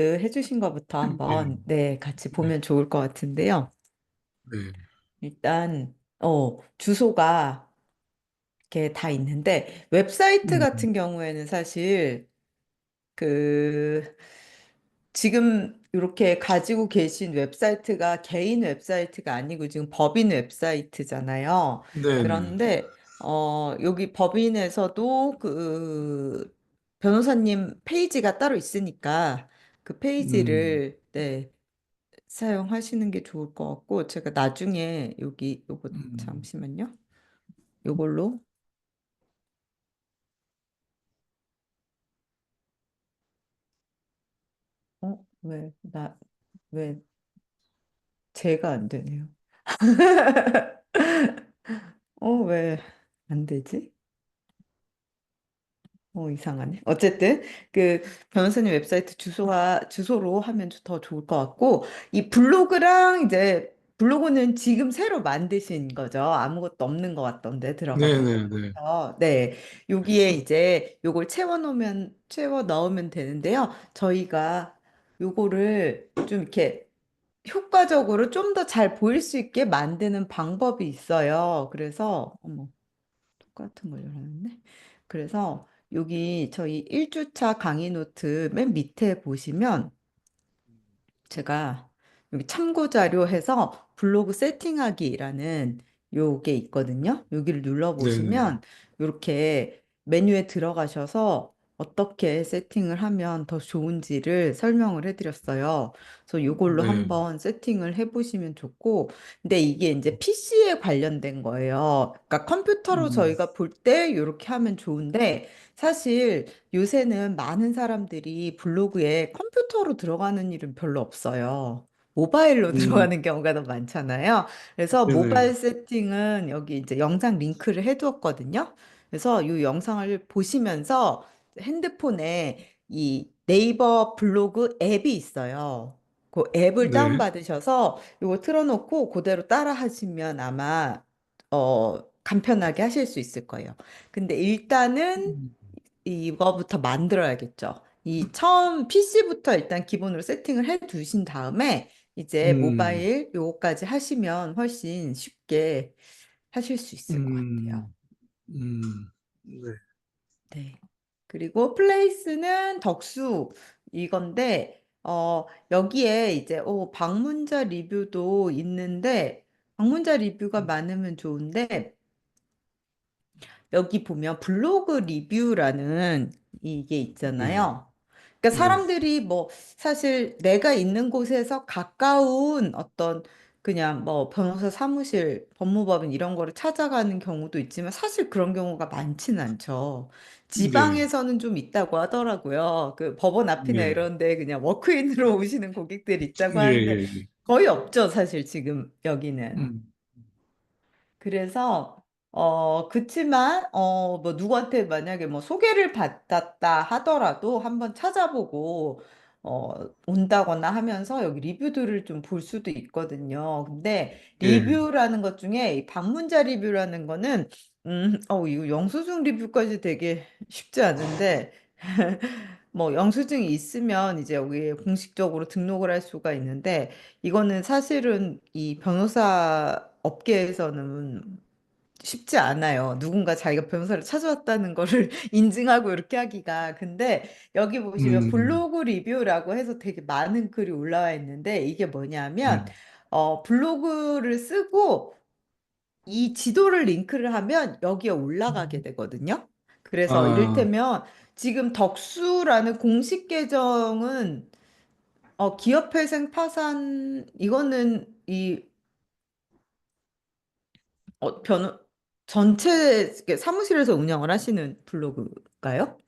해주신 것부터 네, 한번 네, 같이 네, 보면 좋을 것 같은데요. 네, 일단 주소가 이렇게 다 있는데 웹사이트 음, 같은 경우에는 사실 그 지금 이렇게 가지고 계신 웹사이트가 개인 웹사이트가 아니고 지금 법인 웹사이트잖아요. 네, 네, 그런데 여기 법인에서도 그 변호사님 페이지가 따로 있으니까 그 음, 페이지를 네, 사용하시는 게 좋을 것 같고 제가 나중에 여기 요거 음, 잠시만요. 요걸로 왜 제가 안 되네요. 왜 안 되지? 이상하네. 어쨌든, 그, 변호사님 웹사이트 주소로 하면 더 좋을 것 같고, 이 블로그랑 이제, 블로그는 지금 새로 만드신 거죠. 아무것도 없는 것 같던데, 들어가 네, 네, 네, 보니까. 네. 여기에 이제, 요걸 채워 넣으면 되는데요. 저희가 요거를 좀 이렇게 효과적으로 좀 더 잘 보일 수 있게 만드는 방법이 있어요. 그래서, 똑같은 걸 열어놨네. 그래서 여기 저희 1주차 강의 노트 맨 밑에 보시면 제가 여기 참고 자료 해서 블로그 세팅하기라는 요게 있거든요. 여기를 네, 네, 눌러보시면 이렇게 메뉴에 들어가셔서 어떻게 세팅을 하면 더 좋은지를 설명을 해드렸어요. 그래서 이걸로 네, 한번 세팅을 해보시면 좋고, 근데 이게 이제 PC에 관련된 거예요. 그러니까 컴퓨터로 음, 저희가 볼 때 이렇게 하면 좋은데, 사실 요새는 많은 사람들이 블로그에 컴퓨터로 들어가는 일은 별로 없어요. 모바일로 음, 들어가는 경우가 더 많잖아요. 그래서 네, 네, 모바일 세팅은 여기 이제 영상 링크를 해두었거든요. 그래서 이 영상을 보시면서 핸드폰에 이 네이버 블로그 앱이 있어요. 그 앱을 네, 다운받으셔서 이거 틀어놓고 그대로 따라 하시면 아마 간편하게 하실 수 있을 거예요. 근데 일단은 음, 이거부터 만들어야겠죠. 이 처음 PC부터 일단 기본으로 세팅을 해 두신 다음에 이제 음, 모바일 요거까지 하시면 훨씬 쉽게 하실 수 있을 것 같아요. 음, 네, 네. 그리고 플레이스는 덕수 이건데 여기에 이제 방문자 리뷰도 있는데 방문자 리뷰가 많으면 좋은데 여기 보면 블로그 리뷰라는 이게 네, 있잖아요. 그러니까 네, 사람들이 뭐 사실 내가 있는 곳에서 가까운 어떤 그냥 뭐 변호사 사무실, 법무법인 이런 거를 찾아가는 경우도 있지만 사실 그런 경우가 많지는 않죠. 네, 지방에서는 좀 있다고 하더라고요. 그 법원 앞이나 네, 이런 데 그냥 워크인으로 오시는 고객들이 있다고 예, 하는데 예, 예, 거의 없죠, 사실 지금 여기는. 음, 그래서 그치만 뭐 누구한테 만약에 뭐 소개를 받았다 하더라도 한번 찾아보고 온다거나 하면서 여기 리뷰들을 좀 볼 수도 있거든요. 근데 예, 리뷰라는 것 중에 이 방문자 리뷰라는 거는 이거 영수증 리뷰까지 되게 쉽지 않은데 뭐 영수증이 있으면 이제 여기에 공식적으로 등록을 할 수가 있는데 이거는 사실은 이 변호사 업계에서는 쉽지 않아요. 누군가 자기가 변호사를 찾아왔다는 거를 인증하고 이렇게 하기가. 근데 여기 보시면 음, 블로그 리뷰라고 해서 되게 많은 글이 올라와 있는데 이게 뭐냐면 음, 블로그를 쓰고 이 지도를 링크를 하면 여기에 올라가게 되거든요. 그래서 아, 이를테면 지금 덕수라는 공식 계정은 기업회생 파산 이거는 이 변호 전체 이렇게 사무실에서 운영을 하시는 블로그인가요?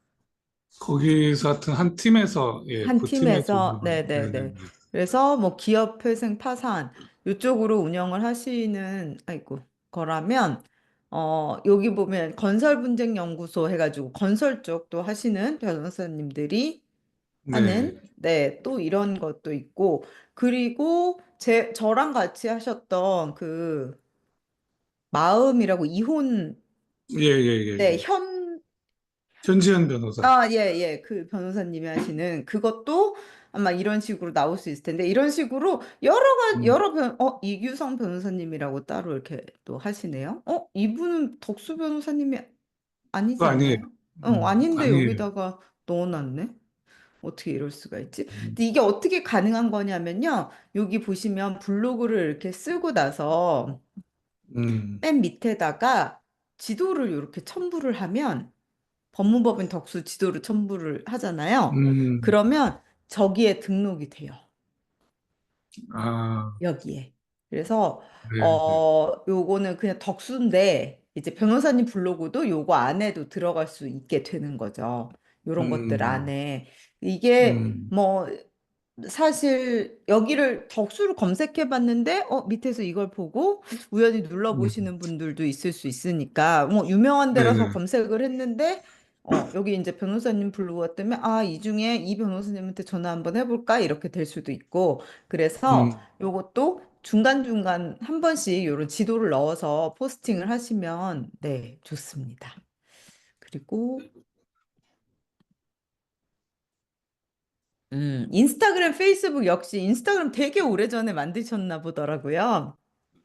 거기서 하여튼 한 팀에서, 예, 한 그 팀의 팀에서 주소를, 네, 네, 네네네. 네, 그래서 뭐 기업회생 파산 이쪽으로 운영을 하시는 아이고 거라면 여기 보면 건설분쟁연구소 해가지고 건설 쪽도 하시는 변호사님들이 네, 하는 네 또 이런 것도 있고 그리고 저랑 같이 하셨던 그 마음이라고 이혼 예, 예, 예, 네 예. 현 현지현 변호사. 예, 예. 그 변호사님이 하시는 그것도 아마 이런 식으로 나올 수 있을 텐데 이런 식으로 음. 여러 이규성 변호사님이라고 따로 이렇게 또 하시네요. 이분은 덕수 변호사님이 아니지 그거 아니에요. 않나요? 아닌데 아니에요. 여기다가 넣어놨네. 어떻게 이럴 수가 있지? 음, 근데 이게 어떻게 가능한 거냐면요. 여기 보시면 블로그를 이렇게 쓰고 나서 음, 맨 밑에다가 지도를 이렇게 첨부를 하면 법무법인 덕수 지도를 첨부를 하잖아요. 음, 그러면 저기에 등록이 돼요. 아, 여기에. 그래서 네, 네. 요거는 그냥 덕수인데 이제 변호사님 블로그도 요거 안에도 들어갈 수 있게 되는 거죠. 요런 것들 음, 안에. 이게 음, 뭐 사실 여기를 덕수를 검색해 봤는데 밑에서 이걸 보고 우연히 음, 눌러보시는 분들도 있을 수 있으니까 뭐 유명한 데라서 네네. 검색을 했는데 여기 이제 변호사님 블로그가 뜨면 이 중에 이 변호사님한테 전화 한번 해볼까 이렇게 될 수도 있고 그래서 음, 요것도 중간중간 한 번씩 이런 지도를 넣어서 포스팅을 하시면 네 좋습니다. 그리고 인스타그램, 페이스북 역시 인스타그램 되게 오래전에 만드셨나 보더라고요.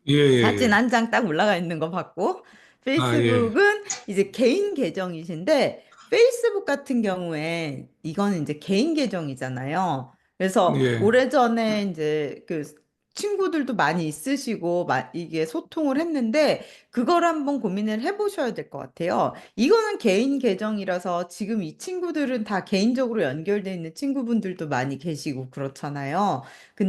예, 사진 예, 한 장 딱 올라가 있는 거 봤고, 예. 아, 예, 페이스북은 이제 개인 계정이신데, 페이스북 같은 경우에 이거는 이제 개인 계정이잖아요. 그래서 예, 오래전에 이제 그 친구들도 많이 있으시고, 이게 소통을 했는데, 그걸 한번 고민을 해보셔야 될 것 같아요. 이거는 개인 계정이라서 지금 이 친구들은 다 개인적으로 연결돼 있는 친구분들도 많이 계시고 그렇잖아요.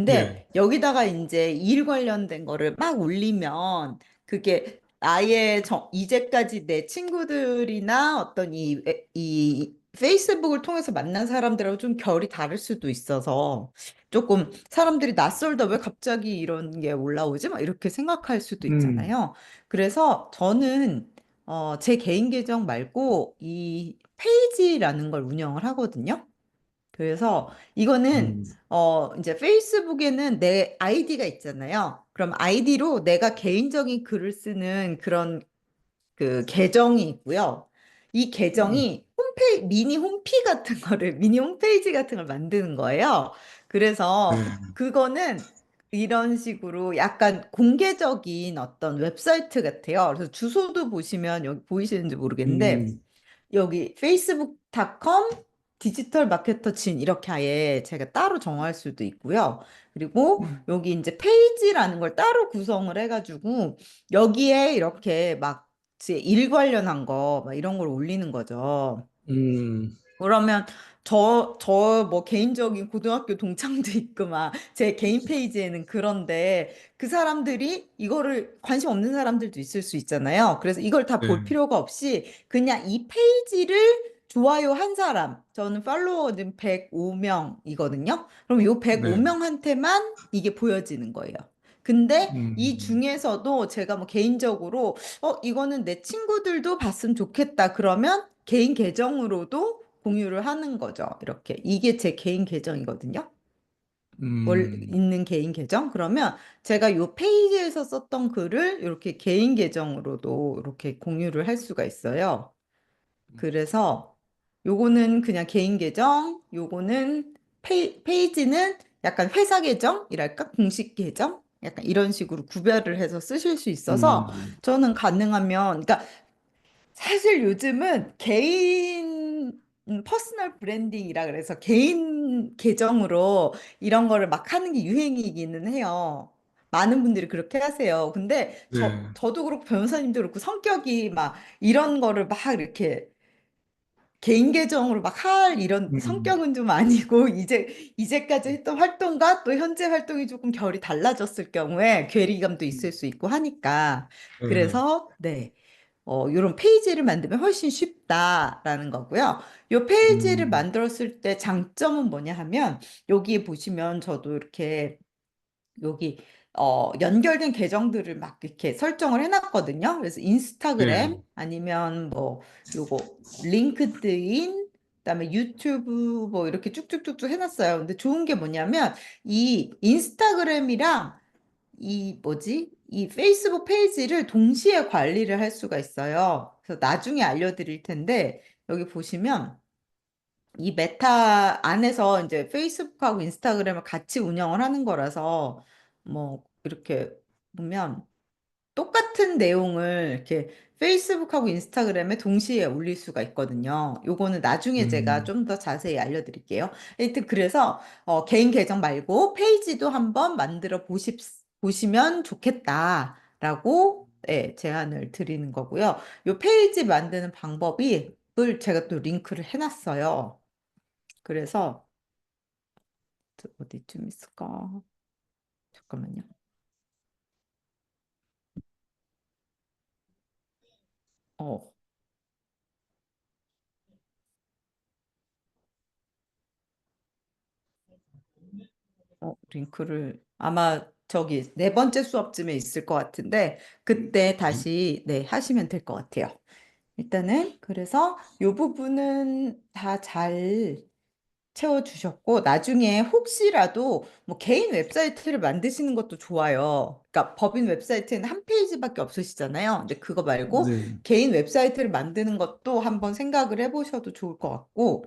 예. 근데 여기다가 이제 일 관련된 거를 막 올리면 그게 아예 이제까지 내 친구들이나 어떤 이 페이스북을 통해서 만난 사람들하고 좀 결이 다를 수도 있어서 조금 사람들이 낯설다 왜 갑자기 이런 게 올라오지? 막 이렇게 생각할 수도 음, 있잖아요. 그래서 저는 제 개인 계정 말고 이 페이지라는 걸 운영을 하거든요. 그래서 이거는 음, 이제 페이스북에는 내 아이디가 있잖아요. 그럼 아이디로 내가 개인적인 글을 쓰는 그런 그 계정이 있고요. 이 음, 계정이 미니 홈피 같은 거를, 미니 홈페이지 같은 걸 만드는 거예요. 그래서 네, 그거는 이런 식으로 약간 공개적인 어떤 웹사이트 같아요. 그래서 주소도 보시면 여기 보이시는지 모르겠는데 음, 여기 facebook.com 디지털 마케터 진 이렇게 아예 제가 따로 정할 수도 있고요. 그리고 여기 이제 페이지라는 걸 따로 구성을 해가지고 여기에 이렇게 막 제 일 관련한 거 막 이런 걸 올리는 거죠. 음, 그러면 뭐 개인적인 고등학교 동창도 있고 막 제 개인 페이지에는 그런데 그 사람들이 이거를 관심 없는 사람들도 있을 수 있잖아요. 그래서 이걸 다 볼 네, 필요가 없이 그냥 이 페이지를 좋아요 한 사람, 저는 팔로워는 105명이거든요. 그럼 요 네, 105명한테만 이게 보여지는 거예요. 근데 이 음, 중에서도 제가 뭐 개인적으로 이거는 내 친구들도 봤으면 좋겠다. 그러면 개인 계정으로도 공유를 하는 거죠. 이렇게. 이게 제 개인 계정이거든요. 음, 있는 개인 계정. 그러면 제가 요 페이지에서 썼던 글을 이렇게 개인 계정으로도 이렇게 공유를 할 수가 있어요. 그래서 요거는 그냥 개인 계정, 요거는 페이지는 약간 회사 계정이랄까? 공식 계정? 약간 이런 식으로 구별을 해서 쓰실 수 있어서 음, 저는 가능하면, 그러니까 사실 요즘은 개인 퍼스널 브랜딩이라 그래서 개인 계정으로 이런 거를 막 하는 게 유행이기는 해요. 많은 분들이 그렇게 하세요. 근데 네, 저도 그렇고 변호사님도 그렇고 성격이 막 이런 거를 막 이렇게 개인 계정으로 막 할 이런 음, 성격은 좀 아니고 이제까지 했던 활동과 또 현재 활동이 조금 결이 달라졌을 경우에 괴리감도 있을 수 있고 하니까 네, 그래서 네. 이런 페이지를 만들면 훨씬 쉽다라는 거고요. 이 페이지를 음, 만들었을 때 장점은 뭐냐 하면 여기에 보시면 저도 이렇게 여기 연결된 계정들을 막 이렇게 설정을 해놨거든요. 그래서 네, 인스타그램 아니면 뭐 요거 링크드인 그다음에 유튜브 뭐 이렇게 쭉쭉쭉쭉 해놨어요. 근데 좋은 게 뭐냐면 이 인스타그램이랑 이 뭐지? 이 페이스북 페이지를 동시에 관리를 할 수가 있어요. 그래서 나중에 알려드릴 텐데 여기 보시면 이 메타 안에서 이제 페이스북하고 인스타그램을 같이 운영을 하는 거라서 뭐 이렇게 보면 똑같은 내용을 이렇게 페이스북하고 인스타그램에 동시에 올릴 수가 있거든요. 요거는 나중에 제가 음, 좀 더 자세히 알려드릴게요. 하여튼 그래서 개인 계정 말고 페이지도 한번 만들어 보시면 좋겠다라고 네, 제안을 드리는 거고요. 요 페이지 만드는 방법이 을 제가 또 링크를 해놨어요. 그래서 어디쯤 있을까? 잠깐만요. 어, 링크를 아마 저기 네 번째 수업쯤에 있을 것 같은데 그때 다시 네, 하시면 될 것 같아요. 일단은 그래서 요 부분은 다 잘 채워주셨고 나중에 혹시라도 뭐 개인 웹사이트를 만드시는 것도 좋아요. 그러니까 법인 웹사이트는 한 페이지밖에 없으시잖아요. 근데 그거 말고 네. 개인 웹사이트를 만드는 것도 한번 생각을 해보셔도 좋을 것 같고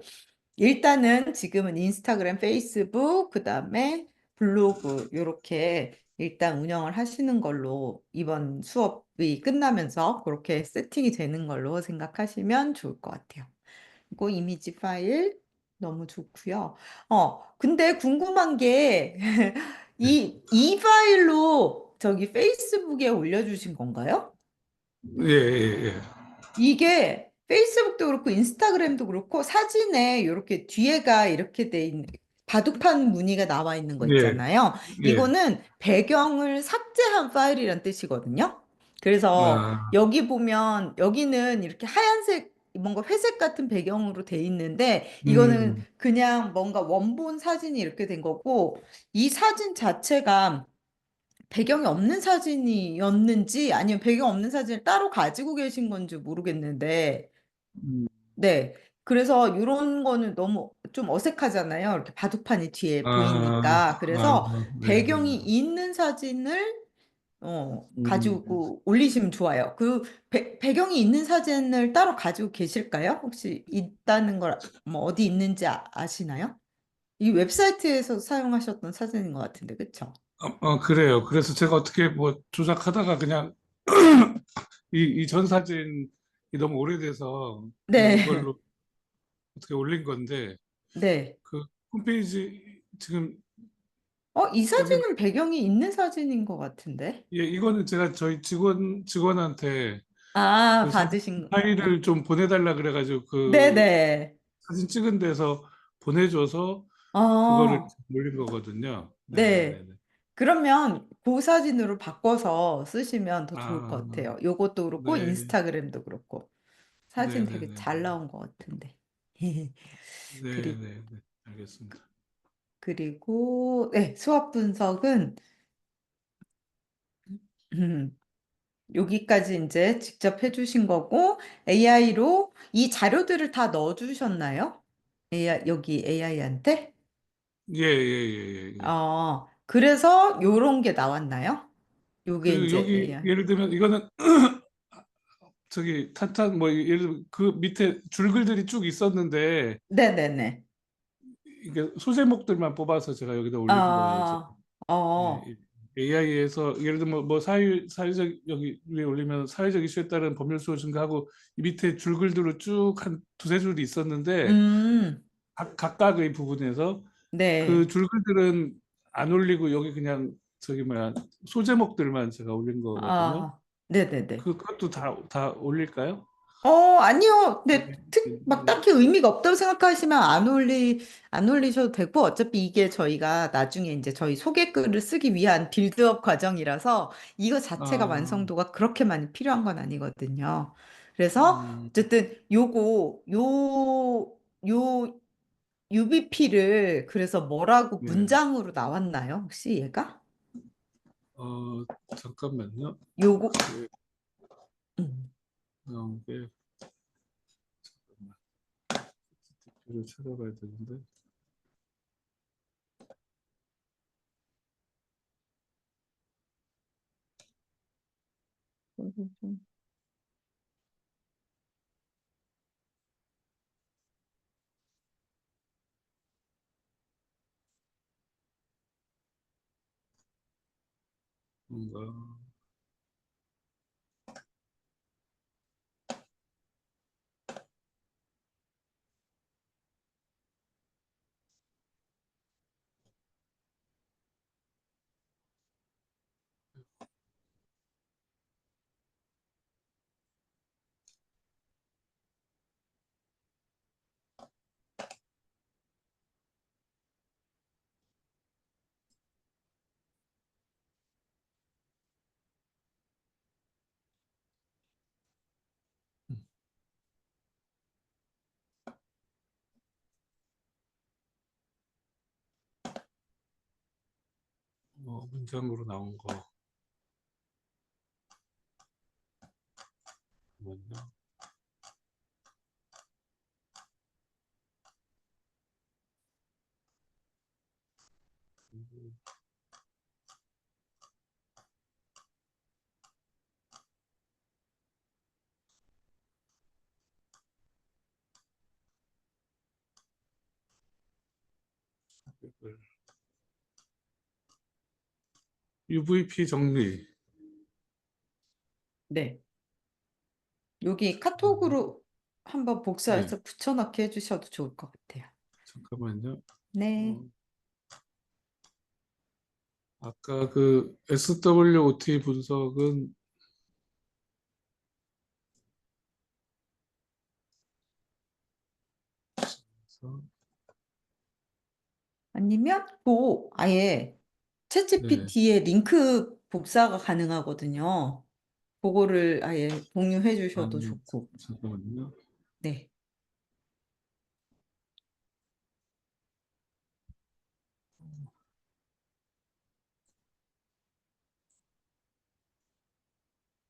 일단은 지금은 인스타그램, 페이스북, 그다음에 블로그 요렇게 일단 운영을 하시는 걸로 이번 수업이 끝나면서 그렇게 세팅이 되는 걸로 생각하시면 좋을 것 같아요. 그리고 이미지 파일 너무 좋고요. 근데 궁금한 게 이 파일로 저기 페이스북에 올려주신 건가요? 예, 예, 예. 이게 페이스북도 그렇고 인스타그램도 그렇고 사진에 이렇게 뒤에가 이렇게 돼 있는 바둑판 무늬가 나와 있는 거 예, 있잖아요. 예. 이거는 배경을 삭제한 파일이란 뜻이거든요. 그래서 아, 여기 보면 여기는 이렇게 하얀색 뭔가 회색 같은 배경으로 돼 있는데 이거는 음, 그냥 뭔가 원본 사진이 이렇게 된 거고 이 사진 자체가 배경이 없는 사진이었는지 아니면 배경 없는 사진을 따로 가지고 계신 건지 모르겠는데, 음. 네. 그래서 이런 거는 너무 좀 어색하잖아요. 이렇게 바둑판이 뒤에 아, 보이니까. 아, 그래서 네, 네. 배경이 있는 사진을 음. 가지고 올리시면 좋아요. 그 배경이 있는 사진을 따로 가지고 계실까요? 혹시 있다는 걸 뭐 어디 있는지 아시나요? 이 웹사이트에서 사용하셨던 사진인 것 같은데, 그쵸? 그래요. 그래서 제가 어떻게 뭐 조작하다가 그냥 이 전 사진이 너무 오래돼서 그냥 네. 이걸로 어떻게 올린 건데 네. 그 홈페이지 지금 이 여기 사진은 배경이 있는 사진인 것 같은데? 예, 이거는 제가 저희 직원한테 아, 그 사진 받으신, 파일을 좀 보내달라 그래가지고 그 네네. 사진 찍은 데서 보내줘서 그거를 어, 올린 거거든요. 네. 네네네네. 그러면 그 사진으로 바꿔서 쓰시면 더 좋을 것 아, 같아요. 요것도 그렇고, 네, 인스타그램도 그렇고. 사진 되게 네네네네. 잘 나온 것 같은데. 그리, 네네네. 알겠습니다. 그리고, 네, 수학 분석은, 여기까지 이제 직접 해주신 거고, AI로 이 자료들을 다 넣어주셨나요? 여기 AI한테? 예, 예, 예, 예. 예. 그래서 요런 게 나왔나요? 요게 그 이제 여기 AI. 예를 들면 이거는 저기 탄탄 뭐 예를 들면 그 밑에 줄글들이 쭉 있었는데 네네네. 이게 소제목들만 뽑아서 제가 여기다 올린 거예요. 어, 예, 어, AI에서 예를 들면 뭐 사회적 여기 위에 올리면 사회적 이슈에 따른 법률 수호 증가하고 이 밑에 줄글들로 쭉 한 두세 줄이 있었는데 음, 각각의 부분에서 그 네. 줄글들은 안 올리고 여기 그냥 저기 뭐야 소제목들만 제가 올린 거거든요. 네네네. 그것도 다 올릴까요? 아니요. 네, 근데 막 네. 딱히 의미가 없다고 생각하시면 안 올리셔도 되고, 어차피 이게 저희가 나중에 이제 저희 소개글을 쓰기 위한 빌드업 과정이라서 이거 자체가 아, 완성도가 그렇게 많이 필요한 건 아니거든요. 그래서 음, 어쨌든 요 UBP를 그래서 뭐라고 네. 문장으로 나왔나요? 혹시 얘가? 어, 잠깐만요. 요거, 예, 음. 나온 게 를 찾아봐야 되는데. 뭔가 문장으로 나온 거 뭐냐? UVP 정리. 네. 여기 음, 카톡으로 한번 네, 복사해서 붙여넣기 해주셔도 좋을 것 같아요. 잠깐만요. 네. 어, 아까 그 SWOT 분석은 아니면 아예 네, 챗GPT에 링크 복사가 가능하거든요. 그거를 아예 공유해 주셔도 좋고. 잠깐만요. 네.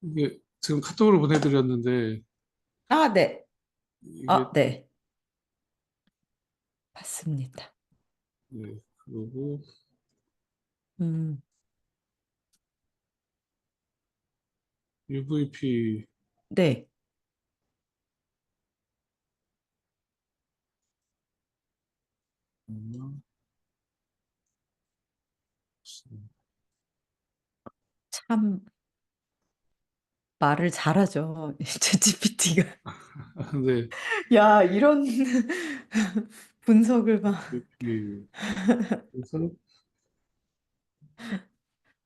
이게 지금 카톡으로 보내드렸는데 아, 네. 이게 아, 네. 봤습니다. 네, 그리고 음, UVP 네. 참 말을 잘하죠. 챗GPT가. 네, 야, 이런 분석을 막. UVP 그래서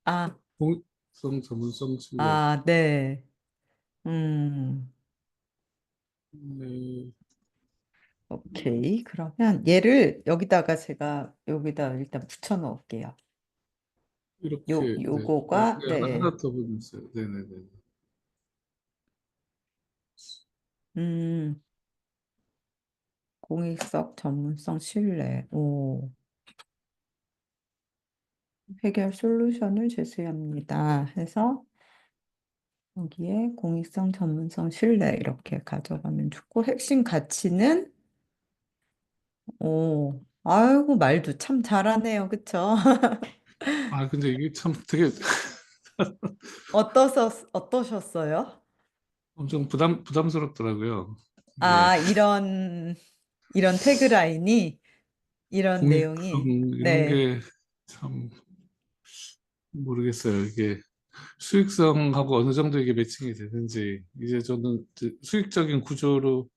아, 공익성 전문성 신뢰. 아, 네. 음, 네, 오케이. 그러면 얘를 여기다가 제가 여기다 일단 붙여 넣을게요. 이렇게 네, 요거가, 네. 하나 더 보냈어요. 네네네. 음, 공익성, 전문성, 신뢰. 오, 해결 솔루션을 제시합니다. 해서 여기에 공익성, 전문성, 신뢰 이렇게 가져가면 좋고 핵심 가치는 오, 아이고 말도 참 잘하네요. 그쵸? 아 근데 이게 참 되게 어떠셨어요? 엄청 부담스럽더라고요. 이게 아, 이런 태그라인이 이런 공익성 내용이 이런 네. 게 참 모르겠어요. 이게 수익성하고 어느 정도 이게 매칭이 되는지 이제 저는 이제 수익적인 구조로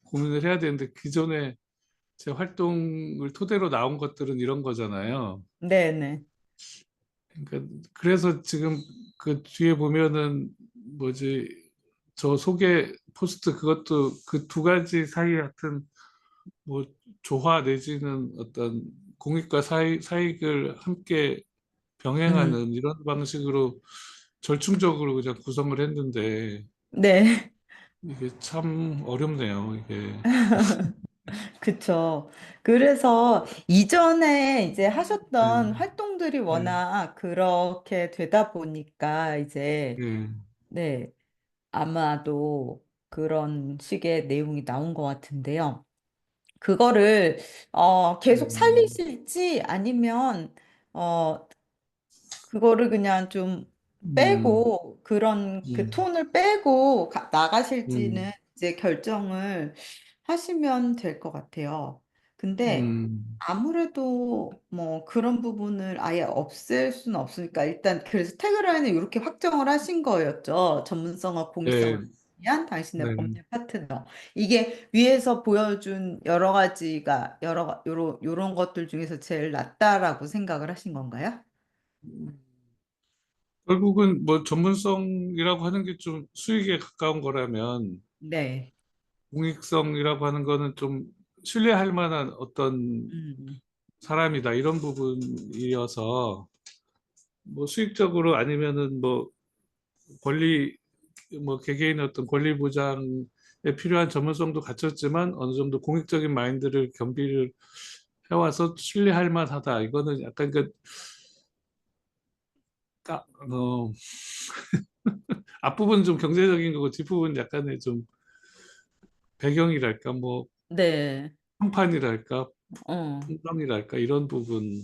고민을 해야 되는데 기존에 제 활동을 토대로 나온 것들은 이런 거잖아요. 네네. 그러니까 그래서 지금 그 뒤에 보면은 뭐지 저 소개 포스트 그것도 그 두 가지 사이 같은 뭐 조화 내지는 어떤 공익과 사익을 함께 음, 병행하는 이런 방식으로 절충적으로 그냥 구성을 했는데 네. 이게 참 어렵네요. 이게 그쵸. 그래서 이전에 이제 하셨던 네, 활동들이 네, 워낙 그렇게 되다 보니까 이제, 네, 네, 아마도 그런 식의 내용이 나온 것 같은데요. 그거를, 계속 음, 살리실지 아니면, 어, 그거를 그냥 좀 음, 빼고, 그런 그 음, 톤을 빼고 나가실지는 음. 이제 결정을 하시면 될 것 같아요. 근데 음, 아무래도 뭐 그런 부분을 아예 없앨 수는 없으니까 일단 그래서 태그라인을 이렇게 확정을 하신 거였죠. 전문성과 네, 공익성을 위한 당신의 네. 법률 파트너. 이게 위에서 보여준 여러 가지가 요런 것들 중에서 제일 낫다라고 생각을 하신 건가요? 결국은 뭐 전문성이라고 하는 게 좀 수익에 가까운 거라면 네. 공익성이라고 하는 거는 좀 신뢰할 만한 어떤 음. 사람이다 이런 부분이어서 뭐 수익적으로 아니면은 뭐 권리 뭐 개개인의 어떤 권리 보장에 필요한 전문성도 갖췄지만 어느 정도 공익적인 마인드를 겸비를 해와서 신뢰할 만하다. 이거는 약간 그 까- 어, 앞부분 좀 경제적인 거고 뒷부분 약간의 좀 배경이랄까 뭐 네. 평판이랄까 어. 풍경이랄까 이런 부분.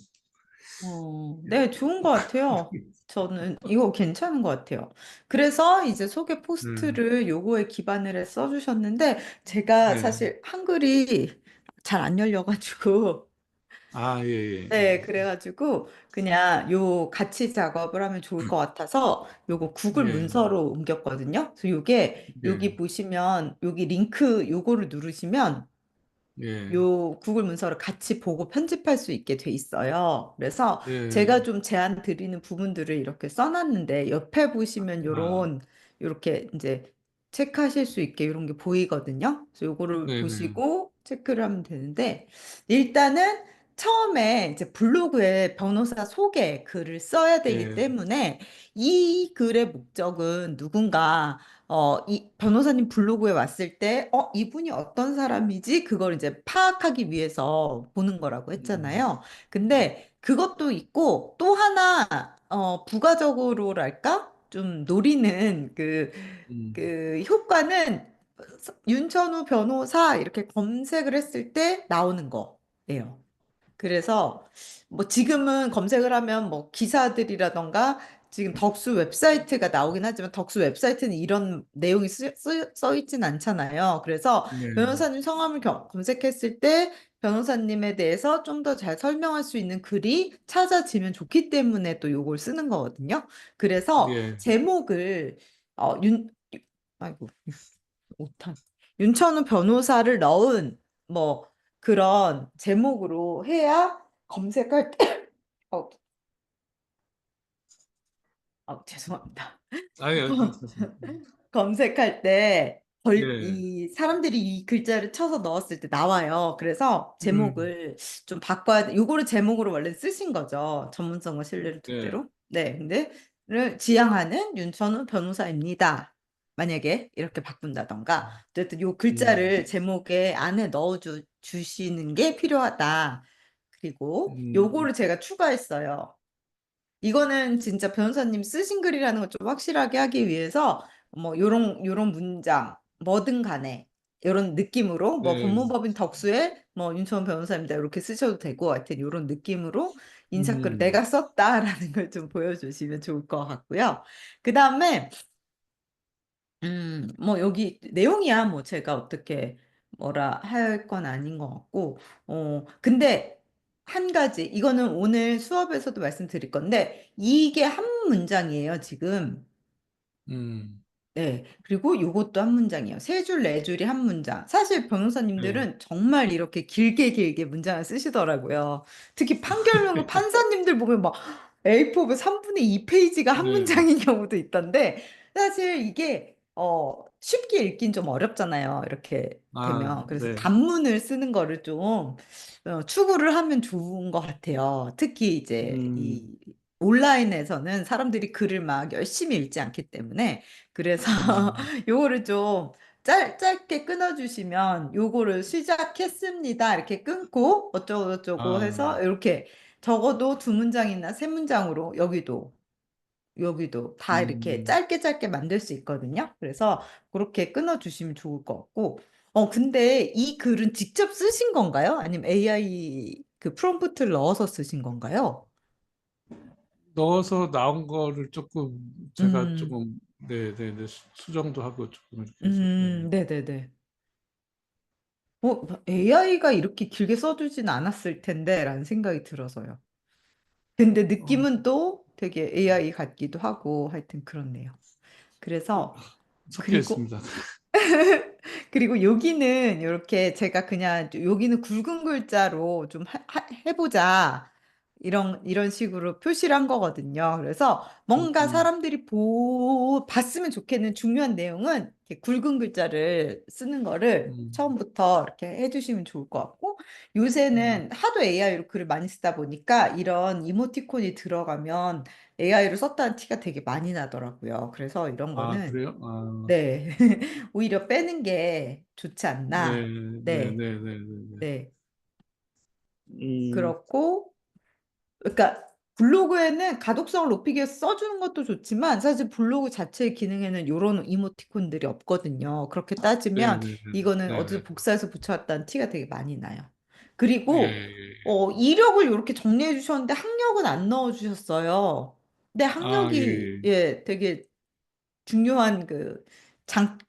네, 좋은 것 같아요. 저는 이거 괜찮은 것 같아요. 그래서 이제 소개 네. 포스트를 요거에 기반을 해 써주셨는데, 제가 네. 사실 한글이 잘 안 열려가지고, 아, 예, 예. 네, 그래가지고 그냥 요 같이 작업을 하면 좋을 것 같아서 요거 구글 예. 문서로 옮겼거든요. 그래서 요게 예. 여기 보시면 여기 링크 요거를 누르시면 예. 요 구글 문서를 같이 보고 편집할 수 있게 돼 있어요. 그래서 예. 제가 좀 제안 드리는 부분들을 이렇게 써놨는데 옆에 보시면 아, 요렇게 이제 체크하실 수 있게 이런 게 보이거든요. 그래서 요거를 네네. 보시고 체크를 하면 되는데 일단은 처음에 이제 블로그에 변호사 소개 글을 써야 되기 예. 때문에 이 글의 목적은 누군가 이 변호사님 블로그에 왔을 때, 이분이 어떤 사람이지? 그걸 이제 파악하기 위해서 보는 거라고 음, 했잖아요. 근데 그것도 있고, 또 하나, 부가적으로랄까? 좀 노리는 음, 그 효과는 윤천우 변호사 이렇게 검색을 했을 때 나오는 거예요. 그래서 뭐 지금은 검색을 하면 뭐 기사들이라던가 지금 덕수 웹사이트가 나오긴 하지만 덕수 웹사이트는 이런 내용이 써 있진 않잖아요. 그래서 네. 변호사님 성함을 검색했을 때 변호사님에 대해서 좀 더 잘 설명할 수 있는 글이 찾아지면 좋기 때문에 또 요걸 쓰는 거거든요. 그래서 예. 제목을 아이고 오탄 윤천우 변호사를 넣은 뭐 그런 제목으로 해야 검색할 때 어, 죄송합니다. 아니, 괜찮습니다. 검색할 때 예. 이 사람들이 이 글자를 쳐서 넣었을 때 나와요. 그래서 음, 제목을 좀 바꿔야 돼. 요거를 제목으로 원래 쓰신 거죠. 전문성과 신뢰를 예. 토대로. 네, 근데 를 지향하는 윤천우 변호사입니다. 만약에 이렇게 바꾼다던가 어쨌든 요 음, 글자를 제목에 안에 주시는 게 필요하다. 그리고 음, 요거를 제가 추가했어요. 이거는 진짜 변호사님 쓰신 글이라는 걸 좀 확실하게 하기 위해서 뭐 요런 문장 뭐든 간에 요런 느낌으로 뭐 예. 법무법인 덕수의 뭐 윤초원 변호사입니다 이렇게 쓰셔도 되고 하여튼 요런 느낌으로 인사글을 음, 내가 썼다라는 걸 좀 보여주시면 좋을 것 같고요. 그 다음에 뭐 여기 내용이야 뭐 제가 어떻게 뭐라 할 건 아닌 것 같고 근데 한 가지 이거는 오늘 수업에서도 말씀드릴 건데 이게 한 문장이에요 지금. 음, 네. 그리고 요것도 한 문장이에요. 세 줄, 네 줄이 한 문장. 사실 예. 변호사님들은 정말 이렇게 길게 문장을 쓰시더라고요. 특히 판결문 판사님들 보면 막 A4 3분의 2 페이지가 한 네. 문장인 경우도 있던데 사실 이게 쉽게 읽긴 좀 어렵잖아요. 이렇게 아, 되면. 그래서 네. 단문을 쓰는 거를 좀 추구를 하면 좋은 것 같아요. 특히 이제 음, 이 온라인에서는 사람들이 글을 막 열심히 읽지 않기 때문에 그래서 음, 요거를 좀 짧게 끊어주시면 요거를 시작했습니다. 이렇게 끊고 어쩌고저쩌고 아, 해서 이렇게 적어도 두 문장이나 세 문장으로 여기도 다 이렇게 음, 짧게 만들 수 있거든요. 그래서 그렇게 끊어주시면 좋을 것 같고. 근데 이 글은 직접 쓰신 건가요? 아니면 AI 그 프롬프트를 넣어서 쓰신 건가요? 넣어서 나온 거를 조금 제가 음, 조금 네, 네, 네, 수정도 하고 조금 이렇게 해서 네. 네네네. AI가 이렇게 길게 써주진 않았을 텐데라는 생각이 들어서요. 근데 어, 느낌은 또 되게 AI 같기도 하고 하여튼 그렇네요. 그래서 섞여 그리고 있습니다. 그리고 여기는 이렇게 제가 그냥 여기는 굵은 글자로 좀 해보자. 이런 식으로 표시를 한 거거든요. 그래서 뭔가 음, 사람들이 봤으면 좋겠는 중요한 내용은 이렇게 굵은 글자를 쓰는 거를 음, 처음부터 이렇게 해주시면 좋을 것 같고, 음. 요새는 하도 AI로 글을 많이 쓰다 보니까 이런 이모티콘이 들어가면 AI로 썼다는 티가 되게 많이 나더라고요. 그래서 이런 아, 거는 그래요? 아, 네. 오히려 빼는 게 좋지 네, 않나. 네, 네. 네, 네, 네. 네. 네. 음, 그렇고, 그러니까 블로그에는 가독성을 높이기 위해서 써주는 것도 좋지만 사실 블로그 자체의 기능에는 이런 이모티콘들이 없거든요. 그렇게 네, 따지면 네, 이거는 네, 네. 어디서 복사해서 붙여왔다는 티가 되게 많이 나요. 예, 그리고 예. 이력을 이렇게 정리해 주셨는데 학력은 안 넣어 주셨어요. 근데 아, 예, 학력이 예. 되게 중요한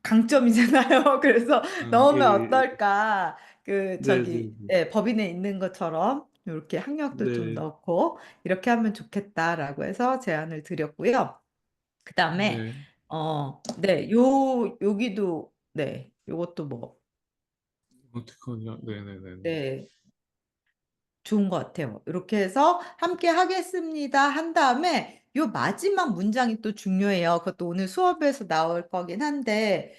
강점이잖아요. 그래서 아, 예, 넣으면 예. 어떨까? 네, 네, 법인에 있는 것처럼 이렇게 학력도 좀 네, 넣고 이렇게 하면 좋겠다라고 해서 제안을 드렸고요. 그 다음에, 네. 네, 여기도, 네, 요것도 뭐, 이모티콘이요? 네, 네, 네, 네. 네, 좋은 것 같아요. 이렇게 해서 함께 하겠습니다. 한 다음에 요 마지막 문장이 또 중요해요. 그것도 오늘 수업에서 나올 거긴 한데,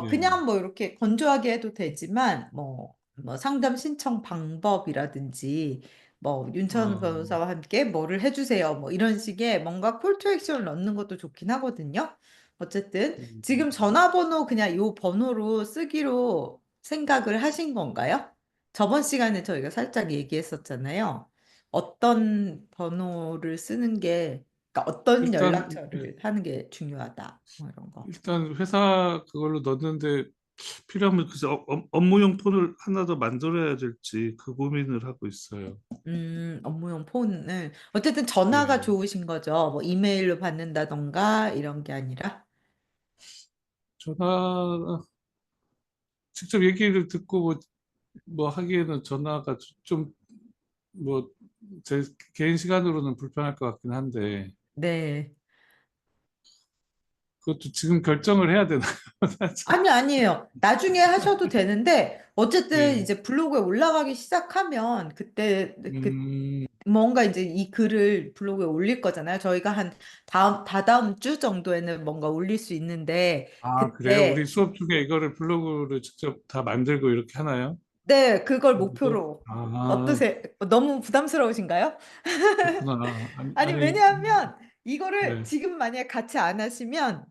예. 그냥 뭐 이렇게 건조하게 해도 되지만, 뭐 상담 신청 방법이라든지, 뭐 윤천 아, 변호사와 함께 뭐를 해주세요. 뭐 이런 식의 뭔가 콜투 액션을 넣는 것도 좋긴 하거든요. 어쨌든 음, 지금 전화번호 그냥 요 번호로 쓰기로 생각을 하신 건가요? 저번 시간에 저희가 살짝 얘기했었잖아요. 어떤 번호를 쓰는 게, 그러니까 어떤 일단, 연락처를 하는 게 중요하다. 뭐 이런 거. 일단 회사 그걸로 넣었는데 필요하면 그래서 업무용 폰을 하나 더 만들어야 될지 그 고민을 하고 있어요. 업무용 폰을. 어쨌든 전화가 예. 좋으신 거죠. 뭐 이메일로 받는다던가 이런 게 아니라. 전화 직접 얘기를 듣고 뭐 하기에는 전화가 좀 뭐 제 개인 시간으로는 불편할 것 같긴 한데 네. 그것도 지금 결정을 해야 되나요? 아니에요. 나중에 하셔도 되는데, 어쨌든 예. 이제 블로그에 올라가기 시작하면, 음, 뭔가 이제 이 글을 블로그에 올릴 거잖아요. 저희가 한 다다음 주 정도에는 뭔가 올릴 수 있는데, 아, 그래요? 우리 그때, 수업 중에 이거를 블로그를 직접 다 만들고 이렇게 하나요? 네, 그걸 이거? 목표로. 아, 어떠세요? 너무 부담스러우신가요? 그렇구나. 아니, 아니, 아니, 왜냐하면 이거를 네. 지금 만약에 같이 안 하시면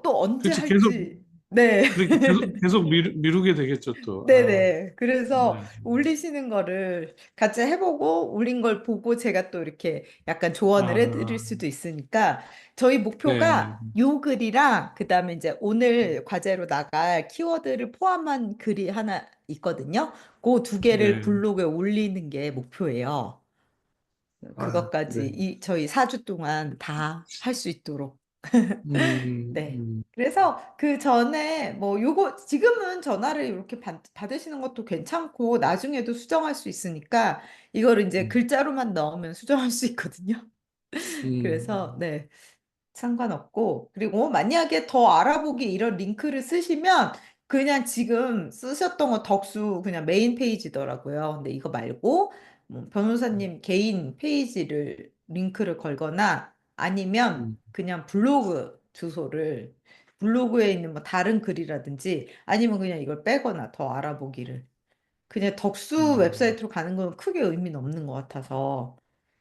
또 언제 그렇죠. 계속, 할지. 네. 그러니까 계속 미루게 되겠죠, 또. 아, 네네. 그래서 네. 올리시는 거를 같이 해보고 올린 걸 보고 제가 또 이렇게 약간 조언을 해드릴 아, 수도 있으니까 저희 네. 목표가 요 글이랑 그다음에 이제 오늘 과제로 나갈 키워드를 포함한 글이 하나 있거든요. 그 두 개를 네. 블로그에 올리는 게 목표예요. 아, 그것까지 네. 저희 4주 동안 다 할 수 있도록. 음, 네. 음, 그래서 그 전에 뭐 요거 지금은 전화를 이렇게 받으시는 것도 괜찮고 나중에도 수정할 수 있으니까 이거를 이제 음, 글자로만 넣으면 수정할 수 있거든요. 그래서 음, 네. 상관없고 그리고 만약에 더 알아보기 이런 링크를 쓰시면 그냥 지금 쓰셨던 거 덕수 그냥 메인 페이지더라고요. 근데 이거 말고 뭐 변호사님 개인 페이지를 링크를 걸거나 아니면 음, 그냥 블로그 주소를 블로그에 있는 뭐 다른 글이라든지 아니면 그냥 이걸 빼거나 더 알아보기를 그냥 덕수 음, 웹사이트로 가는 건 크게 의미는 없는 것 같아서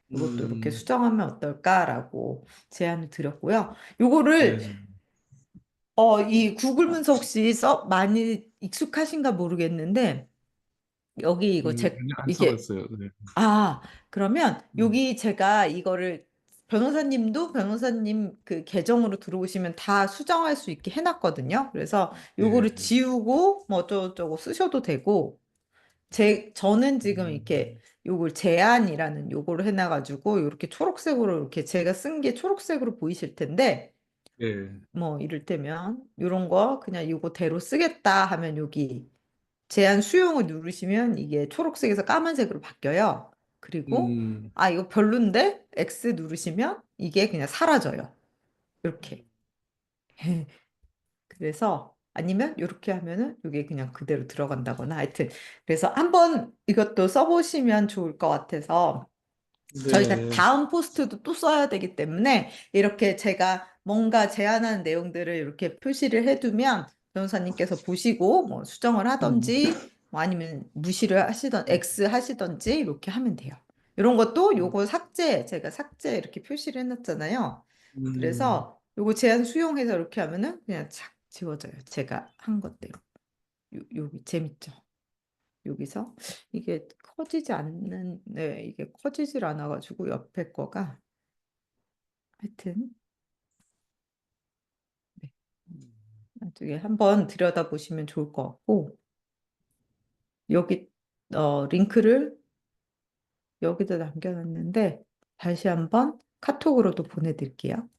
이것도 이렇게 음, 수정하면 어떨까라고 제안을 드렸고요. 요거를 네네. 이 구글 문서 혹시 많이 익숙하신가 모르겠는데 여기 이거 아니, 안 이게 써봤어요. 네. 그러면 음, 여기 제가 이거를 변호사님도 변호사님 그 계정으로 들어오시면 다 수정할 수 있게 해놨거든요. 그래서 네. 요거를 지우고 뭐 어쩌고저쩌고 쓰셔도 되고 저는 지금 이렇게 음, 요걸 제안이라는 요거를 해놔가지고 이렇게 초록색으로 이렇게 제가 쓴 게 초록색으로 보이실 텐데 네. 뭐 이를테면 요런 거 그냥 요거대로 쓰겠다 하면 여기 제한 수용을 누르시면 이게 초록색에서 까만색으로 바뀌어요. 그리고 음, 아, 이거 별론데? X 누르시면 이게 그냥 사라져요. 이렇게. 그래서 아니면 이렇게 하면은 이게 그냥 그대로 들어간다거나 하여튼 그래서 한번 이것도 써보시면 좋을 것 같아서 저희가 네. 다음 포스트도 또 써야 되기 때문에 이렇게 제가 뭔가 제안하는 내용들을 이렇게 표시를 해두면 변호사님께서 보시고 뭐 수정을 음, 하던지 뭐 아니면 무시를 하시던 X 하시던지 이렇게 하면 돼요. 이런 것도 요거 삭제 제가 삭제 이렇게 표시를 해놨잖아요. 음, 그래서 요거 제안 수용해서 이렇게 하면은 그냥 착 지워져요. 제가 한 것대로. 여기 재밌죠? 여기서 이게 커지지 않는, 네, 이게 커지질 않아가지고 옆에 거가 하여튼 네, 나중에 한번 들여다보시면 좋을 것 같고 여기 링크를 여기다 남겨놨는데 다시 한번 카톡으로도 보내드릴게요.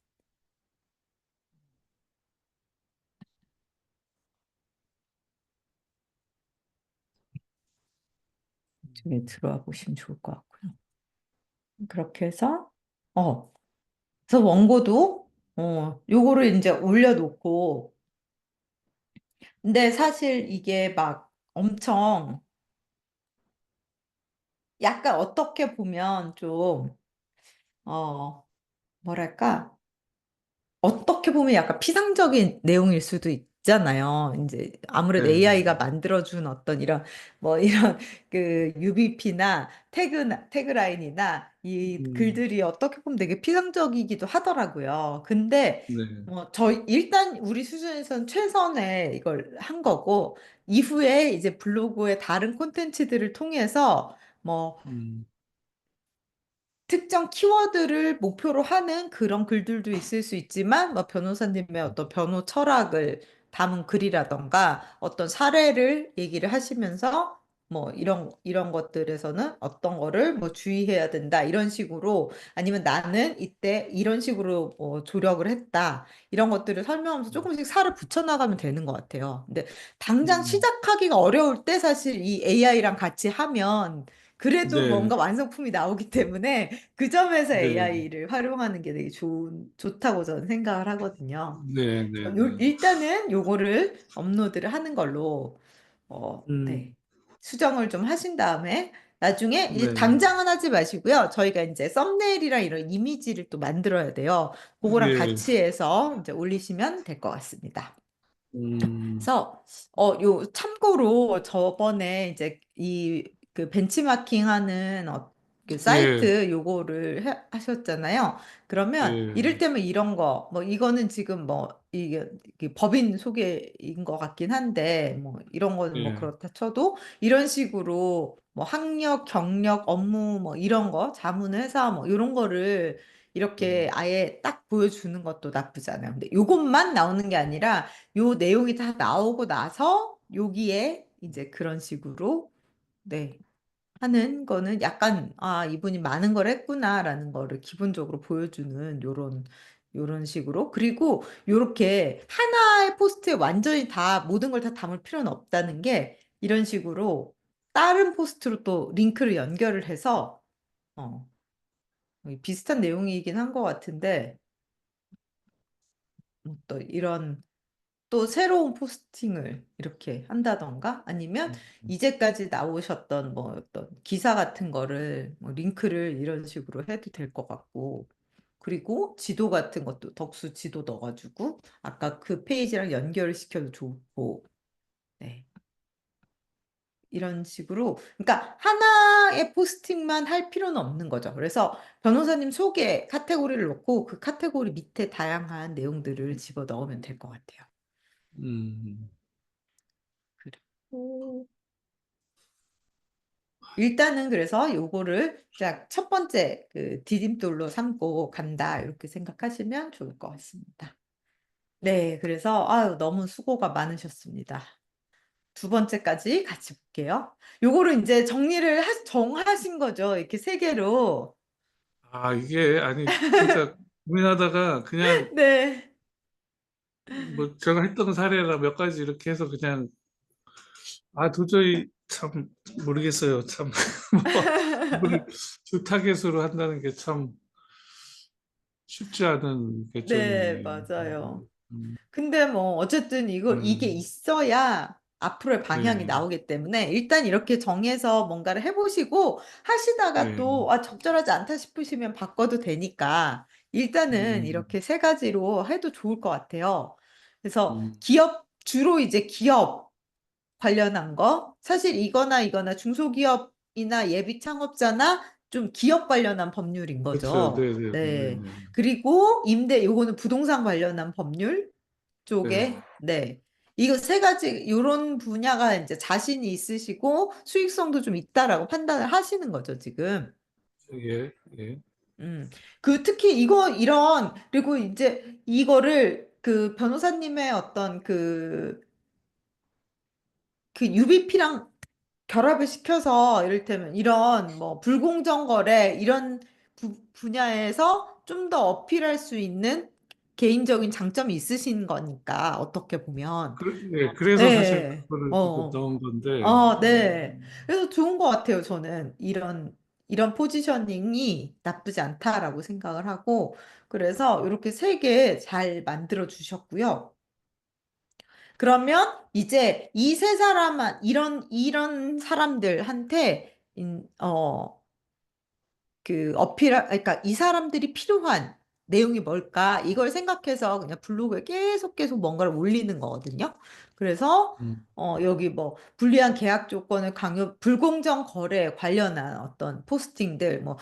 중에 들어와 보시면 좋을 것 같고요. 그렇게 해서 어, 그래서 원고도 요거를 이제 올려놓고 근데 사실 이게 막 엄청 약간 어떻게 보면 좀 뭐랄까 어떻게 보면 약간 피상적인 내용일 수도 있잖아요. 이제 아무래도 네. AI가 만들어준 어떤 이런 뭐 이런 그 UBP나 태그라인이나 이 음, 글들이 어떻게 보면 되게 피상적이기도 하더라고요. 근데 네. 뭐 저희 일단 우리 수준에서는 최선의 이걸 한 거고 이후에 이제 블로그의 다른 콘텐츠들을 통해서 뭐 음, 특정 키워드를 목표로 하는 그런 글들도 있을 수 있지만, 뭐 변호사님의 어떤 변호 철학을 담은 글이라던가 어떤 사례를 얘기를 하시면서 뭐 이런 것들에서는 어떤 거를 뭐 주의해야 된다 이런 식으로 아니면 나는 이때 이런 식으로 뭐 조력을 했다 이런 것들을 설명하면서 조금씩 살을 붙여나가면 되는 것 같아요. 근데 당장 음, 시작하기가 어려울 때 사실 이 AI랑 같이 하면 그래도 네. 뭔가 완성품이 나오기 때문에 그 점에서 네. AI를 활용하는 게 되게 좋다고 저는 생각을 하거든요. 네. 네. 네. 일단은 요거를 업로드를 하는 걸로, 음, 네. 수정을 좀 하신 다음에 나중에 이제 네. 당장은 하지 마시고요. 저희가 이제 썸네일이랑 이런 이미지를 또 만들어야 돼요. 그거랑 예. 같이 해서 이제 올리시면 될 것 같습니다. 음, 그래서 요 참고로 저번에 이제 이 그 벤치마킹 하는 그 예. 사이트 요거를 하셨잖아요. 그러면 예. 이를테면 이런 거 뭐 이거는 지금 뭐 이게 법인 소개인 것 같긴 한데 뭐 이런 거는 뭐 예. 그렇다 쳐도 이런 식으로 뭐 학력, 경력, 업무 뭐 이런 거 자문회사 뭐 이런 거를 이렇게 음, 아예 딱 보여주는 것도 나쁘지 않아요. 근데 요것만 나오는 게 아니라 요 내용이 다 나오고 나서 여기에 이제 그런 식으로 네 하는 거는 약간 아 이분이 많은 걸 했구나라는 거를 기본적으로 보여주는 요런 식으로 그리고 요렇게 하나의 포스트에 완전히 다 모든 걸 다 담을 필요는 없다는 게 이런 식으로 다른 포스트로 또 링크를 연결을 해서 어 비슷한 내용이긴 한 것 같은데 또 이런 또 새로운 포스팅을 이렇게 한다던가 아니면 이제까지 나오셨던 뭐 어떤 기사 같은 거를 뭐 링크를 이런 식으로 해도 될 것 같고 그리고 지도 같은 것도 덕수 지도 넣어가지고 아까 그 페이지랑 연결을 시켜도 좋고 네. 이런 식으로 그러니까 하나의 포스팅만 할 필요는 없는 거죠. 그래서 변호사님 소개 카테고리를 놓고 그 카테고리 밑에 다양한 내용들을 집어 넣으면 될 것 같아요. 음, 그리고 일단은 그래서 요거를 첫 번째 그 디딤돌로 삼고 간다 이렇게 생각하시면 좋을 것 같습니다. 네, 그래서 아유 너무 수고가 많으셨습니다. 두 번째까지 같이 볼게요. 요거를 이제 정하신 거죠. 이렇게 세 개로. 아, 이게, 아니, 진짜 고민하다가 그냥 네. 뭐 제가 했던 사례라 몇 가지 이렇게 해서 그냥 도저히 참 모르겠어요. 참 뭐 이거를 주 타겟으로 한다는 게 참 쉽지 않은 네, 결정이네요. 맞아요. 음, 근데 뭐 어쨌든 이게 음, 있어야 앞으로의 방향이 네, 나오기 때문에 일단 이렇게 정해서 뭔가를 해보시고 하시다가 네, 또 적절하지 않다 싶으시면 바꿔도 되니까 일단은 음, 이렇게 세 가지로 해도 좋을 것 같아요. 그래서 음, 주로 이제 기업 관련한 거 사실 이거나 중소기업이나 예비 창업자나 좀 기업 관련한 법률인 그렇죠. 거죠. 네, 네, 네, 네. 네, 그리고 요거는 부동산 관련한 법률 네, 쪽에, 네. 이거 세 가지, 이런 분야가 이제 자신이 있으시고 수익성도 좀 있다라고 판단을 하시는 거죠, 지금. 예, 예. 음. 특히 그리고 이제 이거를 그 변호사님의 어떤 그 UBP랑 결합을 시켜서 이를테면 이런 뭐 불공정 거래 이런 분야에서 좀 더 어필할 수 있는 개인적인 장점이 있으신 거니까 어떻게 보면 예, 그래서 사실 네, 그거를 조금 넣은 건데, 네. 그래서 좋은 것 같아요, 저는. 이런 포지셔닝이 나쁘지 않다라고 생각을 하고, 그래서 이렇게 세 개 잘 만들어 주셨고요. 그러면 이제 이 세 사람한, 이런 사람들한테, 그러니까 이 사람들이 필요한 내용이 뭘까? 이걸 생각해서 그냥 블로그에 계속 뭔가를 올리는 거거든요. 그래서, 음, 여기 뭐, 불리한 계약 조건을 불공정 거래에 관련한 어떤 포스팅들, 뭐,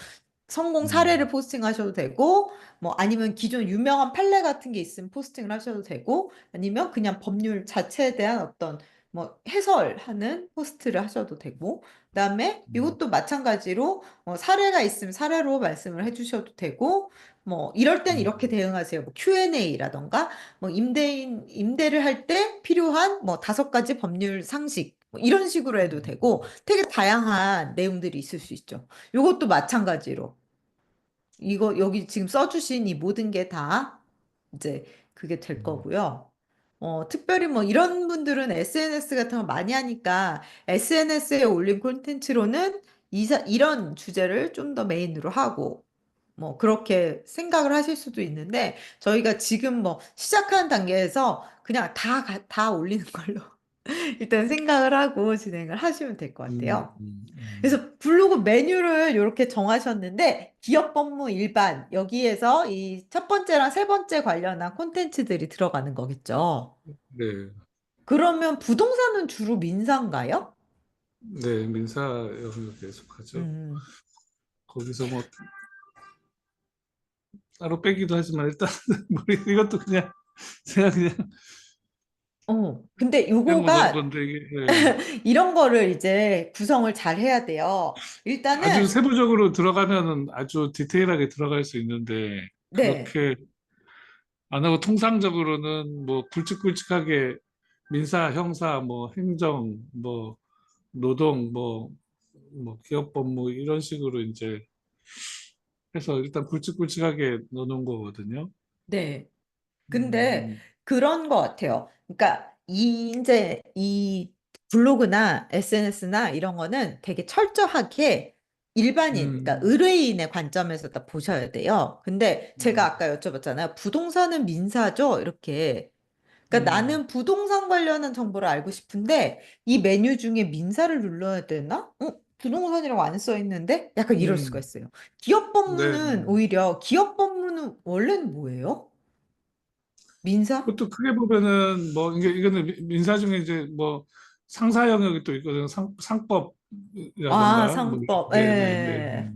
성공 사례를 음, 포스팅하셔도 되고, 뭐 아니면 기존 유명한 판례 같은 게 있으면 포스팅을 하셔도 되고, 아니면 그냥 법률 자체에 대한 어떤 뭐 해설하는 포스트를 하셔도 되고, 그다음에 음, 이것도 마찬가지로 사례가 있으면 사례로 말씀을 해주셔도 되고, 뭐 이럴 땐 이렇게 음, 대응하세요. 뭐 Q&A라던가, 뭐 임대를 할 때 필요한 뭐 5가지 법률 상식, 뭐 이런 식으로 해도 되고, 되게 다양한 내용들이 있을 수 있죠. 이것도 마찬가지로. 여기 지금 써주신 이 모든 게 다 이제 그게 될 음, 거고요. 특별히 뭐 이런 분들은 SNS 같은 거 많이 하니까 SNS에 올린 콘텐츠로는 이런 주제를 좀 더 메인으로 하고 뭐 그렇게 생각을 하실 수도 있는데 저희가 지금 뭐 시작하는 단계에서 그냥 다 올리는 걸로 일단 생각을 하고 진행을 하시면 될 것 음, 같아요. 음, 음. 그래서 블로그 메뉴를 이렇게 정하셨는데 기업 법무 일반 여기에서 이 첫 번째랑 세 번째 관련한 콘텐츠들이 들어가는 거겠죠. 네, 그러면 부동산은 주로 민사인가요? 네, 민사 영역 계속하죠. 음. 거기서 뭐 따로 빼기도 하지만 일단 이것도 그냥 제가 그냥 근데 메모 넣은 요거가 건데 이게 예. 이런 거를 이제 구성을 잘 해야 돼요. 아주 일단은 세부적으로 들어가면은 아주 디테일하게 들어갈 수 있는데 네. 그렇게 안 하고 통상적으로는 뭐 굵직굵직하게 민사, 형사, 뭐 행정, 뭐 노동, 뭐 기업법 이런 식으로 이제 해서 일단 굵직굵직하게 넣어놓은 거거든요. 네. 근데 음, 그런 것 같아요. 그러니까 이제 이 블로그나 SNS나 이런 거는 되게 철저하게 일반인, 그러니까 음, 의뢰인의 관점에서 딱 보셔야 돼요. 근데 제가 음, 아까 여쭤봤잖아요. 부동산은 민사죠? 이렇게. 그러니까 음, 나는 부동산 관련한 정보를 알고 싶은데 이 메뉴 중에 민사를 눌러야 되나? 부동산이라고 안 써 있는데? 약간 이럴 수가 음, 있어요. 기업 네. 법무는 오히려 기업 법무는 원래는 뭐예요? 민사? 그것도 크게 보면은 뭐 이거는 민사 중에 이제 뭐 상사 영역이 또 있거든요. 아, 상법이라던가 뭐 상법. 네네네. 예.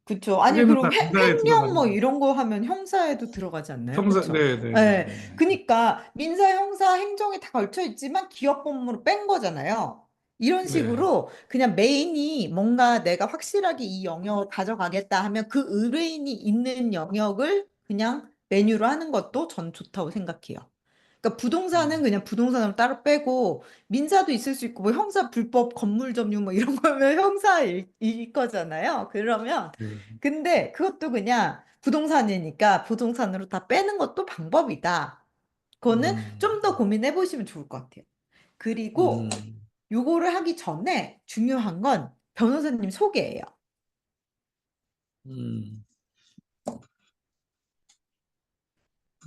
그쵸. 아니, 크게는 그리고 다 민사에 횡령 뭐 들어가는 이런 거 하면 형사에도 들어가지 않나요? 형사 그쵸. 예. 네네네네. 그니까 민사, 형사, 행정이 다 걸쳐 있지만 기업 법무로 뺀 거잖아요. 이런 네. 식으로 그냥 메인이 뭔가 내가 확실하게 이 영역을 가져가겠다 하면 그 의뢰인이 있는 영역을 그냥 메뉴로 하는 것도 전 좋다고 생각해요. 그러니까 부동산은 음, 그냥 부동산으로 따로 빼고 민사도 있을 수 있고 뭐 형사 불법 건물 점유 뭐 이런 거면 형사일 거잖아요. 그러면 네. 근데 그것도 그냥 부동산이니까 부동산으로 다 빼는 것도 방법이다. 그거는 음, 좀 더 고민해 보시면 좋을 것 같아요. 음, 그리고 요거를 하기 전에 중요한 건 변호사님 소개예요. 음,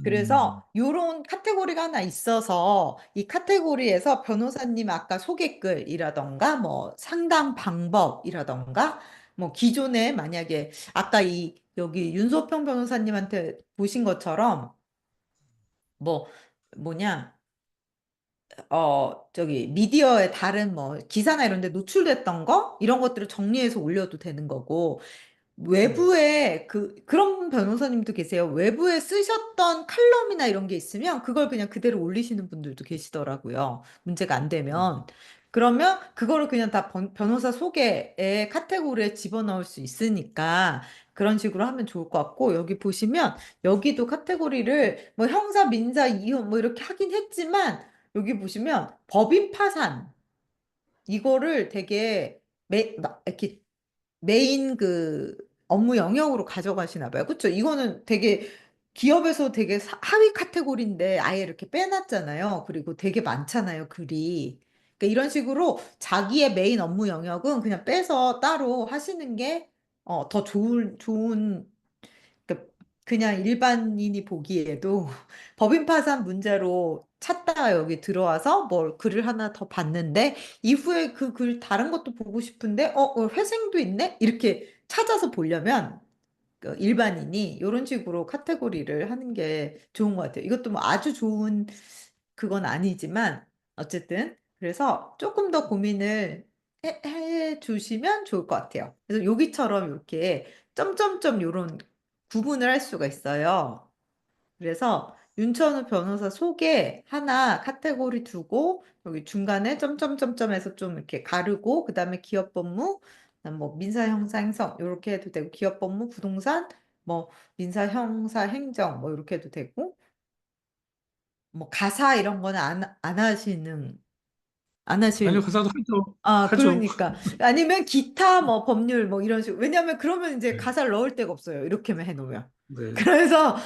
음, 그래서 요런 카테고리가 하나 있어서 이 카테고리에서 변호사님 아까 소개글이라던가 뭐 상담 방법이라던가 뭐 기존에 만약에 아까 이 여기 윤소평 변호사님한테 보신 것처럼 뭐 뭐냐 저기 미디어에 다른 뭐 기사나 이런 데 노출됐던 거 이런 것들을 정리해서 올려도 되는 거고 외부에 그런 변호사님도 계세요. 외부에 쓰셨던 칼럼이나 이런 게 있으면 그걸 그냥 그대로 올리시는 분들도 계시더라고요. 문제가 안 되면. 그러면 그거를 그냥 다 변호사 소개의 카테고리에 집어넣을 수 있으니까 그런 식으로 하면 좋을 것 같고 여기 보시면 여기도 카테고리를 뭐 형사, 민사, 이혼 뭐 이렇게 하긴 했지만 여기 보시면 법인 파산 이거를 되게 이렇게 메인 그 업무 영역으로 가져가시나 봐요. 그렇죠? 이거는 되게 기업에서 되게 하위 카테고리인데 아예 이렇게 빼놨잖아요. 그리고 되게 많잖아요, 글이. 그러니까 이런 식으로 자기의 메인 업무 영역은 그냥 빼서 따로 하시는 게 더 좋은 그러니까 그냥 일반인이 보기에도 법인 파산 문제로 찾다가 여기 들어와서 뭐 글을 하나 더 봤는데 이후에 그 글 다른 것도 보고 싶은데 회생도 있네? 이렇게 찾아서 보려면 그 일반인이 이런 식으로 카테고리를 하는 게 좋은 것 같아요. 이것도 뭐 아주 좋은 그건 아니지만 어쨌든 그래서 조금 더 고민을 해 주시면 좋을 것 같아요. 그래서 여기처럼 이렇게 점점점 이런 구분을 할 수가 있어요. 그래서 윤천우 변호사 소개 하나 카테고리 두고 여기 중간에 점점점점해서 좀 이렇게 가르고 그다음에 기업 법무, 그다음 뭐 민사 형사 행성 이렇게 해도 되고 기업 법무 부동산 뭐 민사 형사 행정 뭐 이렇게 해도 되고 뭐 가사 이런 거는 안 아니요, 하실 가사도 하죠. 아, 하죠. 그러니까. 아니면 기타 뭐 법률 뭐 이런 식으로. 왜냐하면 그러면 이제 네, 가사를 넣을 데가 없어요. 이렇게만 해놓으면. 네, 그래서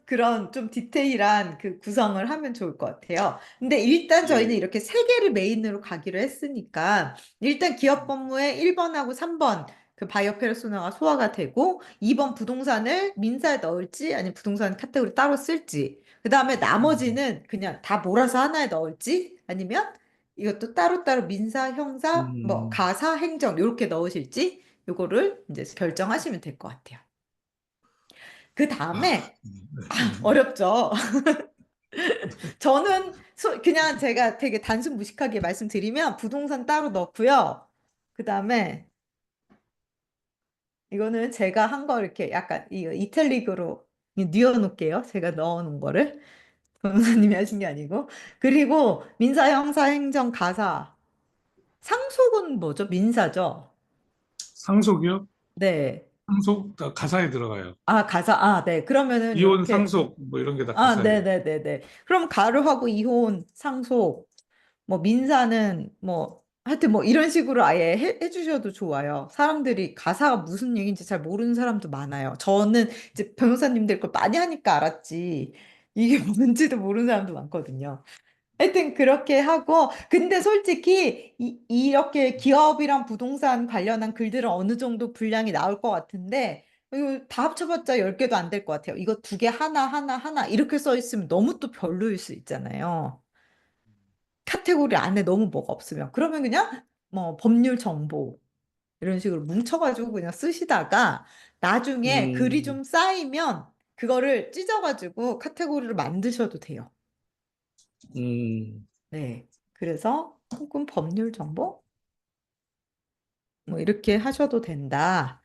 그런 좀 디테일한 그 구성을 하면 좋을 것 같아요. 근데 일단 저희는 예, 이렇게 세 개를 메인으로 가기로 했으니까 일단 기업 법무의 1번하고 3번 그 바이오 페르소나가 소화가 되고 2번 부동산을 민사에 넣을지 아니면 부동산 카테고리 따로 쓸지 그 다음에 나머지는 그냥 다 몰아서 하나에 넣을지 아니면 이것도 따로따로 민사, 형사, 뭐 음, 가사, 행정 이렇게 넣으실지 요거를 이제 결정하시면 될 것 같아요. 그 아, 다음에 네, 어렵죠. 저는 그냥 제가 되게 단순 무식하게 말씀드리면 부동산 따로 넣고요. 그 다음에 이거는 제가 한 거 이렇게 약간 이탈릭으로 뉘어놓을게요. 제가 넣어놓은 거를 변호사님이 하신 게 아니고 그리고 민사, 형사, 행정, 가사 상속은 뭐죠? 민사죠. 상속이요? 네. 상속 다 가사에 들어가요. 아, 가사. 아, 네. 그러면은 이혼, 요렇게 상속 뭐 이런 게 다 아, 가사예요. 네네네네. 그럼 가루하고 이혼, 상속, 뭐 민사는 뭐 하여튼 뭐 이런 식으로 아예 해주셔도 좋아요. 사람들이 가사가 무슨 얘기인지 잘 모르는 사람도 많아요. 저는 이제 변호사님들 걸 많이 하니까 알았지. 이게 뭔지도 모르는 사람도 많거든요. 하여튼 그렇게 하고 근데 솔직히 이렇게 기업이랑 부동산 관련한 글들은 어느 정도 분량이 나올 것 같은데 이거 다 합쳐봤자 10개도 안 될 것 같아요. 이거 두 개 하나 이렇게 써 있으면 너무 또 별로일 수 있잖아요. 카테고리 안에 너무 뭐가 없으면 그러면 그냥 뭐 법률 정보 이런 식으로 뭉쳐가지고 그냥 쓰시다가 나중에 글이 음, 좀 쌓이면 그거를 찢어가지고 카테고리를 만드셔도 돼요. 음, 네. 그래서 혹은 법률 정보? 뭐 이렇게 하셔도 된다.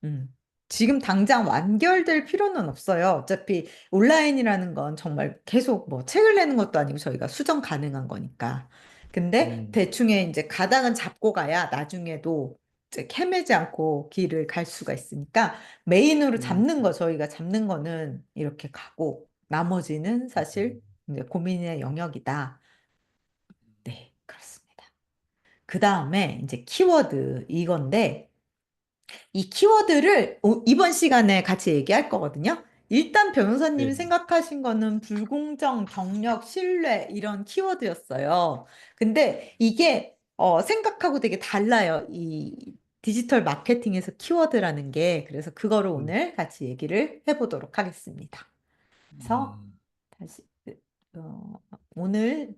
음. 지금 당장 완결될 필요는 없어요. 어차피 온라인이라는 건 정말 계속 뭐 책을 내는 것도 아니고 저희가 수정 가능한 거니까. 근데 음, 대충의 이제 가닥은 잡고 가야 나중에도 이제 헤매지 않고 길을 갈 수가 있으니까 메인으로 음, 잡는 거 저희가 잡는 거는 이렇게 가고 나머지는 사실 이제 고민의 영역이다. 네, 그렇습니다. 그 다음에 이제 키워드 이건데 이 키워드를 이번 시간에 같이 얘기할 거거든요. 일단 변호사님이 네. 생각하신 거는 불공정, 경력, 신뢰 이런 키워드였어요. 근데 이게 생각하고 되게 달라요. 이 디지털 마케팅에서 키워드라는 게. 그래서 그거를 음, 오늘 같이 얘기를 해보도록 하겠습니다. 그래서 음, 다시 어, 오늘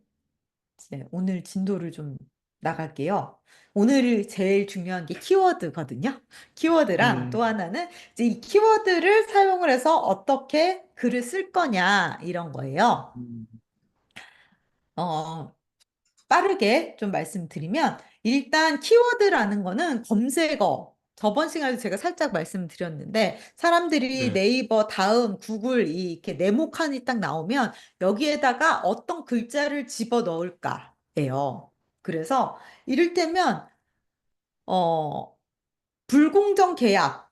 오늘 진도를 좀 나갈게요. 오늘 제일 중요한 게 키워드거든요. 키워드랑 네. 또 하나는 이제 이 키워드를 사용을 해서 어떻게 글을 쓸 거냐 이런 거예요. 음, 어, 빠르게 좀 말씀드리면 일단 키워드라는 거는 검색어. 저번 시간에 제가 살짝 말씀드렸는데 사람들이 네. 네이버, 다음, 구글 이렇게 네모칸이 딱 나오면 여기에다가 어떤 글자를 집어 넣을까예요. 그래서 이를테면 어, 불공정 계약이면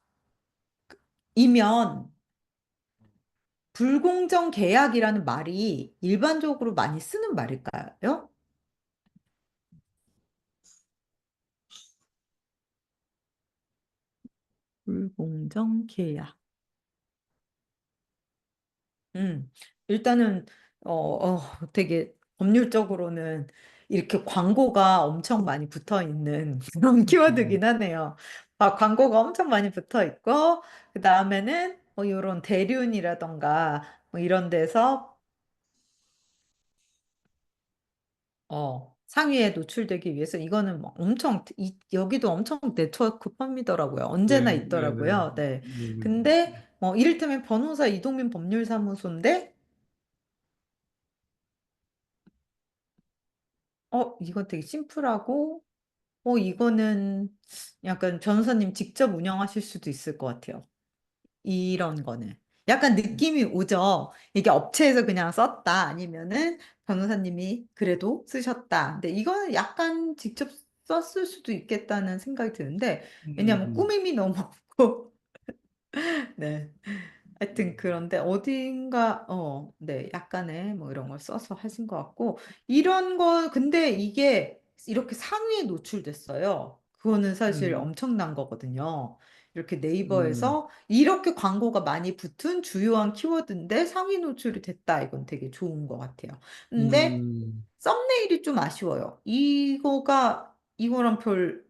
불공정 계약이라는 말이 일반적으로 많이 쓰는 말일까요? 불공정 계약. 일단은, 되게 법률적으로는 이렇게 광고가 엄청 많이 붙어 있는 그런 음, 키워드긴 하네요. 광고가 엄청 많이 붙어 있고, 그 다음에는 뭐 이런 대륜이라던가 뭐 이런 데서, 상위에 노출되기 위해서 이거는 뭐 엄청, 여기도 엄청 네트워크 펌이더라고요. 언제나 네, 네, 네, 있더라고요. 네. 네, 네. 근데, 뭐, 이를테면 변호사 이동민 법률사무소인데, 이건 되게 심플하고, 이거는 약간 변호사님 직접 운영하실 수도 있을 것 같아요. 이런 거는. 약간 느낌이 오죠? 이게 업체에서 그냥 썼다. 아니면은 변호사님이 그래도 쓰셨다. 근데 이거는 약간 직접 썼을 수도 있겠다는 생각이 드는데, 왜냐하면 음, 꾸밈이 너무 없고, 네. 하여튼 그런데 어딘가 네, 약간의 뭐 이런 걸 써서 하신 것 같고 이런 거 근데 이게 이렇게 상위에 노출됐어요. 그거는 사실 음, 엄청난 거거든요. 이렇게 음, 네이버에서 이렇게 광고가 많이 붙은 주요한 키워드인데 상위 노출이 됐다. 이건 되게 좋은 것 같아요. 근데 음, 썸네일이 좀 아쉬워요. 이거랑 별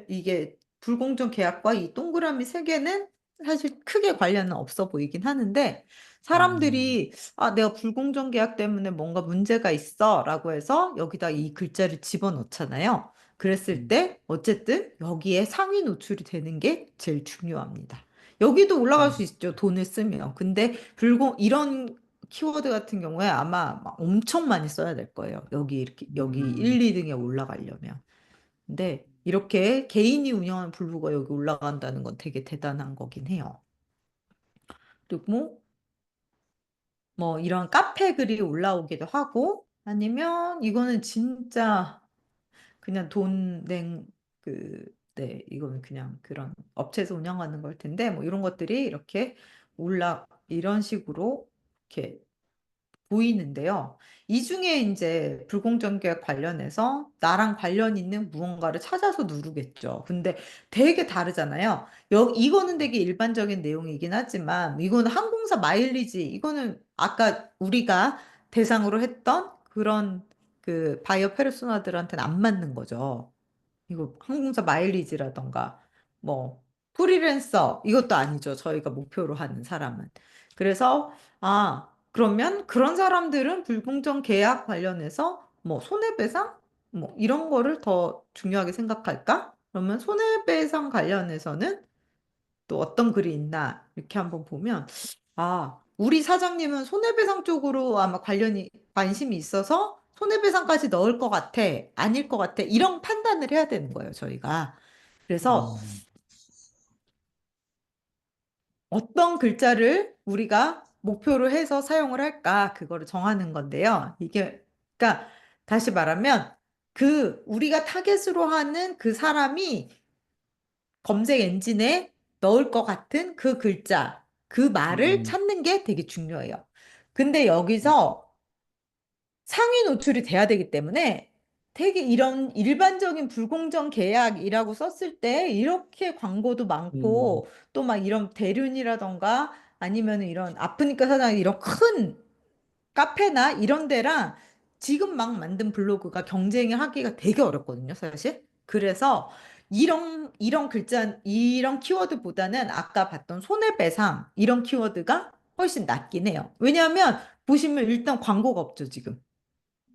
이게 불공정 계약과 이 동그라미 세 개는 사실 크게 관련은 없어 보이긴 하는데 음, 사람들이 내가 불공정 계약 때문에 뭔가 문제가 있어 라고 해서 여기다 이 글자를 집어넣잖아요. 그랬을 음, 때 어쨌든 여기에 상위 노출이 되는 게 제일 중요합니다. 여기도 올라갈 수 음, 있죠. 돈을 쓰면. 근데 이런 키워드 같은 경우에 아마 막 엄청 많이 써야 될 거예요. 여기 음, 1, 2등에 올라가려면. 근데 이렇게 개인이 운영하는 블로그가 여기 올라간다는 건 되게 대단한 거긴 해요. 그리고 뭐 이런 카페 글이 올라오기도 하고 아니면 이거는 진짜 그냥 네, 이거는 그냥 그런 업체에서 운영하는 걸 텐데 뭐 이런 것들이 이렇게 이런 식으로 이렇게 보이는데요. 이 중에 이제 불공정계약 관련해서 나랑 관련 있는 무언가를 찾아서 누르겠죠. 근데 되게 다르잖아요. 이거는 되게 일반적인 내용이긴 하지만 이거는 항공사 마일리지, 이거는 아까 우리가 대상으로 했던 그런 그 바이어 페르소나들한테는 안 맞는 거죠. 이거 항공사 마일리지라던가 뭐 프리랜서 이것도 아니죠. 저희가 목표로 하는 사람은. 그래서 그러면 그런 사람들은 불공정 계약 관련해서 뭐 손해배상 뭐 이런 거를 더 중요하게 생각할까? 그러면 손해배상 관련해서는 또 어떤 글이 있나 이렇게 한번 보면 우리 사장님은 손해배상 쪽으로 아마 관심이 있어서 손해배상까지 넣을 것 같아, 아닐 것 같아, 이런 판단을 해야 되는 거예요, 저희가. 그래서 음, 어떤 글자를 우리가 목표로 해서 사용을 할까, 그거를 정하는 건데요. 그러니까 다시 말하면 우리가 타겟으로 하는 그 사람이 검색 엔진에 넣을 것 같은 그 글자, 그 말을 음, 찾는 게 되게 중요해요. 근데 여기서 상위 노출이 돼야 되기 때문에 되게 이런 일반적인 불공정 계약이라고 썼을 때 이렇게 광고도 음, 많고 또 막 이런 대륜이라던가 아니면 이런 아프니까 사장 이런 큰 카페나 이런 데랑 지금 막 만든 블로그가 경쟁을 하기가 되게 어렵거든요, 사실. 그래서 이런 글자, 이런 키워드보다는 아까 봤던 손해배상 이런 키워드가 훨씬 낫긴 해요. 왜냐하면 보시면 일단 광고가 없죠, 지금.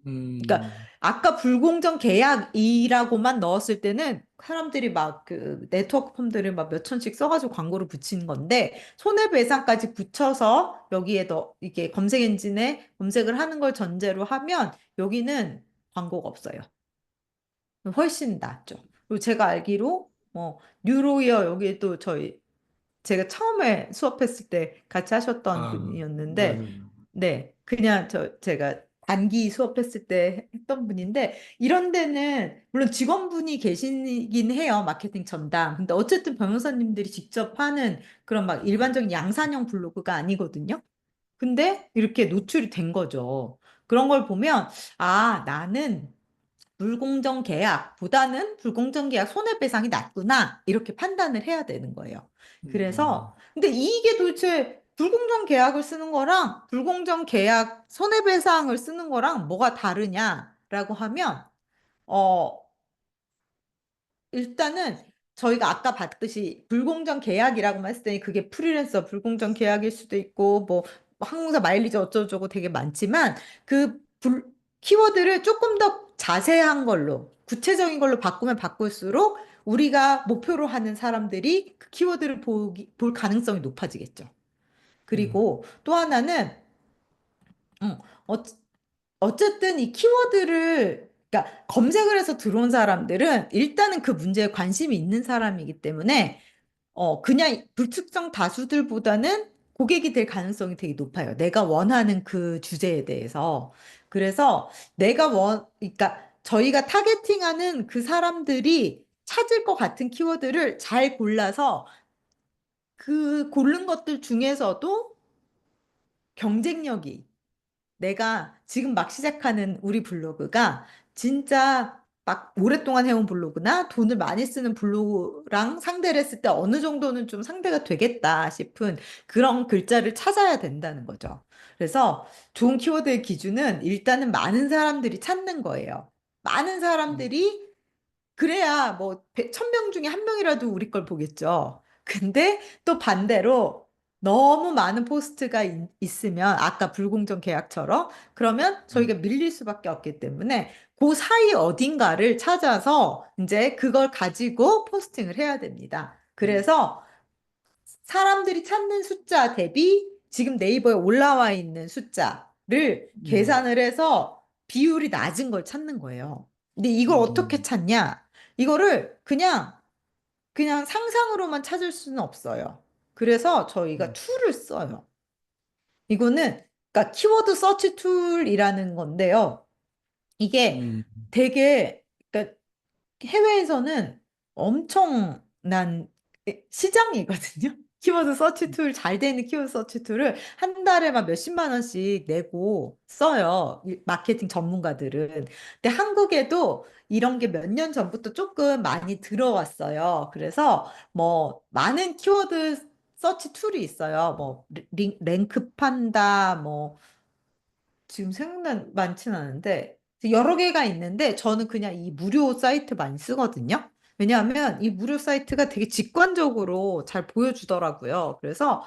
그러니까 음, 아까 불공정 계약이라고만 넣었을 때는 사람들이 막 그 네트워크 펌들을 막 몇 천씩 써가지고 광고를 붙이는 건데 손해배상까지 붙여서 여기에 더 이게 검색 엔진에 검색을 하는 걸 전제로 하면 여기는 광고가 없어요. 훨씬 낫죠. 그리고 제가 알기로 뭐 뉴로이어 여기 또 저희 제가 처음에 수업했을 때 같이 하셨던 분이었는데, 네네. 네, 그냥 제가 단기 수업했을 때 했던 분인데, 이런 데는 물론 직원분이 계시긴 해요, 마케팅 전담. 근데 어쨌든 변호사님들이 직접 하는 그런 막 일반적인 양산형 블로그가 아니거든요. 근데 이렇게 노출이 된 거죠. 그런 걸 보면, 아, 나는 불공정 계약보다는 불공정 계약 손해배상이 낫구나. 이렇게 판단을 해야 되는 거예요. 음, 그래서, 근데 이게 도대체 불공정 계약을 쓰는 거랑 불공정 계약 손해배상을 쓰는 거랑 뭐가 다르냐라고 하면, 어, 일단은 저희가 아까 봤듯이 불공정 계약이라고만 했을 때 그게 프리랜서 불공정 계약일 수도 있고 뭐 항공사 마일리지 어쩌고저쩌고 되게 많지만 키워드를 조금 더 자세한 걸로 구체적인 걸로 바꾸면 바꿀수록 우리가 목표로 하는 사람들이 그 키워드를 볼 가능성이 높아지겠죠. 음, 그리고 또 하나는 음, 어, 어쨌든 이 키워드를 그러니까 검색을 해서 들어온 사람들은 일단은 그 문제에 관심이 있는 사람이기 때문에 그냥 불특정 다수들보다는 고객이 될 가능성이 되게 높아요. 내가 원하는 그 주제에 대해서. 그래서 그러니까 저희가 타겟팅하는 그 사람들이 찾을 것 같은 키워드를 잘 골라서 그 고른 것들 중에서도 경쟁력이 내가 지금 막 시작하는 우리 블로그가 진짜 막 오랫동안 해온 블로그나 돈을 많이 쓰는 블로그랑 상대를 했을 때 어느 정도는 좀 상대가 되겠다 싶은 그런 글자를 찾아야 된다는 거죠. 그래서 좋은 키워드의 기준은 일단은 많은 사람들이 찾는 거예요. 많은 음, 사람들이 그래야 뭐 1,000명 중에 한 명이라도 우리 걸 보겠죠. 근데 또 반대로 너무 많은 포스트가 있으면 아까 불공정 계약처럼 그러면 음, 저희가 밀릴 수밖에 없기 때문에 그 사이 어딘가를 찾아서 이제 그걸 가지고 포스팅을 해야 됩니다. 음, 그래서 사람들이 찾는 숫자 대비 지금 네이버에 올라와 있는 숫자를 음, 계산을 해서 비율이 낮은 걸 찾는 거예요. 근데 이걸 어떻게 음, 찾냐? 이거를 그냥 상상으로만 찾을 수는 없어요. 그래서 저희가 음, 툴을 써요. 이거는 그러니까 키워드 서치 툴이라는 건데요. 이게 음, 되게 그러니까 해외에서는 엄청난 시장이거든요. 키워드 서치 툴, 잘 되는 키워드 서치 툴을 한 달에 막 몇십만 원씩 내고 써요. 이 마케팅 전문가들은. 근데 한국에도 이런 게 몇 년 전부터 조금 많이 들어왔어요. 그래서 뭐 많은 키워드 서치 툴이 있어요. 뭐 랭크 판다, 뭐 지금 생각난 많지는 않은데 여러 개가 있는데 저는 그냥 이 무료 사이트 많이 쓰거든요. 왜냐하면 이 무료 사이트가 되게 직관적으로 잘 보여주더라고요. 그래서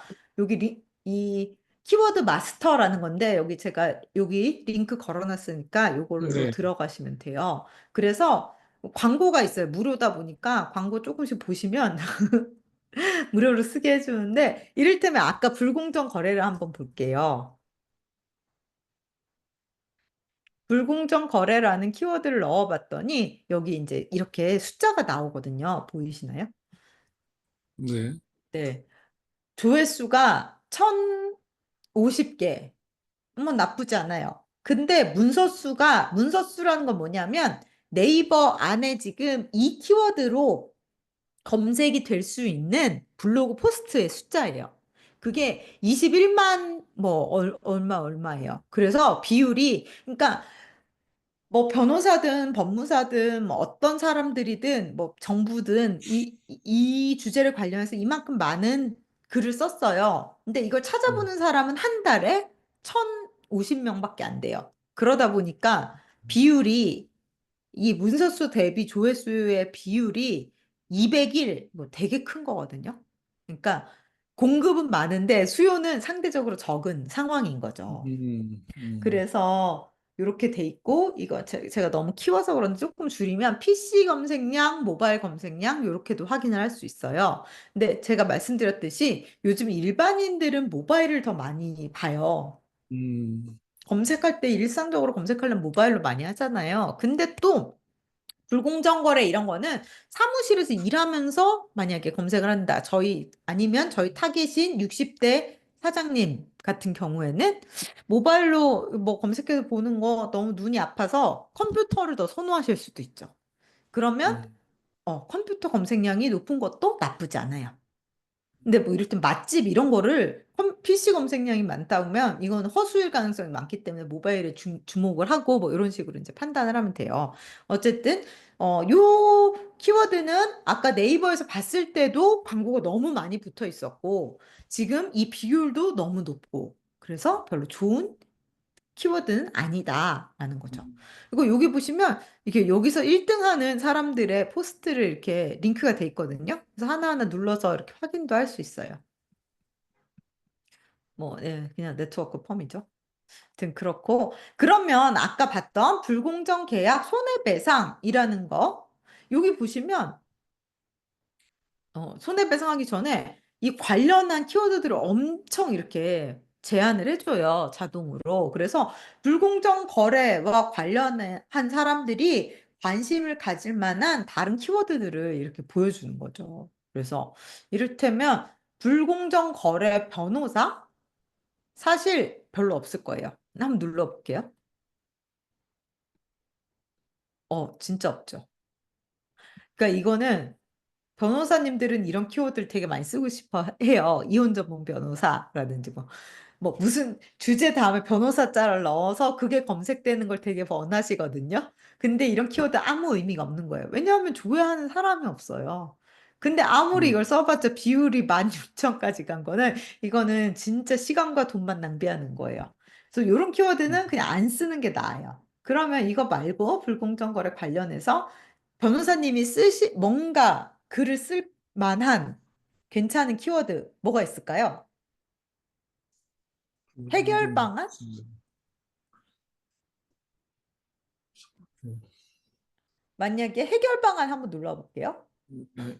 이 키워드 마스터라는 건데 여기 제가 여기 링크 걸어놨으니까 이걸로 네. 들어가시면 돼요. 그래서 광고가 있어요. 무료다 보니까 광고 조금씩 보시면 무료로 쓰게 해주는데 이를테면 아까 불공정 거래를 한번 볼게요. 불공정 거래라는 키워드를 넣어봤더니 여기 이제 이렇게 숫자가 나오거든요. 보이시나요? 네. 네. 조회수가 1,050개. 뭐 나쁘지 않아요. 근데 문서수라는 건 뭐냐면 네이버 안에 지금 이 키워드로 검색이 될 수 있는 블로그 포스트의 숫자예요. 그게 21만 뭐 얼마예요. 그래서 비율이 그러니까 뭐 변호사든 법무사든 뭐 어떤 사람들이든 뭐 정부든 이 주제를 관련해서 이만큼 많은 글을 썼어요. 근데 이걸 음, 찾아보는 사람은 한 달에 1,050명밖에 안 돼요. 그러다 보니까 비율이 이 문서수 대비 조회수의 비율이 201, 뭐 되게 큰 거거든요. 그러니까 공급은 많은데 수요는 상대적으로 적은 상황인 거죠. 음, 음, 그래서 이렇게 돼 있고 이거 제가 너무 키워서 그런지 조금 줄이면 PC 검색량, 모바일 검색량 이렇게도 확인을 할 수 있어요. 근데 제가 말씀드렸듯이 요즘 일반인들은 모바일을 더 많이 봐요. 음, 검색할 때 일상적으로 검색하려면 모바일로 많이 하잖아요. 근데 또 불공정 거래 이런 거는 사무실에서 일하면서 만약에 검색을 한다. 아니면 저희 타겟인 60대 사장님 같은 경우에는 모바일로 뭐 검색해서 보는 거 너무 눈이 아파서 컴퓨터를 더 선호하실 수도 있죠. 그러면 음, 컴퓨터 검색량이 높은 것도 나쁘지 않아요. 근데 뭐 이럴 땐 맛집 이런 거를 PC 검색량이 많다 보면 이건 허수일 가능성이 많기 때문에 모바일에 주목을 하고 뭐 이런 식으로 이제 판단을 하면 돼요. 어쨌든 요 키워드는 아까 네이버에서 봤을 때도 광고가 너무 많이 붙어 있었고 지금 이 비율도 너무 높고 그래서 별로 좋은 키워드는 아니다라는 거죠. 음. 그리고 여기 보시면 이게 여기서 1등 하는 사람들의 포스트를 이렇게 링크가 돼 있거든요. 그래서 하나하나 눌러서 이렇게 확인도 할 수 있어요. 뭐, 예, 그냥 네트워크 펌이죠. 아무튼 그렇고. 그러면 아까 봤던 불공정 계약 손해배상이라는 거, 여기 보시면 손해배상하기 전에 이 관련한 키워드들을 엄청 이렇게 제안을 해줘요, 자동으로. 그래서 불공정 거래와 관련한 사람들이 관심을 가질 만한 다른 키워드들을 이렇게 보여주는 거죠. 그래서 이를테면 불공정 거래 변호사? 사실 별로 없을 거예요. 한번 눌러볼게요. 진짜 없죠. 그러니까 이거는 변호사님들은 이런 키워드를 되게 많이 쓰고 싶어 해요. 이혼 전문 변호사라든지 뭐 무슨 주제 다음에 변호사 자를 넣어서 그게 검색되는 걸 되게 원하시거든요. 근데 이런 키워드 아무 의미가 없는 거예요. 왜냐하면 조회하는 사람이 없어요. 근데 아무리 음. 이걸 써봤자 비율이 16,000까지 간 거는 이거는 진짜 시간과 돈만 낭비하는 거예요. 그래서 이런 키워드는 그냥 안 쓰는 게 나아요. 그러면 이거 말고 불공정 거래 관련해서 변호사님이 뭔가 글을 쓸 만한 괜찮은 키워드 뭐가 있을까요? 해결 불공정. 방안? 만약에 해결 방안 한번 눌러볼게요. 네,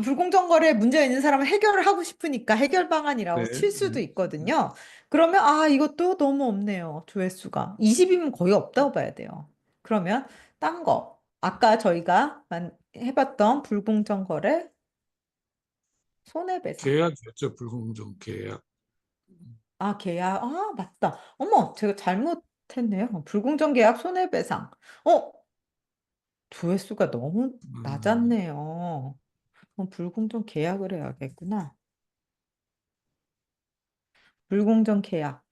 불공정 거래에 문제가 있는 사람은 해결을 하고 싶으니까 해결 방안이라고 네, 칠 수도 네. 있거든요. 그러면 이것도 너무 없네요. 조회수가. 20이면 거의 없다고 봐야 돼요. 그러면 딴 거. 아까 저희가 해봤던 불공정 거래 손해배상. 계약이었죠, 불공정 계약. 계약. 맞다. 어머, 제가 잘못했네요. 불공정 계약 손해배상. 어, 조회수가 너무 음, 낮았네요. 불공정 계약을 해야겠구나. 불공정 계약.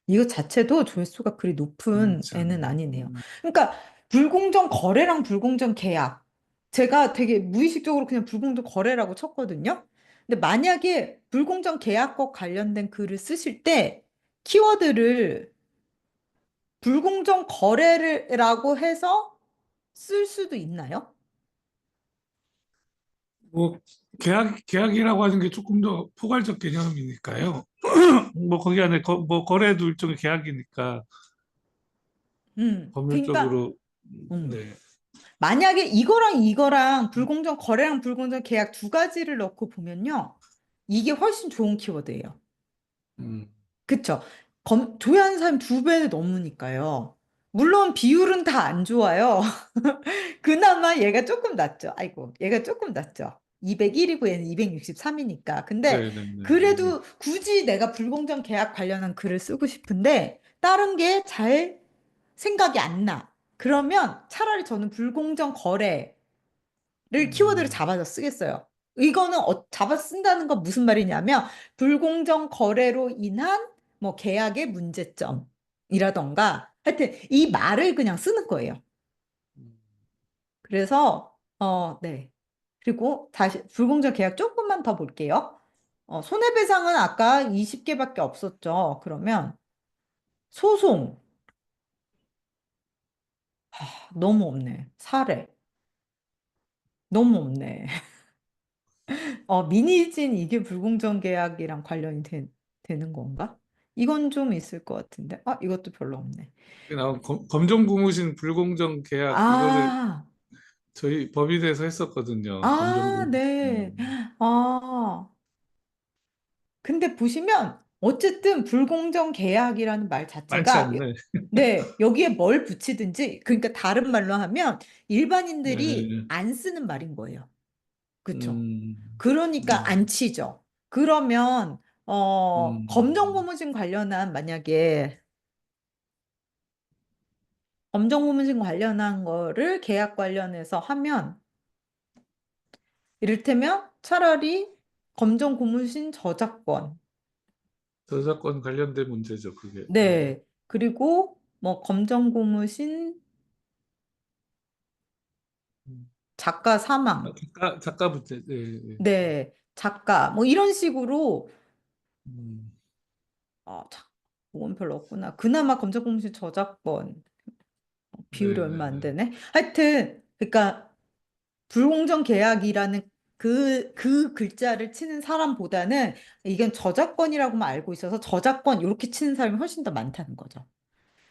이거 자체도 조회수가 그리 높은 많지 애는 않아요. 아니네요. 그러니까 불공정 거래랑 불공정 계약. 제가 되게 무의식적으로 그냥 불공정 거래라고 쳤거든요. 근데 만약에 불공정 계약과 관련된 글을 쓰실 때 키워드를 불공정 거래라고 해서 쓸 수도 있나요? 뭐 계약이라고 하는 게 조금 더 포괄적 개념이니까요. 뭐 거기 안에 뭐 거래도 일종의 계약이니까 그러니까 법률적으로 음, 네. 만약에 이거랑 불공정 거래랑 불공정 계약 두 가지를 넣고 보면요. 이게 훨씬 좋은 키워드예요. 음, 그쵸? 조회하는 사람 두 배 넘으니까요. 물론 비율은 다 안 좋아요. 그나마 얘가 조금 낫죠. 아이고, 얘가 조금 낫죠. 201이고 얘는 263이니까. 근데 네, 네, 네. 그래도 굳이 내가 불공정 계약 관련한 글을 쓰고 싶은데 다른 게 잘 생각이 안 나. 그러면 차라리 저는 불공정 거래를 키워드를 음, 잡아서 쓰겠어요. 이거는 잡아 쓴다는 건 무슨 말이냐면 불공정 거래로 인한 뭐 계약의 문제점이라던가 하여튼 이 말을 그냥 쓰는 거예요. 그래서 네. 그리고 다시 불공정 계약 조금만 더 볼게요. 손해배상은 아까 20개밖에 없었죠. 그러면 소송 너무 없네. 사례 너무 없네. 민의진 이게 불공정 계약이랑 관련이 되는 건가? 이건 좀 있을 것 같은데. 이것도 별로 없네. 나온 검정고무신 불공정 계약 이거를 아, 저희 법인에서 했었거든요. 검정고무신. 네. 근데 보시면 어쨌든 불공정 계약이라는 말 많지 자체가 않네. 네, 여기에 뭘 붙이든지 그러니까 다른 말로 하면 일반인들이 네. 안 쓰는 말인 거예요. 그렇죠? 음, 그러니까 안 치죠. 그러면 음, 검정고무신 관련한 만약에 검정고무신 관련한 거를 계약 관련해서 하면 이를테면 차라리 검정고무신 저작권 저작권 관련된 문제죠, 그게. 네. 그리고 뭐 검정고무신 음. 작가 사망 작가 문제. 네, 네. 네. 작가 뭐 이런 식으로 음, 그건 별로 없구나. 그나마 검정고무신 저작권 비율이 네, 얼마 네, 안 네. 되네. 하여튼 그러니까 불공정 계약이라는 그 글자를 치는 사람보다는 이건 저작권이라고만 알고 있어서 저작권 이렇게 치는 사람이 훨씬 더 많다는 거죠.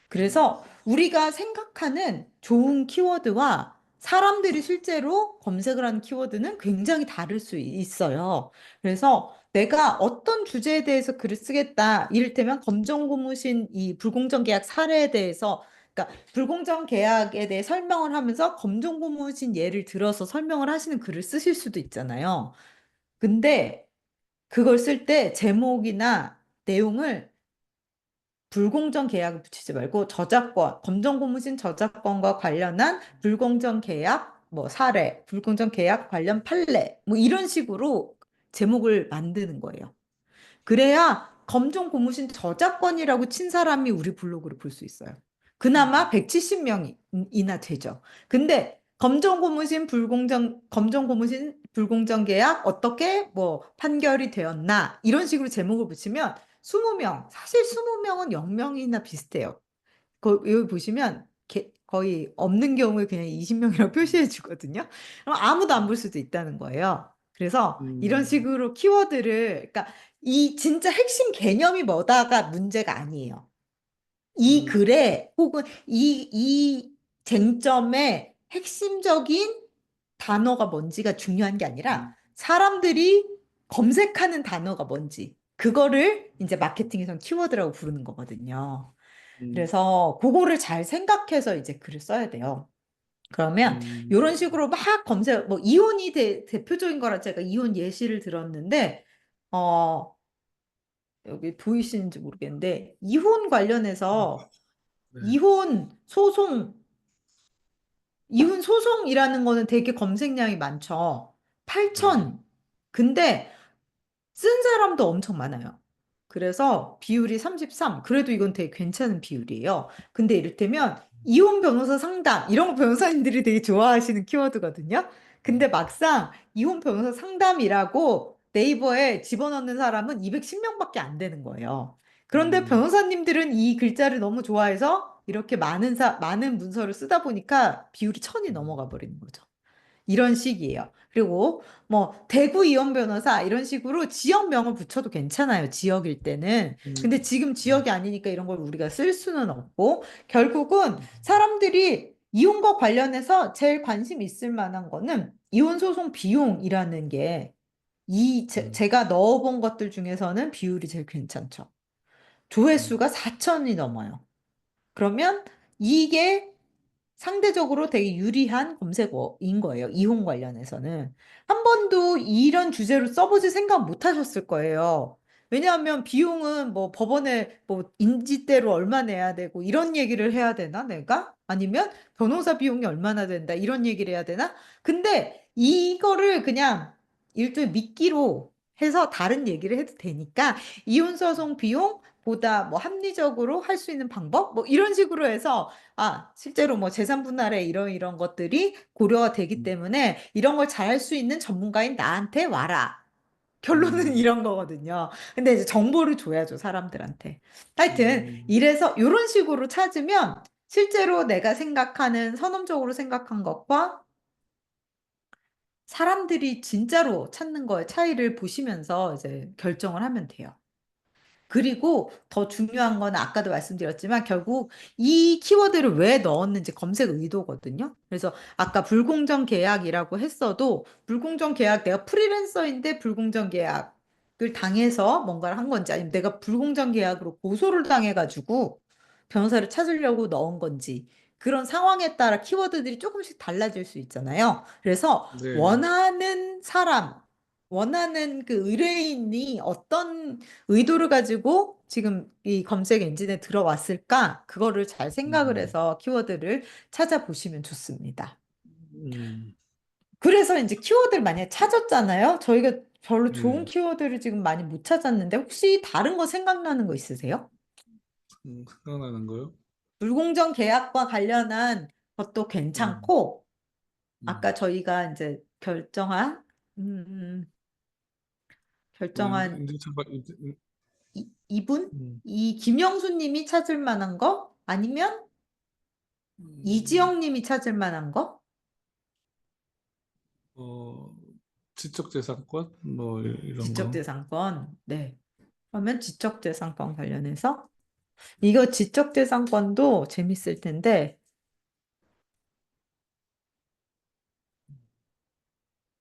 그래서 우리가 생각하는 좋은 키워드와 사람들이 실제로 검색을 하는 키워드는 굉장히 다를 수 있어요. 그래서 내가 어떤 주제에 대해서 글을 쓰겠다. 이를테면 검정고무신 이 불공정 계약 사례에 대해서 그러니까 불공정 계약에 대해 설명을 하면서 검정고무신 예를 들어서 설명을 하시는 글을 쓰실 수도 있잖아요. 근데 그걸 쓸 때 제목이나 내용을 불공정 계약을 붙이지 말고 저작권, 검정고무신 저작권과 관련한 불공정 계약, 뭐 사례, 불공정 계약 관련 판례, 뭐 이런 식으로 제목을 만드는 거예요. 그래야 검정 고무신 저작권이라고 친 사람이 우리 블로그를 볼 수 있어요. 그나마 170명이나 되죠. 근데 검정 고무신 불공정 계약 어떻게 뭐 판결이 되었나 이런 식으로 제목을 붙이면 20명, 사실 20명은 0명이나 비슷해요. 여기 보시면 거의 없는 경우에 그냥 20명이라고 표시해 주거든요. 그럼 아무도 안 볼 수도 있다는 거예요. 그래서 이런 음, 식으로 키워드를, 그러니까 이 진짜 핵심 개념이 뭐다가 문제가 아니에요. 이 음, 글에 혹은 이 쟁점의 핵심적인 단어가 뭔지가 중요한 게 아니라 사람들이 검색하는 단어가 뭔지 그거를 이제 마케팅에서는 키워드라고 부르는 거거든요. 음, 그래서 그거를 잘 생각해서 이제 글을 써야 돼요. 그러면 음, 이런 식으로 막 검색, 뭐 이혼이 대표적인 거라 제가 이혼 예시를 들었는데, 어, 여기 보이시는지 모르겠는데, 이혼 관련해서 네. 이혼 소송, 이혼 소송이라는 거는 되게 검색량이 많죠. 네. 8천. 근데 쓴 사람도 엄청 많아요. 그래서 비율이 33. 그래도 이건 되게 괜찮은 비율이에요. 근데 이를테면 이혼 변호사 상담 이런 거 변호사님들이 되게 좋아하시는 키워드거든요. 근데 막상 이혼 변호사 상담이라고 네이버에 집어넣는 사람은 210명밖에 안 되는 거예요. 그런데 음, 변호사님들은 이 글자를 너무 좋아해서 이렇게 많은 문서를 쓰다 보니까 비율이 1000이 넘어가 버리는 거죠. 이런 식이에요. 그리고 뭐 대구 이혼 변호사 이런 식으로 지역명을 붙여도 괜찮아요. 지역일 때는. 근데 음, 지금 지역이 아니니까 이런 걸 우리가 쓸 수는 없고 결국은 사람들이 이혼과 관련해서 제일 관심 있을 만한 거는 이혼 소송 비용이라는 게 음, 제가 넣어본 것들 중에서는 비율이 제일 괜찮죠. 음, 조회수가 4천이 넘어요. 그러면 이게 상대적으로 되게 유리한 검색어인 거예요. 이혼 관련해서는. 한 번도 이런 주제로 써보지 생각 못 하셨을 거예요. 왜냐하면 비용은 뭐 법원에 뭐 인지대로 얼마 내야 되고 이런 얘기를 해야 되나 내가? 아니면 변호사 비용이 얼마나 된다 이런 얘기를 해야 되나? 근데 이거를 그냥 일종의 미끼로 해서 다른 얘기를 해도 되니까 이혼소송 비용보다 뭐 합리적으로 할 수 있는 방법 뭐 이런 식으로 해서 아, 실제로 뭐 재산 분할에 이런 것들이 고려가 되기 음, 때문에 이런 걸 잘할 수 있는 전문가인 나한테 와라. 결론은 음, 이런 거거든요. 근데 이제 정보를 줘야죠, 사람들한테. 하여튼, 음, 이래서 이런 식으로 찾으면 실제로 내가 생각하는, 선험적으로 생각한 것과 사람들이 진짜로 찾는 거의 차이를 보시면서 이제 결정을 하면 돼요. 그리고 더 중요한 건 아까도 말씀드렸지만 결국 이 키워드를 왜 넣었는지 검색 의도거든요. 그래서 아까 불공정 계약이라고 했어도 불공정 계약 내가 프리랜서인데 불공정 계약을 당해서 뭔가를 한 건지 아니면 내가 불공정 계약으로 고소를 당해가지고 변호사를 찾으려고 넣은 건지 그런 상황에 따라 키워드들이 조금씩 달라질 수 있잖아요. 그래서 네, 원하는 사람, 원하는 그 의뢰인이 어떤 의도를 가지고 지금 이 검색 엔진에 들어왔을까? 그거를 잘 생각을 음, 해서 키워드를 찾아보시면 좋습니다. 음, 그래서 이제 키워드를 만약에 찾았잖아요. 저희가 별로 좋은 네, 키워드를 지금 많이 못 찾았는데 혹시 다른 거 생각나는 거 있으세요? 생각나는 거요? 불공정 계약과 관련한 것도 음, 괜찮고, 음. 아까 저희가 이제 음, 결정한 이제 잠깐, 이분? 음, 이 김영수 님이 찾을 만한 거? 아니면 음, 이지영 님이 찾을 만한 거? 어, 지적재산권 뭐 이런 거. 지적재산권. 네. 그러면 지적재산권 관련해서 이거 지적재산권도 재밌을 텐데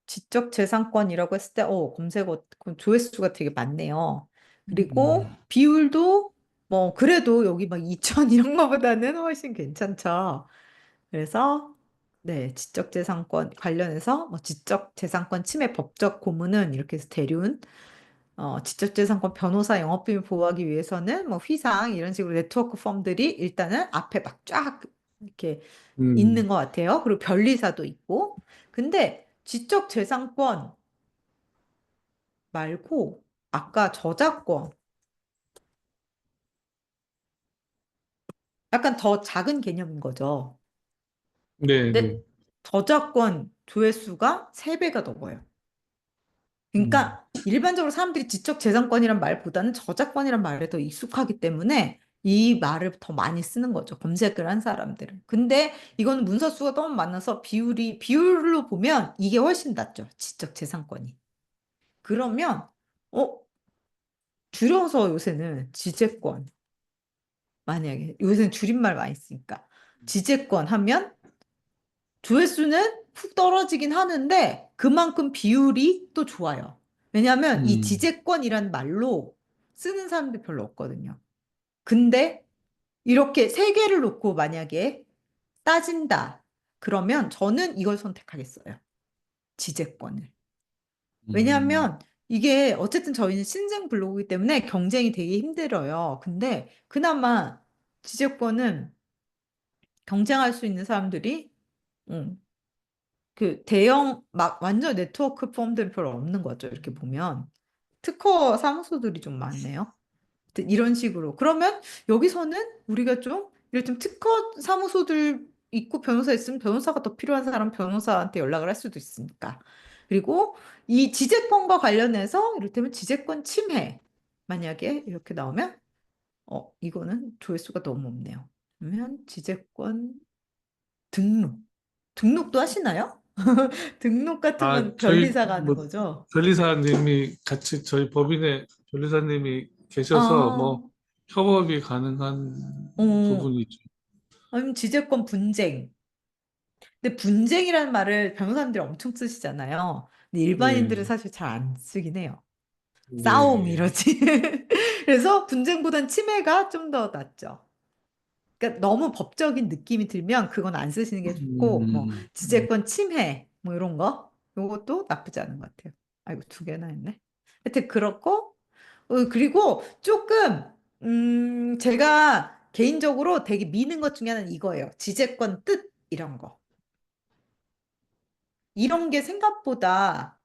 지적재산권이라고 했을 때 검색어 그 조회수가 되게 많네요. 그리고 음, 비율도 뭐 그래도 여기 막 2천 이런 거보다는 훨씬 괜찮죠. 그래서 네, 지적재산권 관련해서 뭐 지적재산권 침해 법적 고문은 이렇게 해서 대륜 지적재산권 변호사 영업비밀 보호하기 위해서는 뭐 휘상 이런 식으로 네트워크 펌들이 일단은 앞에 막 쫙 이렇게 있는 음, 것 같아요. 그리고 변리사도 있고. 근데 지적재산권 말고 아까 저작권 약간 더 작은 개념인 거죠. 네, 네. 근데 저작권 조회수가 3배가 넘어요. 음, 그러니까 일반적으로 사람들이 지적재산권이란 말보다는 저작권이란 말에 더 익숙하기 때문에 이 말을 더 많이 쓰는 거죠. 검색을 한 사람들은. 근데 이거는 문서 수가 너무 많아서 비율로 보면 이게 훨씬 낫죠. 지적재산권이. 그러면, 어, 줄여서 요새는 지재권. 만약에, 요새는 줄임말 많이 쓰니까. 지재권 하면 조회수는 훅 떨어지긴 하는데 그만큼 비율이 또 좋아요. 왜냐하면 이 음, 지재권이란 말로 쓰는 사람들 별로 없거든요. 근데 이렇게 3개를 놓고 만약에 따진다. 그러면 저는 이걸 선택하겠어요. 지재권을. 음, 왜냐하면 이게 어쨌든 저희는 신생 블로그이기 때문에 경쟁이 되게 힘들어요. 근데 그나마 지재권은 경쟁할 수 있는 사람들이 음, 그 대형 막 완전 네트워크 펌들은 별로 없는 거죠. 이렇게 보면 특허 사무소들이 좀 많네요. 이런 식으로. 그러면 여기서는 우리가 좀 이럴 좀 특허 사무소들 있고 변호사 있으면 변호사가 더 필요한 사람 변호사한테 연락을 할 수도 있으니까. 그리고 이 지재권과 관련해서 이를테면 지재권 침해 만약에 이렇게 나오면 이거는 조회수가 너무 없네요. 그러면 지재권 등록도 하시나요? 등록 같은 아, 건 저희 변리사가 하는 뭐 거죠? 변리사님이 같이 저희 법인에 변리사님이 계셔서 아, 뭐 협업이 가능한 어, 부분이죠. 아니면 지재권 분쟁. 근데 분쟁이라는 말을 변호사님들이 엄청 쓰시잖아요. 근데 일반인들은 네, 사실 잘 안 쓰긴 해요. 싸움 네, 이러지. 그래서 분쟁보단 침해가 좀 더 낫죠. 그러니까 너무 법적인 느낌이 들면 그건 안 쓰시는 게 좋고, 뭐, 음, 지재권 침해, 뭐 이런 거. 요것도 나쁘지 않은 것 같아요. 아이고, 2개나 했네. 하여튼 그렇고, 그리고 조금, 제가 개인적으로 되게 미는 것 중에 하나는 이거예요. 지재권 뜻, 이런 거. 이런 게 생각보다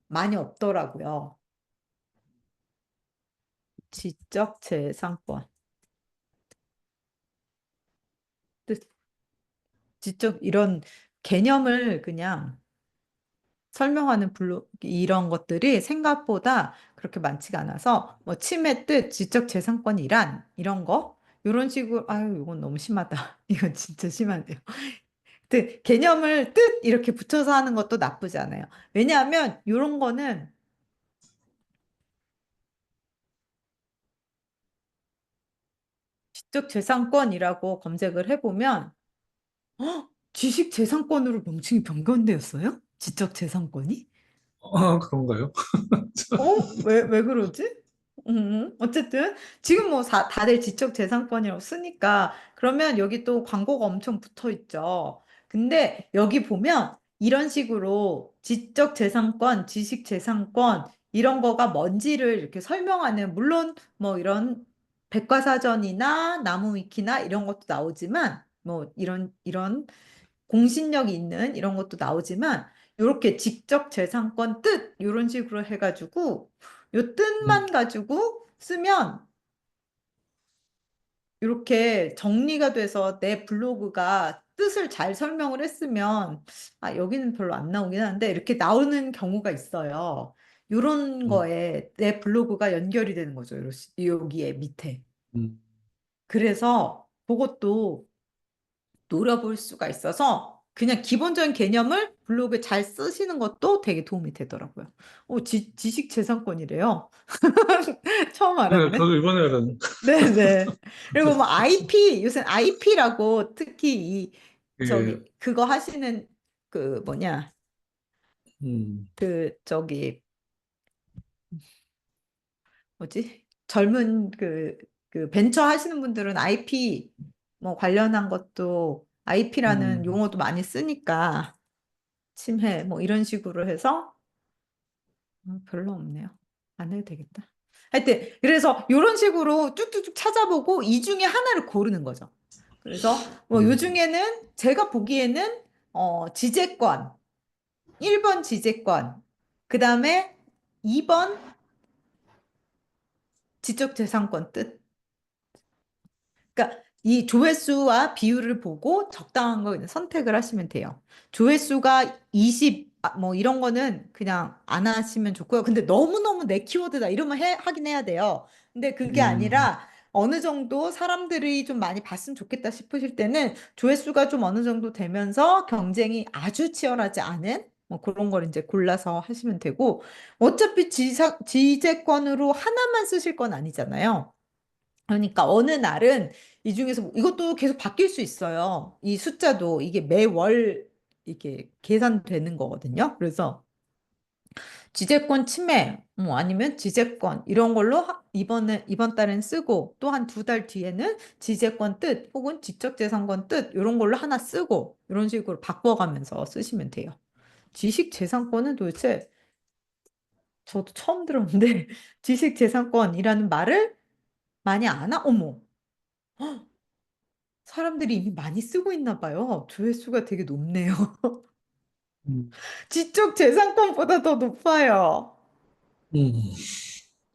많이 없더라고요. 지적재산권. 뜻, 지적 이런 개념을 그냥 설명하는 이런 것들이 생각보다 그렇게 많지가 않아서 뭐 침해 뜻, 지적재산권이란 이런 거 이런 식으로 아유 이건 너무 심하다. 이건 진짜 심한데요. 개념을 뜻 이렇게 붙여서 하는 것도 나쁘지 않아요. 왜냐하면 이런 거는 지적재산권이라고 검색을 해보면 지식재산권으로 명칭이 변경되었어요? 지적재산권이? 그런가요? 왜 그러지? 어쨌든, 지금 뭐 다들 지적재산권이라고 쓰니까, 그러면 여기 또 광고가 엄청 붙어 있죠. 근데 여기 보면 이런 식으로 지적재산권, 지식재산권, 이런 거가 뭔지를 이렇게 설명하는, 물론 뭐 이런 백과사전이나 나무위키나 이런 것도 나오지만, 뭐 이런 공신력 있는 이런 것도 나오지만 이렇게 직접 재산권 뜻 이런 식으로 해가지고 요 음, 뜻만 가지고 쓰면 이렇게 정리가 돼서 내 블로그가 뜻을 잘 설명을 했으면 아 여기는 별로 안 나오긴 하는데 이렇게 나오는 경우가 있어요. 이런 음, 거에 내 블로그가 연결이 되는 거죠. 여기에 밑에. 음, 그래서 그것도 노려볼 수가 있어서 그냥 기본적인 개념을 블로그에 잘 쓰시는 것도 되게 도움이 되더라고요. 지식재산권이래요. 처음 네, 알았네. 저도 이번에 알았는. 네네. 그리고 뭐 IP, 요새 IP라고 특히 예, 그거 하시는 그 뭐냐, 음, 뭐지? 젊은 그 벤처 하시는 분들은 IP 뭐 관련한 것도 IP라는 음, 용어도 많이 쓰니까 침해 뭐 이런 식으로 해서 별로 없네요. 안 해도 되겠다. 하여튼 그래서 이런 식으로 쭉쭉쭉 찾아보고 이 중에 하나를 고르는 거죠. 그래서 뭐 요 음, 중에는 제가 보기에는 지재권, 1번 지재권, 그다음에 2번 지적재산권 뜻. 그러니까 이 조회수와 비율을 보고 적당한 거 그냥 선택을 하시면 돼요. 조회수가 20, 뭐 이런 거는 그냥 안 하시면 좋고요. 근데 너무너무 내 키워드다 이러면 하긴 해야 돼요. 근데 그게 음, 아니라 어느 정도 사람들이 좀 많이 봤으면 좋겠다 싶으실 때는 조회수가 좀 어느 정도 되면서 경쟁이 아주 치열하지 않은 뭐 그런 걸 이제 골라서 하시면 되고 어차피 지재권으로 하나만 쓰실 건 아니잖아요. 그러니까 어느 날은 이 중에서 이것도 계속 바뀔 수 있어요. 이 숫자도 이게 매월 이게 계산되는 거거든요. 그래서 지재권 침해, 뭐 아니면 지재권 이런 걸로 이번 달엔 쓰고 또 한 두 달 뒤에는 지재권 뜻 혹은 지적재산권 뜻 이런 걸로 하나 쓰고 이런 식으로 바꿔가면서 쓰시면 돼요. 지식재산권은 도대체 저도 처음 들었는데 지식재산권이라는 말을 많이 안 어머. 사람들이 이미 많이 쓰고 있나 봐요. 조회수가 되게 높네요. 음, 지적 재산권보다 더 높아요. 음,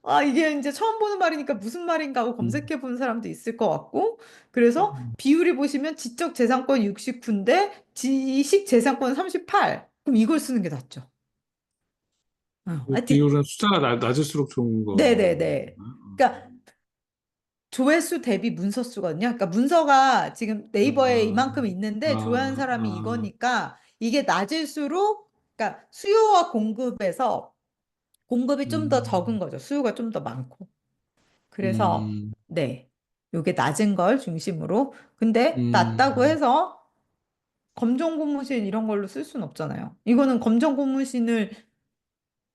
아, 이게 이제 처음 보는 말이니까 무슨 말인가 하고 음, 검색해 본 사람도 있을 것 같고. 그래서 비율이 보시면 지적 재산권 69인데 지식 재산권 38. 그럼 이걸 쓰는 게 낫죠. 그 하여튼, 비율은 숫자가 낮을수록 좋은 거구나. 네네네. 그러니까 조회수 대비 문서 수거든요. 그러니까 문서가 지금 네이버에 아, 이만큼 있는데 조회한 아, 사람이 아, 이거니까 이게 낮을수록 그러니까 수요와 공급에서 공급이 좀 더 적은 음, 거죠. 수요가 좀 더 많고. 그래서 음, 네. 요게 낮은 걸 중심으로. 근데 낮다고 음, 해서 검정 고무신 이런 걸로 쓸 수는 없잖아요. 이거는 검정 고무신을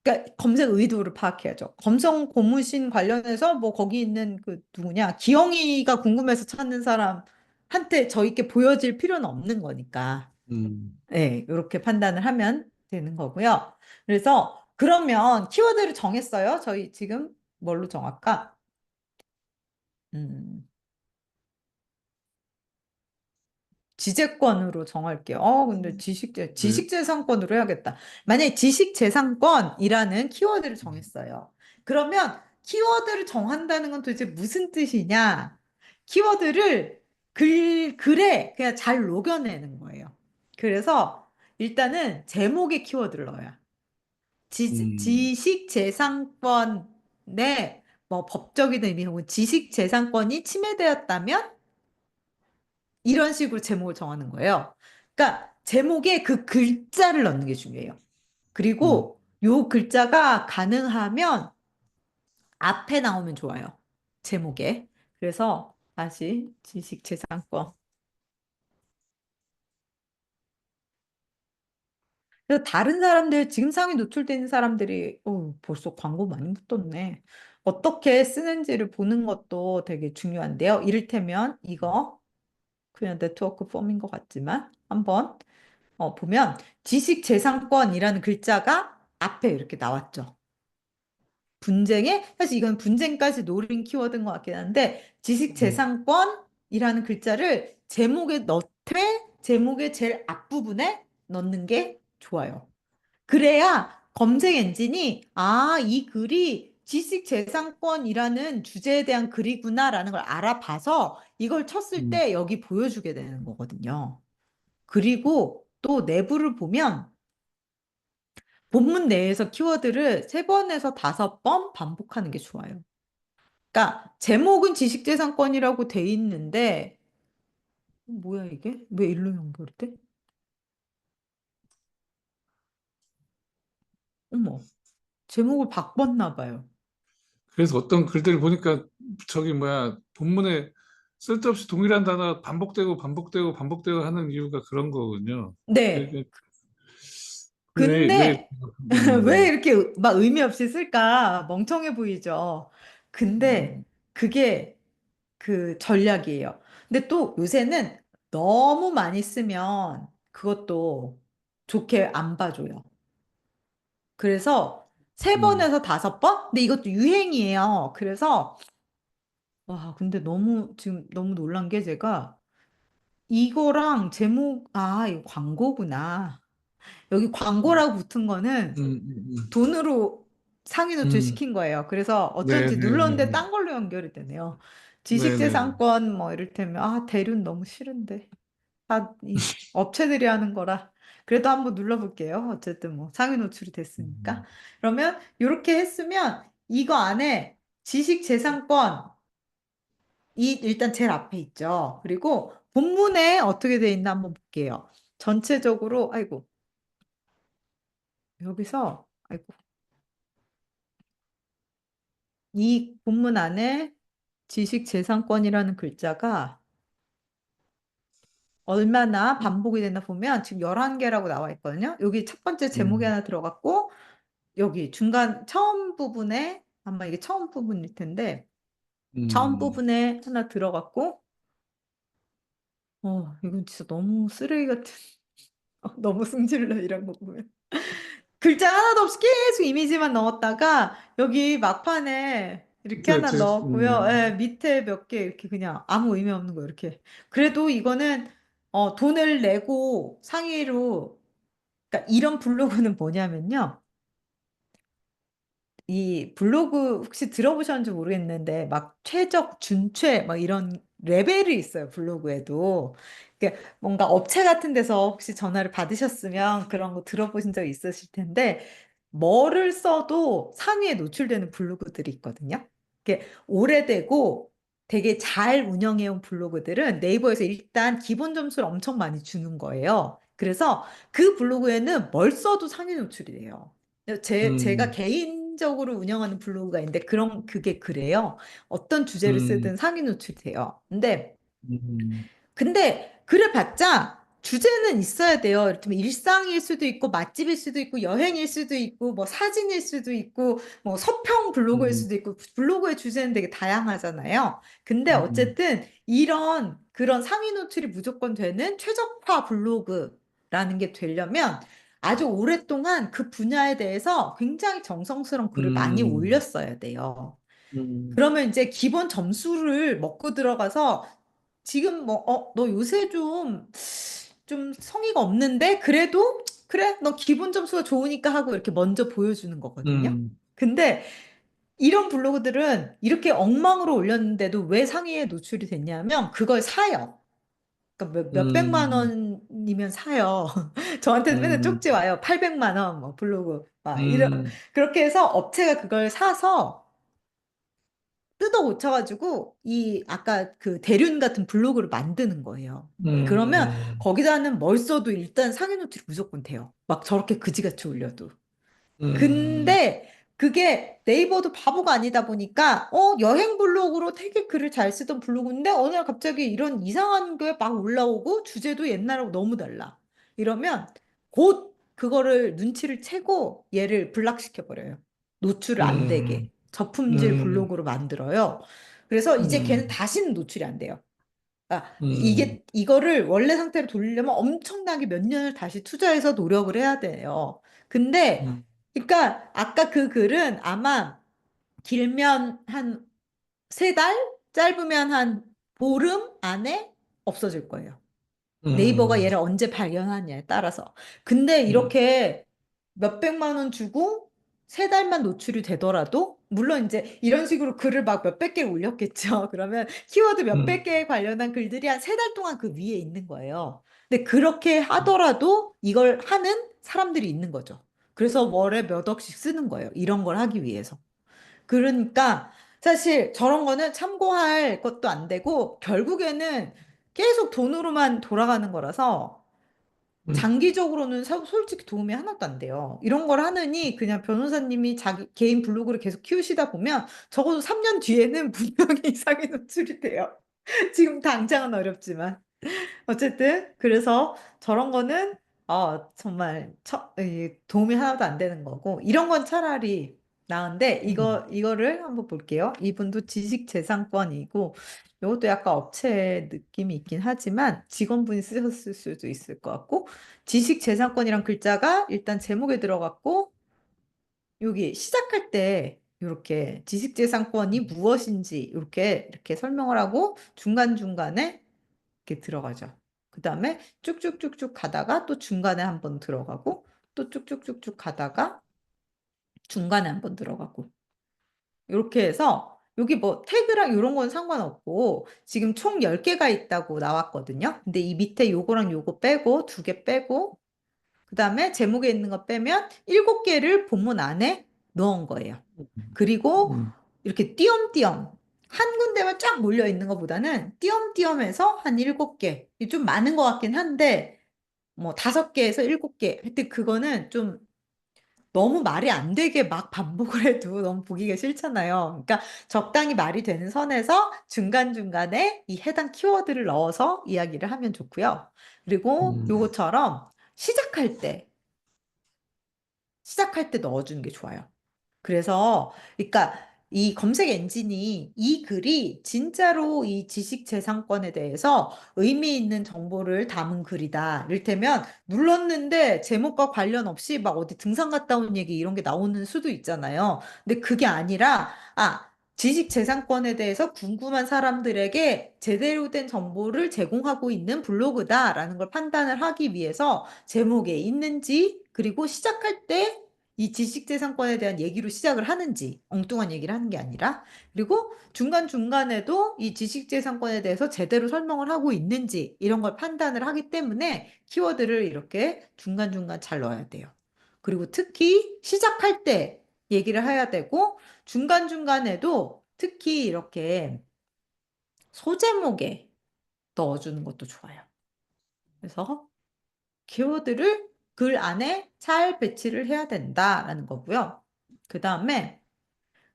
그러니까 검색 의도를 파악해야죠. 검정 고무신 관련해서 뭐 거기 있는 그 누구냐 기영이가 궁금해서 찾는 사람한테 저희께 보여질 필요는 없는 거니까. 음, 네, 이렇게 판단을 하면 되는 거고요. 그래서 그러면 키워드를 정했어요. 저희 지금 뭘로 정할까? 음, 지재권으로 정할게요. 근데 네. 지식재산권으로 해야겠다. 만약에 지식재산권이라는 키워드를 정했어요. 그러면 키워드를 정한다는 건 도대체 무슨 뜻이냐? 키워드를 글에 그냥 잘 녹여내는 거예요. 그래서 일단은 제목에 키워드를 넣어요. 음, 지식재산권의 뭐 법적인 의미 혹은 지식재산권이 침해되었다면 이런 식으로 제목을 정하는 거예요. 그러니까 제목에 그 글자를 넣는 게 중요해요. 음, 그리고 요 글자가 가능하면 앞에 나오면 좋아요. 제목에. 그래서 다시 지식재산권. 그래서 다른 사람들, 지금 상위 노출돼 있는 사람들이 벌써 광고 많이 붙었네. 어떻게 쓰는지를 보는 것도 되게 중요한데요. 이를테면 이거 그냥 네트워크 폼인 것 같지만 한번 보면 지식재산권이라는 글자가 앞에 이렇게 나왔죠. 분쟁에 사실 이건 분쟁까지 노린 키워드인 것 같긴 한데 음, 지식재산권이라는 글자를 제목에 넣되 제목의 제일 앞부분에 넣는 게 좋아요. 그래야 검색 엔진이 이 글이 지식재산권이라는 주제에 대한 글이구나라는 걸 알아봐서 이걸 쳤을 음, 때 여기 보여주게 되는 거거든요. 그리고 또 내부를 보면 본문 내에서 키워드를 세 번에서 다섯 번 반복하는 게 좋아요. 그러니까 제목은 지식재산권이라고 돼 있는데 뭐야 이게? 왜 일로 연결이 돼? 어머, 제목을 바꿨나 봐요. 그래서 어떤 글들을 보니까 저기 뭐야 본문에 쓸데없이 동일한 단어가 반복되고 반복되고 반복되고 하는 이유가 그런 거군요. 네. 그게 왜 근데 왜 이렇게 막 의미 없이 쓸까? 멍청해 보이죠. 근데 그게 그 전략이에요. 근데 또 요새는 너무 많이 쓰면 그것도 좋게 안 봐줘요. 그래서 세 음, 번에서 다섯 번? 근데 이것도 유행이에요. 그래서 와, 근데 너무 지금 너무 놀란 게 제가 이거랑 제목, 이거 광고구나. 여기 광고라고 붙은 거는 음, 음, 돈으로 상위 노출 음, 시킨 거예요. 그래서 어쩐지 눌렀는데 네네네. 딴 걸로 연결이 되네요. 네네네. 지식재산권 뭐 이를테면 대륜 너무 싫은데 다 이 업체들이 하는 거라 그래도 한번 눌러볼게요. 어쨌든 뭐 상위 노출이 됐으니까. 음, 그러면 이렇게 했으면 이거 안에 지식재산권 이 일단 제일 앞에 있죠. 그리고 본문에 어떻게 돼 있나 한번 볼게요. 전체적으로 아이고 여기서 아이고 이 본문 안에 지식재산권이라는 글자가 얼마나 반복이 되나 보면 지금 11개라고 나와 있거든요. 여기 첫 번째 제목이 음, 하나 들어갔고 여기 중간 처음 부분에 아마 이게 처음 부분일 텐데 처음 음. 부분에 하나 들어갔고 이건 진짜 너무 쓰레기 같은 너무 승질나 이런 거 보면 글자 하나도 없이 계속 이미지만 넣었다가 여기 막판에 이렇게 하나 그치. 넣었고요. 예, 밑에 몇 개 이렇게 그냥 아무 의미 없는 거 이렇게. 그래도 이거는 돈을 내고 상위로 그러니까 이런 블로그는 뭐냐면요. 이 블로그 혹시 들어보셨는지 모르겠는데 막 최적, 준최 막 이런 레벨이 있어요. 블로그에도. 그러니까 뭔가 업체 같은 데서 혹시 전화를 받으셨으면 그런 거 들어보신 적 있으실 텐데 뭐를 써도 상위에 노출되는 블로그들이 있거든요. 이게 오래되고 되게 잘 운영해온 블로그들은 네이버에서 일단 기본 점수를 엄청 많이 주는 거예요. 그래서 그 블로그에는 뭘 써도 상위 노출이 돼요. 제가 음, 개인적으로 운영하는 블로그가 있는데 그게 그래요. 어떤 주제를 음, 쓰든 상위 노출이 돼요. 음, 근데 그래봤자 주제는 있어야 돼요. 이를테면 일상일 수도 있고 맛집일 수도 있고 여행일 수도 있고 뭐 사진일 수도 있고 뭐 서평 블로그일 음, 수도 있고 블로그의 주제는 되게 다양하잖아요. 근데 음, 어쨌든 이런 그런 상위 노출이 무조건 되는 최적화 블로그라는 게 되려면 아주 오랫동안 그 분야에 대해서 굉장히 정성스러운 글을 많이 음, 올렸어야 돼요. 음, 그러면 이제 기본 점수를 먹고 들어가서 지금 뭐, 너 요새 좀 성의가 없는데? 그래도, 그래, 너 기본 점수가 좋으니까 하고 이렇게 먼저 보여주는 거거든요. 음, 근데 이런 블로그들은 이렇게 엉망으로 올렸는데도 왜 상위에 노출이 됐냐면 그걸 사요. 그러니까 몇백만 음, 원이면 사요. 저한테는 맨날 음, 쪽지 와요. 800만 원, 뭐 블로그, 막 음, 그렇게 해서 업체가 그걸 사서 뜯어 고쳐가지고 이 아까 그 대륜 같은 블로그를 만드는 거예요. 그러면 음, 거기다는 뭘 써도 일단 상해 노출이 무조건 돼요. 막 저렇게 그지같이 올려도. 음, 근데 그게 네이버도 바보가 아니다 보니까 여행 블로그로 되게 글을 잘 쓰던 블로그인데 어느 날 갑자기 이런 이상한 게 막 올라오고 주제도 옛날하고 너무 달라. 이러면 곧 그거를 눈치를 채고 얘를 블락시켜 버려요. 노출을 안 되게 음, 저품질 음, 블로그로 만들어요. 그래서 이제 걔는 음, 다시는 노출이 안 돼요. 아, 음, 이거를 원래 상태로 돌리려면 엄청나게 몇 년을 다시 투자해서 노력을 해야 돼요. 근데, 음, 그러니까 아까 그 글은 아마 길면 한 세 달, 짧으면 한 보름 안에 없어질 거예요. 네이버가 음, 얘를 언제 발견하냐에 따라서. 근데 음, 이렇게 몇백만 원 주고 세 달만 노출이 되더라도, 물론 이제 이런 식으로 글을 막 몇백 개 올렸겠죠. 그러면 키워드 몇백 음, 개에 관련한 글들이 한 세 달 동안 그 위에 있는 거예요. 근데 그렇게 하더라도 이걸 하는 사람들이 있는 거죠. 그래서 월에 몇 억씩 쓰는 거예요. 이런 걸 하기 위해서. 그러니까 사실 저런 거는 참고할 것도 안 되고 결국에는 계속 돈으로만 돌아가는 거라서 음, 장기적으로는 솔직히 도움이 하나도 안 돼요. 이런 걸 하느니 그냥 변호사님이 자기 개인 블로그를 계속 키우시다 보면 적어도 3년 뒤에는 분명히 이상의 노출이 돼요. 지금 당장은 어렵지만. 어쨌든 그래서 저런 거는 정말 도움이 하나도 안 되는 거고 이런 건 차라리 나은데 음, 이거를 한번 볼게요. 이분도 지식재산권이고 이것도 약간 업체 느낌이 있긴 하지만 직원분이 쓰셨을 수도 있을 것 같고 지식재산권이란 글자가 일단 제목에 들어갔고 여기 시작할 때 이렇게 지식재산권이 무엇인지 이렇게 설명을 하고 중간중간에 이렇게 들어가죠. 그 다음에 쭉쭉쭉쭉 가다가 또 중간에 한번 들어가고 또 쭉쭉쭉쭉 가다가 중간에 한번 들어가고 이렇게 해서 여기 뭐 태그랑 이런 건 상관없고 지금 총 10개가 있다고 나왔거든요. 근데 이 밑에 요거랑 요거 빼고 두 개 빼고 그 다음에 제목에 있는 거 빼면 7개를 본문 안에 넣은 거예요. 그리고 음, 이렇게 띄엄띄엄 한 군데만 쫙 몰려 있는 것보다는 띄엄띄엄해서 한 7개. 좀 많은 것 같긴 한데 뭐 5개에서 7개. 하여튼 그거는 좀 너무 말이 안 되게 막 반복을 해도 너무 보기가 싫잖아요. 그러니까 적당히 말이 되는 선에서 중간중간에 이 해당 키워드를 넣어서 이야기를 하면 좋고요. 그리고 음, 요거처럼 시작할 때 넣어주는 게 좋아요. 그래서, 그러니까 이 검색 엔진이 이 글이 진짜로 이 지식재산권에 대해서 의미 있는 정보를 담은 글이다. 이를테면 눌렀는데 제목과 관련 없이 막 어디 등산 갔다 온 얘기 이런 게 나오는 수도 있잖아요. 근데 그게 아니라, 지식재산권에 대해서 궁금한 사람들에게 제대로 된 정보를 제공하고 있는 블로그다라는 걸 판단을 하기 위해서 제목에 있는지, 그리고 시작할 때 이 지식재산권에 대한 얘기로 시작을 하는지, 엉뚱한 얘기를 하는 게 아니라, 그리고 중간중간에도 이 지식재산권에 대해서 제대로 설명을 하고 있는지, 이런 걸 판단을 하기 때문에 키워드를 이렇게 중간중간 잘 넣어야 돼요. 그리고 특히 시작할 때 얘기를 해야 되고, 중간중간에도 특히 이렇게 소제목에 넣어주는 것도 좋아요. 그래서 키워드를 글 안에 잘 배치를 해야 된다라는 거고요. 그 다음에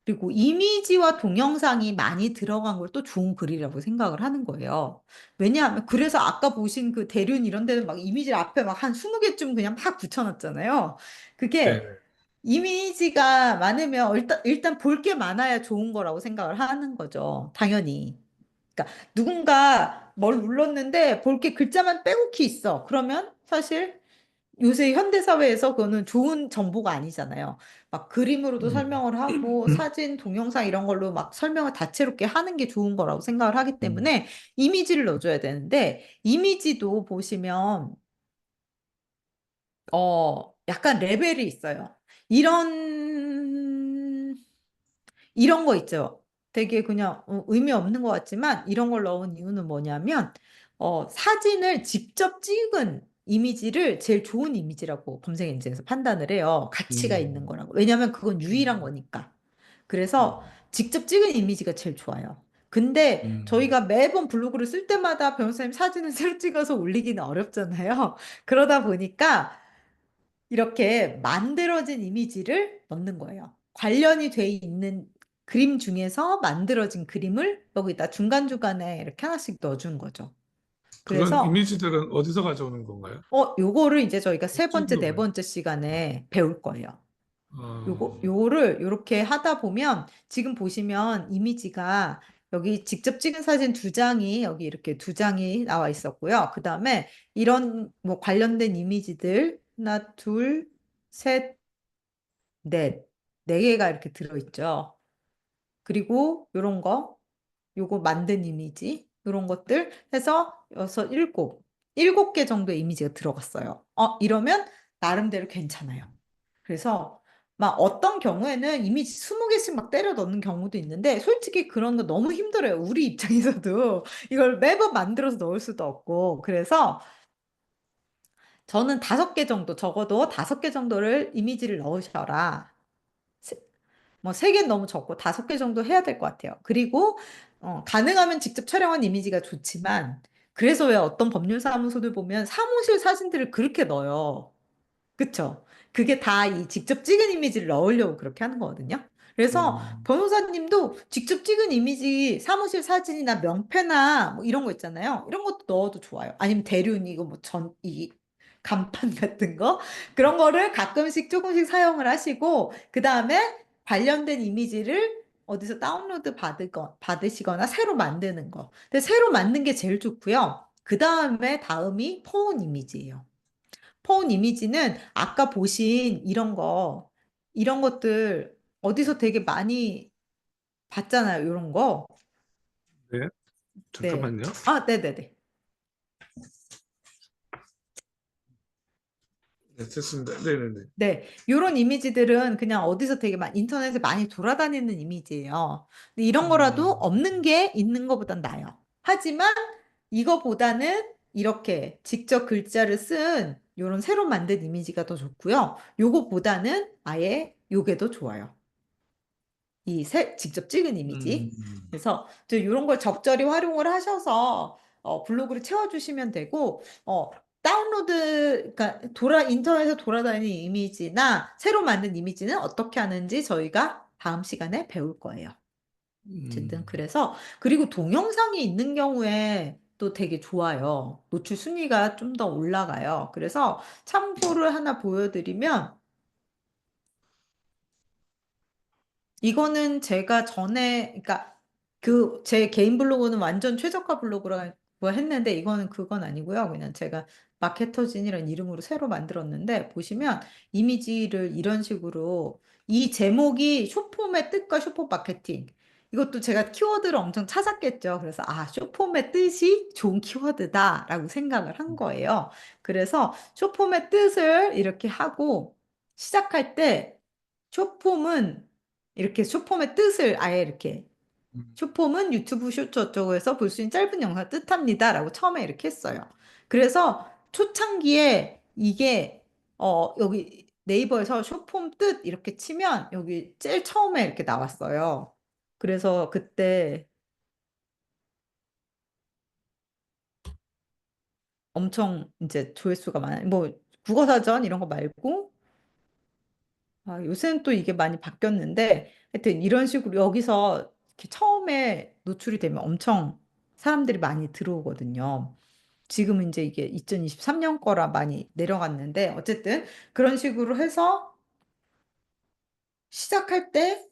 그리고 이미지와 동영상이 많이 들어간 걸 또 좋은 글이라고 생각을 하는 거예요. 왜냐하면 그래서 아까 보신 그 대륜 이런 데는 막 이미지 앞에 막 한 20개쯤 그냥 막 붙여놨잖아요. 네, 그게 이미지가 많으면 일단 볼 게 많아야 좋은 거라고 생각을 하는 거죠. 당연히. 그러니까 누군가 뭘 눌렀는데 볼 게 글자만 빼곡히 있어. 그러면 사실 요새 현대 사회에서 그거는 좋은 정보가 아니잖아요. 막 그림으로도 음, 설명을 하고 사진, 동영상 이런 걸로 막 설명을 다채롭게 하는 게 좋은 거라고 생각을 하기 음, 때문에 이미지를 넣어줘야 되는데 이미지도 보시면 약간 레벨이 있어요. 이런 이런 거 있죠. 되게 그냥 의미 없는 것 같지만 이런 걸 넣은 이유는 뭐냐면 사진을 직접 찍은 이미지를 제일 좋은 이미지라고 검색 엔진에서 판단을 해요. 가치가 있는 음, 거라고. 왜냐하면 그건 유일한 음, 거니까. 그래서 음, 직접 찍은 이미지가 제일 좋아요. 근데 음. 저희가 매번 블로그를 쓸 때마다 변호사님 사진을 새로 찍어서 올리기는 어렵잖아요. 그러다 보니까 이렇게 만들어진 이미지를 넣는 거예요. 관련이 돼 있는 그림 중에서 만들어진 그림을 여기다 중간중간에 이렇게 하나씩 넣어준 거죠. 그런 그래서 이미지들은 어디서 가져오는 건가요? 요거를 이제 저희가 세 번째, 네 찍어오면. 번째 시간에 배울 거예요. 어, 요거를 이렇게 하다 보면 지금 보시면 이미지가 여기 직접 찍은 사진 두 장이 여기 이렇게 두 장이 나와 있었고요. 그 다음에 이런 뭐 관련된 이미지들 하나, 둘, 셋, 넷, 네 개가 이렇게 들어있죠. 그리고 요런 거, 요거 만든 이미지, 요런 것들 해서 여섯, 일곱 개 정도의 이미지가 들어갔어요. 이러면 나름대로 괜찮아요. 그래서 막 어떤 경우에는 이미지 20개씩 막 때려 넣는 경우도 있는데 솔직히 그런 거 너무 힘들어요. 우리 입장에서도 이걸 매번 만들어서 넣을 수도 없고. 그래서 저는 5개 정도, 적어도 5개 정도를 이미지를 넣으셔라. 뭐 3개는 너무 적고 5개 정도 해야 될 것 같아요. 그리고 가능하면 직접 촬영한 이미지가 좋지만 그래서 왜 어떤 법률사무소들 보면 사무실 사진들을 그렇게 넣어요. 그쵸? 그게 다 이 직접 찍은 이미지를 넣으려고 그렇게 하는 거거든요. 그래서 음, 변호사님도 직접 찍은 이미지, 사무실 사진이나 명패나 뭐 이런 거 있잖아요. 이런 것도 넣어도 좋아요. 아니면 대륜 이거 뭐 이 간판 같은 거 그런 거를 가끔씩 조금씩 사용을 하시고 그 다음에 관련된 이미지를 어디서 다운로드 받으시거나 새로 만드는 거. 근데 새로 만든 게 제일 좋고요. 그 다음에 다음이 폰 이미지예요. 폰 이미지는 아까 보신 이런 것들 어디서 되게 많이 봤잖아요. 이런 거. 네, 네. 잠깐만요. 네네네. 네, 됐습니다. 네네네. 네. 이런 이미지들은 그냥 어디서 되게 인터넷에 많이 돌아다니는 이미지예요. 근데 이런 거라도 음, 없는 게 있는 것보단 나아요. 하지만 이거보다는 이렇게 직접 글자를 쓴 이런 새로 만든 이미지가 더 좋고요. 요거보다는 아예 요게 더 좋아요. 직접 찍은 이미지. 음, 그래서 이런 걸 적절히 활용을 하셔서 블로그를 채워주시면 되고, 그러니까 인터넷에 돌아다니는 이미지나 새로 만든 이미지는 어떻게 하는지 저희가 다음 시간에 배울 거예요. 어쨌든 음. 그래서 그리고 동영상이 있는 경우에 또 되게 좋아요. 노출 순위가 좀 더 올라가요. 그래서 참고를 하나 보여드리면 이거는 제가 전에, 그러니까 제 개인 블로그는 완전 최저가 블로그라고 했는데 이거는 그건 아니고요. 그냥 제가 마케터진이라는 이름으로 새로 만들었는데 보시면 이미지를 이런 식으로 이 제목이 쇼폼의 뜻과 쇼폼 마케팅. 이것도 제가 키워드를 엄청 찾았겠죠. 그래서 쇼폼의 뜻이 좋은 키워드다라고 생각을 한 거예요. 그래서 쇼폼의 뜻을 이렇게 하고 시작할 때 쇼폼은 이렇게 쇼폼의 뜻을 아예 이렇게 쇼폼은 유튜브 쇼츠 어쩌고에서 볼 수 있는 짧은 영상 뜻합니다. 라고 처음에 이렇게 했어요. 그래서 초창기에 이게 여기 네이버에서 쇼폼 뜻 이렇게 치면 여기 제일 처음에 이렇게 나왔어요. 그래서 그때 엄청 이제 조회수가 많아요. 뭐 국어사전 이런 거 말고 요새는 또 이게 많이 바뀌었는데, 하여튼 이런 식으로 여기서 이렇게 처음에 노출이 되면 엄청 사람들이 많이 들어오거든요. 지금은 이제 이게 2023년 거라 많이 내려갔는데, 어쨌든 그런 식으로 해서 시작할 때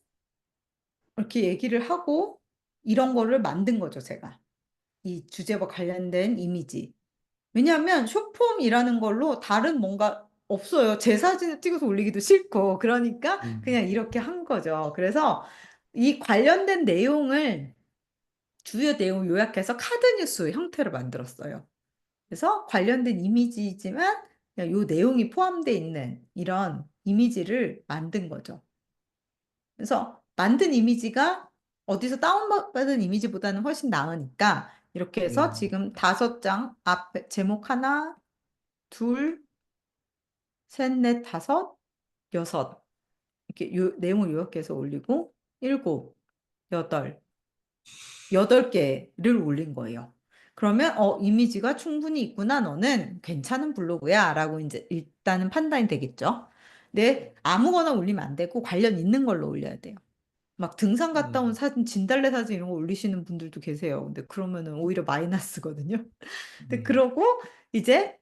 이렇게 얘기를 하고 이런 거를 만든 거죠, 제가. 이 주제와 관련된 이미지. 왜냐하면 쇼폼이라는 걸로 다른 뭔가 없어요. 제 사진을 찍어서 올리기도 싫고. 그러니까 음, 그냥 이렇게 한 거죠. 그래서 이 관련된 내용을, 주요 내용 요약해서 카드 뉴스 형태로 만들었어요. 그래서 관련된 이미지이지만 그냥 요 내용이 포함되어 있는 이런 이미지를 만든 거죠. 그래서 만든 이미지가 어디서 다운받은 이미지보다는 훨씬 나으니까 이렇게 해서 음, 지금 5장, 앞에 제목 하나, 둘, 셋, 넷, 다섯, 여섯, 이렇게 내용을 요약해서 올리고, 일곱, 여덟, 8개를 올린 거예요. 그러면 이미지가 충분히 있구나. 너는 괜찮은 블로그야. 라고 이제 일단은 판단이 되겠죠. 근데 아무거나 올리면 안 되고 관련 있는 걸로 올려야 돼요. 막 등산 갔다 온 음, 사진, 진달래 사진 이런 거 올리시는 분들도 계세요. 근데 그러면은 오히려 마이너스거든요. 근데 음, 그러고 이제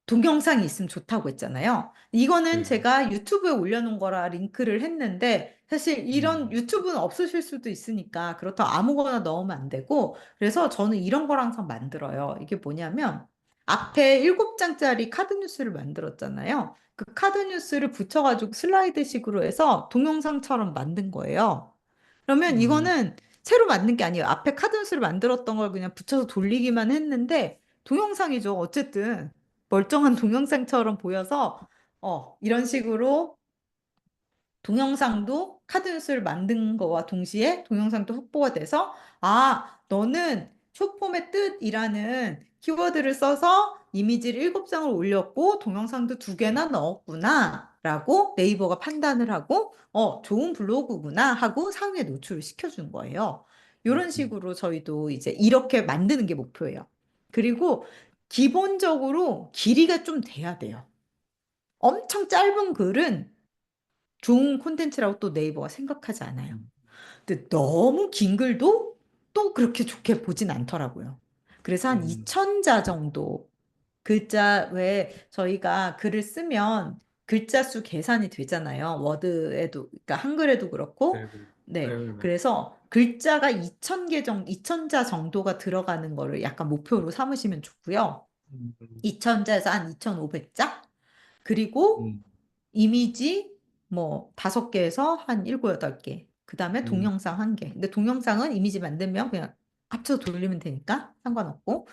동영상이 있으면 좋다고 했잖아요. 이거는 네, 제가 유튜브에 올려놓은 거라 링크를 했는데 사실 이런 음, 유튜브는 없으실 수도 있으니까 그렇다고 아무거나 넣으면 안 되고 그래서 저는 이런 걸 항상 만들어요. 이게 뭐냐면 앞에 7장짜리 카드 뉴스를 만들었잖아요. 그 카드 뉴스를 붙여가지고 슬라이드식으로 해서 동영상처럼 만든 거예요. 그러면 음, 이거는 새로 만든 게 아니에요. 앞에 카드 뉴스를 만들었던 걸 그냥 붙여서 돌리기만 했는데 동영상이죠. 어쨌든. 멀쩡한 동영상처럼 보여서 이런 식으로 동영상도 카드뉴스를 만든 거와 동시에 동영상도 확보가 돼서 너는 숏폼의 뜻이라는 키워드를 써서 이미지를 7장을 올렸고 동영상도 2개나 넣었구나 라고 네이버가 판단을 하고 좋은 블로그구나 하고 상위에 노출을 시켜준 거예요. 이런 음, 식으로 저희도 이제 이렇게 만드는 게 목표예요. 그리고 기본적으로 길이가 좀 돼야 돼요. 엄청 짧은 글은 좋은 콘텐츠라고 또 네이버가 생각하지 않아요. 음, 근데 너무 긴 글도 또 그렇게 좋게 보진 않더라고요. 그래서 한 음, 2,000자 정도 글자 왜 저희가 글을 쓰면 글자 수 계산이 되잖아요. 워드에도 그러니까 한글에도 그렇고 네, 네, 네. 네, 네, 그래서 글자가 2,000개 정도 2,000자 정도가 들어가는 거를 약간 목표로 삼으시면 좋고요. 음, 2,000자에서 한 2,500자? 그리고 음, 이미지 뭐 5개에서 한 7, 8개. 그 다음에 음, 동영상 1개. 근데 동영상은 이미지 만들면 그냥 합쳐서 돌리면 되니까 상관없고.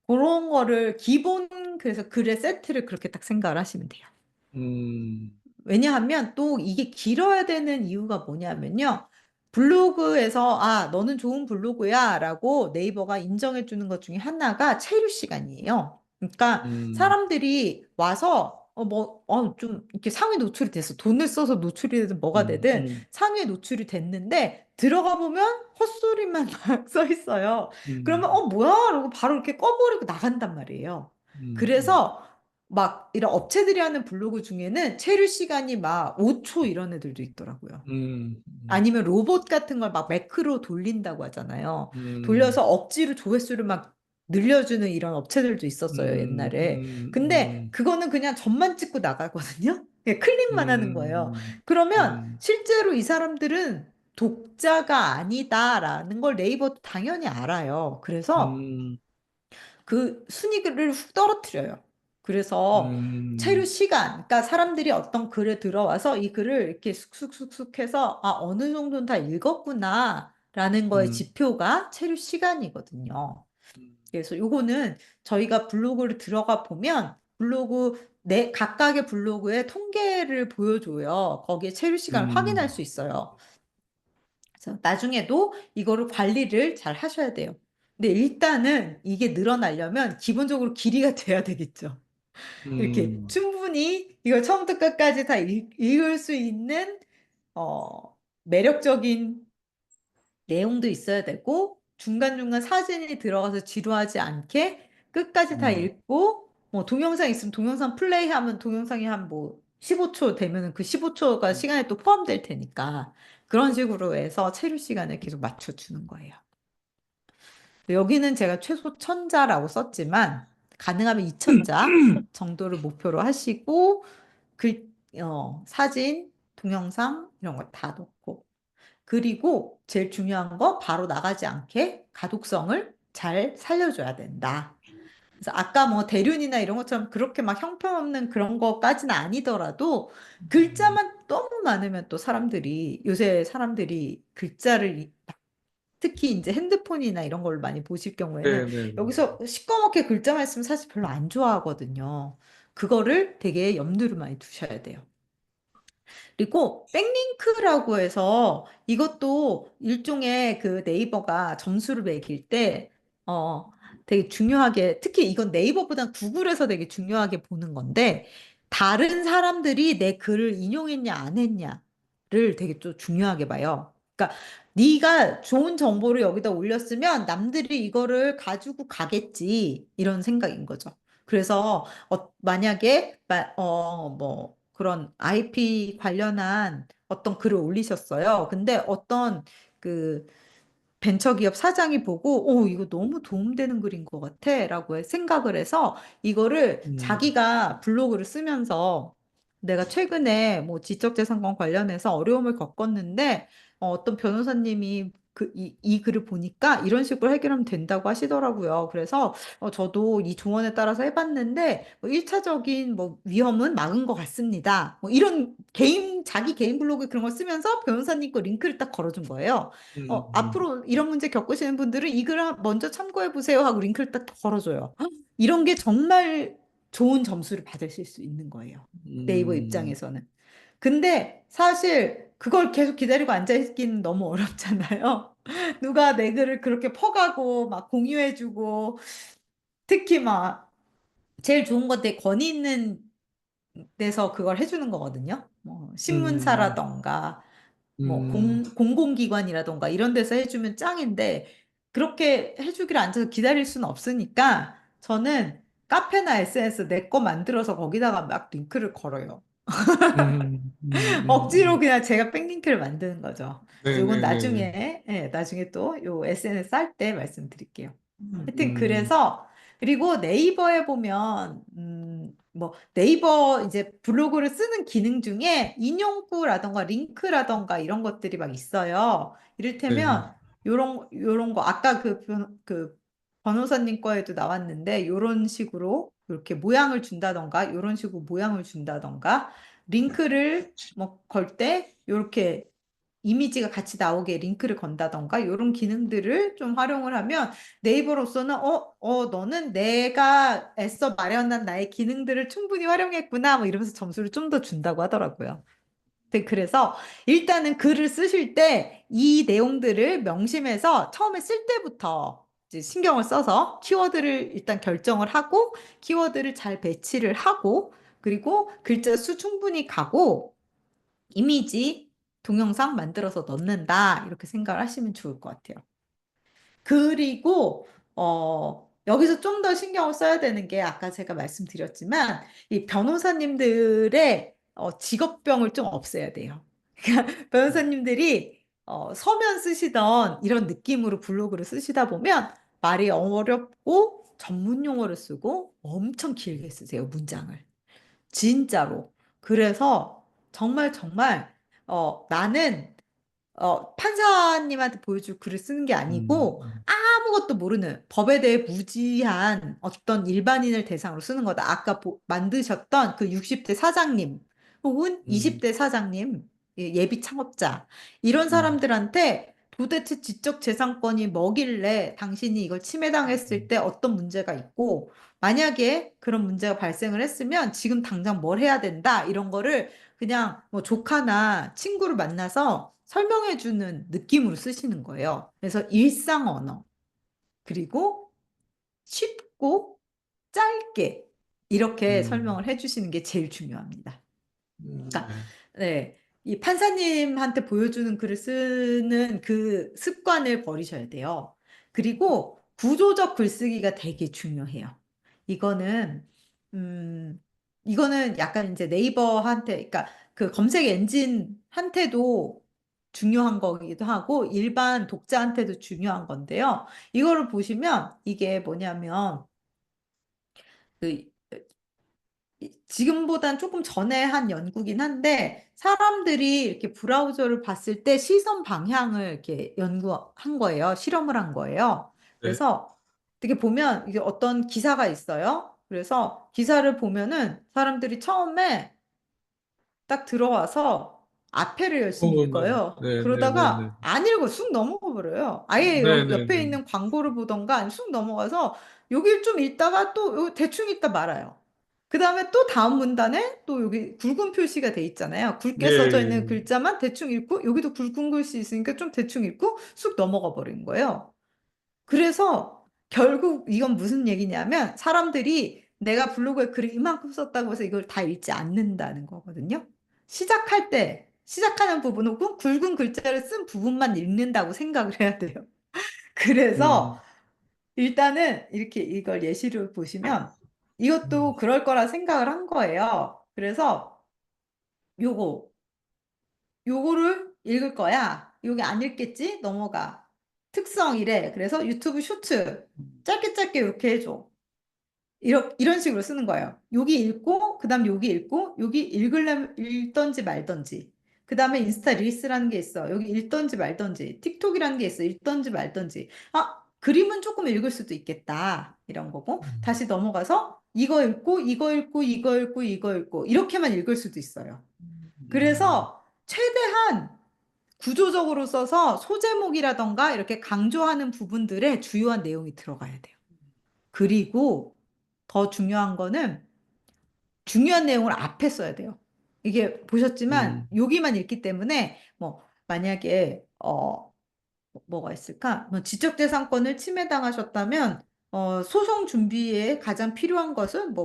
그런 거를 기본, 그래서 글의 세트를 그렇게 딱 생각을 하시면 돼요. 음, 왜냐하면 또 이게 길어야 되는 이유가 뭐냐면요. 블로그에서 너는 좋은 블로그야 라고 네이버가 인정해 주는 것 중에 하나가 체류 시간이에요. 그러니까 음, 사람들이 와서 좀 이렇게 상위 노출이 됐어. 돈을 써서 노출이 되든 뭐가 음, 되든 음, 상위에 노출이 됐는데 들어가 보면 헛소리만 막 써 있어요. 그러면 음, 뭐야? 그러고 바로 이렇게 꺼버리고 나간단 말이에요. 음, 그래서 막 이런 업체들이 하는 블로그 중에는 체류 시간이 막 5초 이런 애들도 있더라고요. 아니면 로봇 같은 걸 막 매크로 돌린다고 하잖아요. 음, 돌려서 억지로 조회수를 막 늘려주는 이런 업체들도 있었어요, 음, 옛날에. 근데 음, 그거는 그냥 점만 찍고 나가거든요. 그냥 클릭만 하는 거예요. 음, 그러면 음, 실제로 이 사람들은 독자가 아니다라는 걸 네이버도 당연히 알아요. 그래서 음, 그 순위를 훅 떨어뜨려요. 그래서 체류 음, 시간, 그러니까 사람들이 어떤 글에 들어와서 이 글을 이렇게 쑥쑥쑥쑥 해서 어느 정도는 다 읽었구나라는 거의 음, 지표가 체류 시간이거든요. 그래서 요거는 저희가 블로그를 들어가 보면 블로그 내 각각의 블로그의 통계를 보여줘요. 거기에 체류 시간을 확인할 음, 수 있어요. 그래서 나중에도 이거를 관리를 잘 하셔야 돼요. 근데 일단은 이게 늘어나려면 기본적으로 길이가 돼야 되겠죠. 이렇게 음, 충분히 이걸 처음부터 끝까지 다 읽을 수 있는 매력적인 내용도 있어야 되고 중간중간 사진이 들어가서 지루하지 않게 끝까지 다 음, 읽고 뭐 동영상 있으면 동영상 플레이하면 동영상이 한 뭐 15초 되면은 그 15초가 시간에 또 포함될 테니까 그런 식으로 해서 체류 시간을 계속 맞춰주는 거예요. 여기는 제가 최소 1,000자라고 썼지만 가능하면 2,000자 정도를 목표로 하시고 사진, 동영상 이런 거 다 넣고 그리고 제일 중요한 거 바로 나가지 않게 가독성을 잘 살려줘야 된다. 그래서 아까 뭐 대륜이나 이런 것처럼 그렇게 막 형편없는 그런 거까지는 아니더라도 글자만 너무 많으면 또 사람들이 요새 사람들이 글자를 특히 이제 핸드폰이나 이런 걸 많이 보실 경우에는 네, 네, 네. 여기서 시꺼멓게 글자만 있으면 사실 별로 안 좋아하거든요. 그거를 되게 염두를 많이 두셔야 돼요. 그리고 백링크라고 해서 이것도 일종의 그 네이버가 점수를 매길 때, 되게 중요하게, 특히 이건 네이버보다 구글에서 되게 중요하게 보는 건데, 다른 사람들이 내 글을 인용했냐, 안 했냐를 되게 또 중요하게 봐요. 그러니까 네가 좋은 정보를 여기다 올렸으면 남들이 이거를 가지고 가겠지, 이런 생각인 거죠. 그래서 만약에 뭐 그런 IP 관련한 어떤 글을 올리셨어요. 근데 어떤 그 벤처기업 사장이 보고, 이거 너무 도움되는 글인 것 같아. 라고 생각을 해서 이거를 음, 자기가 블로그를 쓰면서 내가 최근에 뭐 지적재산권 관련해서 어려움을 겪었는데 어떤 변호사님이 이 글을 보니까 이런 식으로 해결하면 된다고 하시더라고요. 그래서 저도 이 조언에 따라서 해봤는데 뭐 1차적인 뭐 위험은 막은 것 같습니다. 뭐 이런 자기 개인 블로그 그런 걸 쓰면서 변호사님 거 링크를 딱 걸어준 거예요. 음, 앞으로 이런 문제 겪으시는 분들은 이 글 먼저 참고해 보세요 하고 링크를 딱 걸어줘요. 헉, 이런 게 정말 좋은 점수를 받으실 수 있는 거예요. 네이버 음, 입장에서는. 근데 사실 그걸 계속 기다리고 앉아 있기는 너무 어렵잖아요. 누가 내 글을 그렇게 퍼가고 막 공유해주고 특히 막 제일 좋은 건데 권위 있는 데서 그걸 해주는 거거든요. 뭐 음, 신문사라던가 뭐 음, 공공기관이라던가 이런 데서 해주면 짱인데 그렇게 해주기를 앉아서 기다릴 수는 없으니까 저는 카페나 SNS 내 거 만들어서 거기다가 막 링크를 걸어요. 억지로 그냥 제가 백링크를 만드는 거죠. 네, 그래서 이건 네, 네. 나중에, 예, 나중에 또 요 SNS 할 때 말씀드릴게요. 하여튼 음, 그래서 그리고 네이버에 보면 뭐 네이버 이제 블로그를 쓰는 기능 중에 인용구라던가 링크라던가 이런 것들이 막 있어요. 네. 이를테면 요런 거 아까 그 변호사님 거에도 나왔는데 요런 식으로 이렇게 모양을 준다던가 요런 식으로 모양을 준다던가 링크를 뭐 걸 때 이렇게 이미지가 같이 나오게 링크를 건다던가 이런 기능들을 좀 활용을 하면 네이버로서는 너는 내가 애써 마련한 나의 기능들을 충분히 활용했구나 뭐 이러면서 점수를 좀 더 준다고 하더라고요. 네, 그래서 일단은 글을 쓰실 때 이 내용들을 명심해서 처음에 쓸 때부터 이제 신경을 써서 키워드를 일단 결정을 하고 키워드를 잘 배치를 하고 그리고 글자 수 충분히 가고 이미지, 동영상 만들어서 넣는다. 이렇게 생각을 하시면 좋을 것 같아요. 그리고, 여기서 좀 더 신경을 써야 되는 게 아까 제가 말씀드렸지만, 이 변호사님들의 직업병을 좀 없애야 돼요. 그러니까 변호사님들이 서면 쓰시던 이런 느낌으로 블로그를 쓰시다 보면 말이 어렵고 전문 용어를 쓰고 엄청 길게 쓰세요, 문장을. 진짜로. 그래서 정말 정말 나는 판사님한테 보여줄 글을 쓰는 게 아니고 음, 아무것도 모르는 법에 대해 무지한 어떤 일반인을 대상으로 쓰는 거다. 아까 만드셨던 그 60대 사장님 혹은 음, 20대 사장님, 예비 창업자 이런 음, 사람들한테 도대체 지적재산권이 뭐길래 당신이 이걸 침해당했을 때 어떤 문제가 있고 만약에 그런 문제가 발생을 했으면 지금 당장 뭘 해야 된다 이런 거를 그냥 뭐 조카나 친구를 만나서 설명해 주는 느낌으로 쓰시는 거예요. 그래서 일상 언어, 그리고 쉽고 짧게 이렇게 음, 설명을 해 주시는 게 제일 중요합니다. 그러니까, 네. 네. 이 판사님한테 보여주는 글을 쓰는 그 습관을 버리셔야 돼요. 그리고 구조적 글쓰기가 되게 중요해요. 이거는, 음, 이거는 약간 이제 네이버한테, 그러니까 그 검색 엔진한테도 중요한 거기도 하고 일반 독자한테도 중요한 건데요. 이거를 보시면 이게 뭐냐면 그 지금보단 조금 전에 한 연구긴 한데 사람들이 이렇게 브라우저를 봤을 때 시선 방향을 이렇게 연구한 거예요. 실험을 한 거예요. 네. 그래서 되게 보면 이게 어떤 기사가 있어요. 그래서 기사를 보면은 사람들이 처음에 딱 들어와서 앞에를 열심히 읽어요. 네네네네. 그러다가 안 읽어 쑥 넘어가 버려요. 아예 옆에 네네네. 있는 광고를 보던가 아니면 쑥 넘어가서 여길 좀 읽다가 또 대충 읽다 말아요. 그 다음에 또 다음 문단에 또 여기 굵은 표시가 돼 있잖아요. 예, 굵게 써져 예. 있는 글자만 대충 읽고 여기도 굵은 글씨 있으니까 좀 대충 읽고 쑥 넘어가 버린 거예요. 그래서 결국 이건 무슨 얘기냐면 사람들이 내가 블로그에 글을 이만큼 썼다고 해서 이걸 다 읽지 않는다는 거거든요. 시작할 때, 시작하는 부분은 꼭 굵은 글자를 쓴 부분만 읽는다고 생각을 해야 돼요. 그래서 음, 일단은 이렇게 이걸 예시를 보시면 음, 이것도 그럴 거라 생각을 한 거예요. 그래서 요거 요거를 읽을 거야. 여기 안 읽겠지? 넘어가. 특성 이래. 그래서 유튜브 쇼츠 짧게 짧게 이렇게 해줘. 이런 식으로 쓰는 거예요. 여기 읽고, 그 다음 여기 읽고, 여기 읽으려면 읽던지 말던지. 그 다음에 인스타 릴스라는 게 있어. 여기 읽던지 말던지. 틱톡이라는 게 있어. 읽던지 말던지. 아, 그림은 조금 읽을 수도 있겠다. 이런 거고. 다시 넘어가서 이거 읽고, 이거 읽고, 이거 읽고, 이거 읽고. 이렇게만 읽을 수도 있어요. 음, 그래서 최대한 구조적으로 써서 소제목이라던가 이렇게 강조하는 부분들에 주요한 내용이 들어가야 돼요. 그리고 더 중요한 거는 중요한 내용을 앞에 써야 돼요. 이게 보셨지만 음, 여기만 읽기 때문에 뭐 만약에 뭐가 있을까? 뭐 지적재산권을 침해당하셨다면 소송 준비에 가장 필요한 것은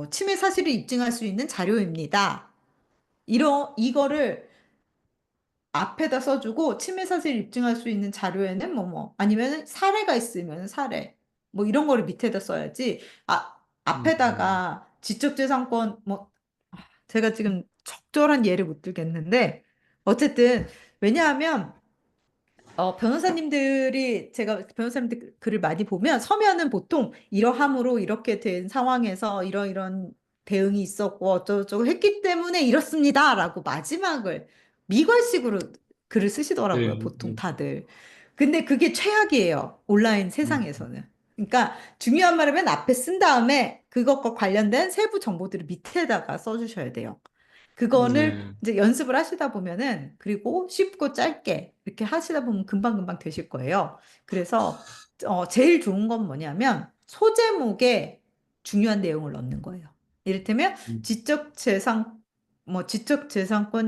침해 사실을 입증할 수 있는 자료입니다. 이거를 앞에다 써주고 침해 사실 입증할 수 있는 자료에는 아니면 사례가 있으면 사례 뭐 이런 거를 밑에다 써야지 음, 앞에다가 지적재산권 제가 지금 적절한 예를 못 들겠는데 어쨌든 왜냐하면 변호사님들이 제가 변호사님들 글을 많이 보면 서면은 보통 이러함으로 이렇게 된 상황에서 이런 대응이 있었고 어쩌고저쩌고 했기 때문에 이렇습니다라고 마지막을 미괄식으로 글을 쓰시더라고요, 네, 보통 네. 다들. 근데 그게 최악이에요, 온라인 음, 세상에서는. 그러니까 중요한 말이면 앞에 쓴 다음에 그것과 관련된 세부 정보들을 밑에다가 써주셔야 돼요. 그거를 네. 이제 연습을 하시다 보면은 그리고 쉽고 짧게 이렇게 하시다 보면 금방금방 되실 거예요. 그래서 제일 좋은 건 뭐냐면 소제목에 중요한 내용을 넣는 거예요. 이를테면 음, 지적재산권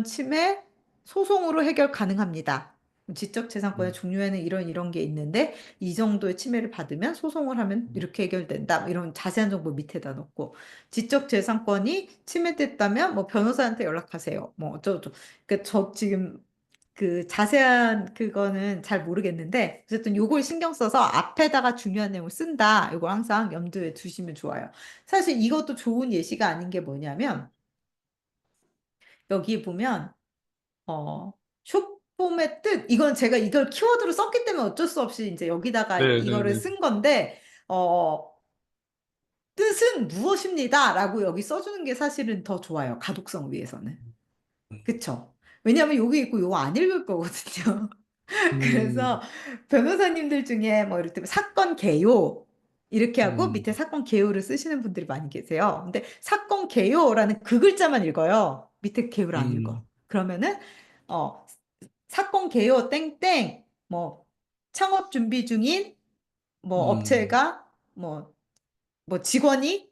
침해 소송으로 해결 가능합니다. 지적재산권의 음, 종류에는 이런 게 있는데 이 정도의 침해를 받으면 소송을 하면 이렇게 해결된다. 뭐 이런 자세한 정보 밑에다 넣고 지적재산권이 침해됐다면 뭐 변호사한테 연락하세요. 뭐 어쩌고저쩌고. 그러니까 저 지금 그 자세한 그거는 잘 모르겠는데 어쨌든 요걸 신경 써서 앞에다가 중요한 내용을 쓴다. 이걸 항상 염두에 두시면 좋아요. 사실 이것도 좋은 예시가 아닌 게 뭐냐면 여기 보면 숏폼의 뜻 이건 제가 이걸 키워드로 썼기 때문에 어쩔 수 없이 이제 여기다가 네, 네, 이거를 네. 쓴 건데 어 뜻은 무엇입니다. 라고 여기 써주는 게 사실은 더 좋아요. 가독성 위해서는. 그쵸? 왜냐하면 여기 있고 요거 안 읽을 거거든요. 음, 그래서 변호사님들 중에 뭐 이를테면 사건 개요 이렇게 하고 음, 밑에 사건 개요를 쓰시는 분들이 많이 계세요. 근데 사건 개요라는 그 글자만 읽어요. 밑에 개요를 안 읽어. 음, 그러면은 어 사건 개요 땡땡 창업 준비 중인 음, 업체가 직원이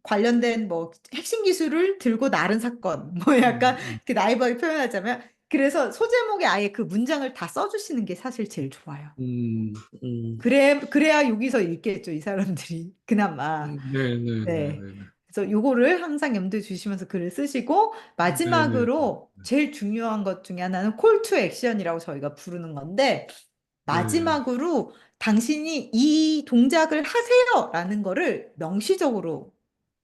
관련된 핵심 기술을 들고 나른 사건 약간 음, 그 나이버하게 표현하자면 그래서 소제목에 아예 그 문장을 다 써주시는 게 사실 제일 좋아요. 음, 음, 그래야 여기서 읽겠죠, 이 사람들이. 그나마. 네, 네, 네, 네. 네, 네. 그래서 요거를 항상 염두에 두시면서 글을 쓰시고 네, 네, 마지막으로 제일 중요한 것 중에 하나는 콜 투 액션이라고 저희가 부르는 건데 네, 마지막으로 당신이 이 동작을 하세요라는 거를 명시적으로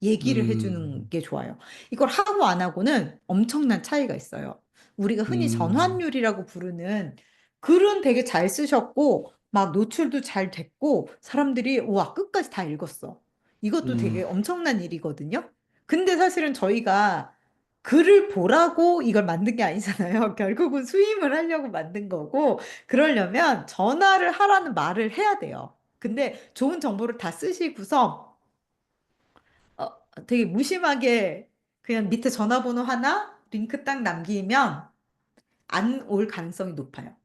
얘기를 해주는 음, 게 좋아요. 이걸 하고 안 하고는 엄청난 차이가 있어요. 우리가 흔히 음, 전환율이라고 부르는 글은 되게 잘 쓰셨고 막 노출도 잘 됐고 사람들이 와 끝까지 다 읽었어. 이것도 음, 되게 엄청난 일이거든요. 근데 사실은 저희가 글을 보라고 이걸 만든 게 아니잖아요. 결국은 수임을 하려고 만든 거고 그러려면 전화를 하라는 말을 해야 돼요. 근데 좋은 정보를 다 쓰시고서 되게 무심하게 그냥 밑에 전화번호 하나 링크 딱 남기면 안 올 가능성이 높아요.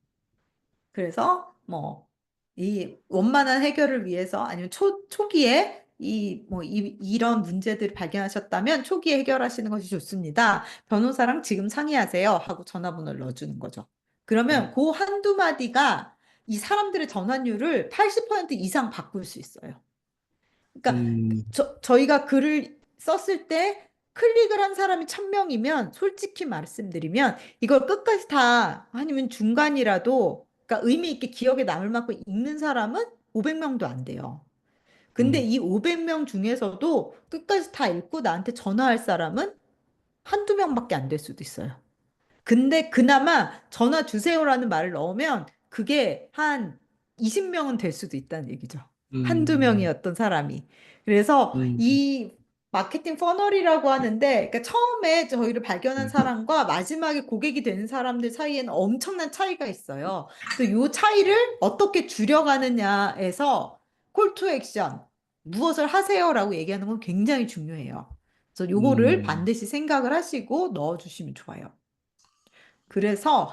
그래서 뭐 이 원만한 해결을 위해서 아니면 초기에 이런 문제들을 발견하셨다면 초기에 해결하시는 것이 좋습니다. 변호사랑 지금 상의하세요 하고 전화번호를 넣어주는 거죠. 그러면 음, 그 한두 마디가 이 사람들의 전환율을 80% 이상 바꿀 수 있어요. 그러니까 음, 저희가 글을 썼을 때 클릭을 한 사람이 1000명이면 솔직히 말씀드리면 이걸 끝까지 다 아니면 중간이라도 그러니까 의미 있게 기억에 남을 만큼 읽는 사람은 500명도 안 돼요. 근데 음, 이 500명 중에서도 끝까지 다 읽고 나한테 전화할 사람은 한두 명밖에 안 될 수도 있어요. 근데 그나마 전화 주세요라는 말을 넣으면 그게 한 20명은 될 수도 있다는 얘기죠. 한두 음, 명이었던 사람이. 그래서 음, 이 마케팅 퍼널이라고 하는데, 그러니까 처음에 저희를 발견한 네. 사람과 마지막에 고객이 되는 사람들 사이에는 엄청난 차이가 있어요. 그래서 이 차이를 어떻게 줄여가느냐에서 콜 투 액션, 무엇을 하세요라고 얘기하는 건 굉장히 중요해요. 그래서 요거를 음, 반드시 생각을 하시고 넣어주시면 좋아요. 그래서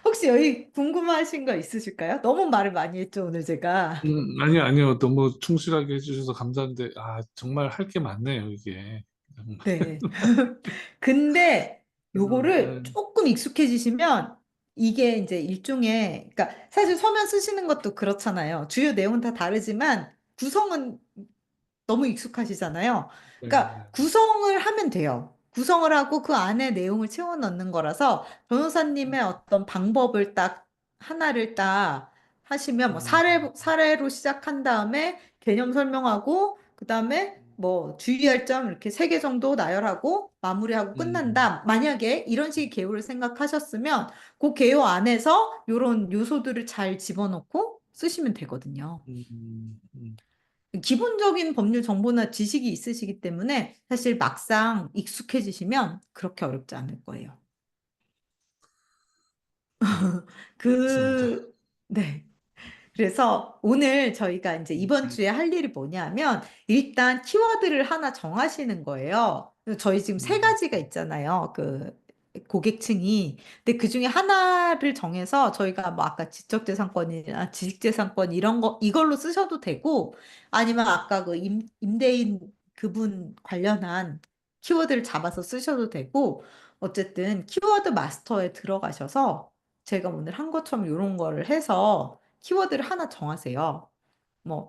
혹시 여기 궁금하신 거 있으실까요? 너무 말을 많이 했죠, 오늘 제가. 아니요, 아니요. 너무 충실하게 해주셔서 감사한데, 정말 할 게 많네요, 이게. 네. 근데 요거를 네. 조금 익숙해지시면 이게 이제 일종의, 그러니까 사실 서면 쓰시는 것도 그렇잖아요. 주요 내용은 다 다르지만 구성은 너무 익숙하시잖아요. 그러니까 네. 구성을 하면 돼요. 구성을 하고 그 안에 내용을 채워 넣는 거라서 변호사님의 어떤 방법을 딱 하나를 딱 하시면 뭐 음, 사례로 시작한 다음에 개념 설명하고 그다음에 뭐 주의할 점 이렇게 세 개 정도 나열하고 마무리하고 음, 끝난다. 만약에 이런 식의 개요를 생각하셨으면 그 개요 안에서 이런 요소들을 잘 집어넣고 쓰시면 되거든요. 음. 기본적인 법률 정보나 지식이 있으시기 때문에 사실 막상 익숙해지시면 그렇게 어렵지 않을 거예요. 네, 알겠습니다. 네. 그래서 오늘 저희가 이제 이번 네. 주에 할 일이 뭐냐면 일단 키워드를 하나 정하시는 거예요. 그래서 저희 지금 세 음, 가지가 있잖아요. 그 고객층이. 근데 그 중에 하나를 정해서 저희가 뭐 아까 지적재산권이나 지식재산권 이런 거 이걸로 쓰셔도 되고 아니면 아까 그 임대인 그분 관련한 키워드를 잡아서 쓰셔도 되고 어쨌든 키워드 마스터에 들어가셔서 제가 오늘 한 것처럼 이런 거를 해서 키워드를 하나 정하세요. 뭐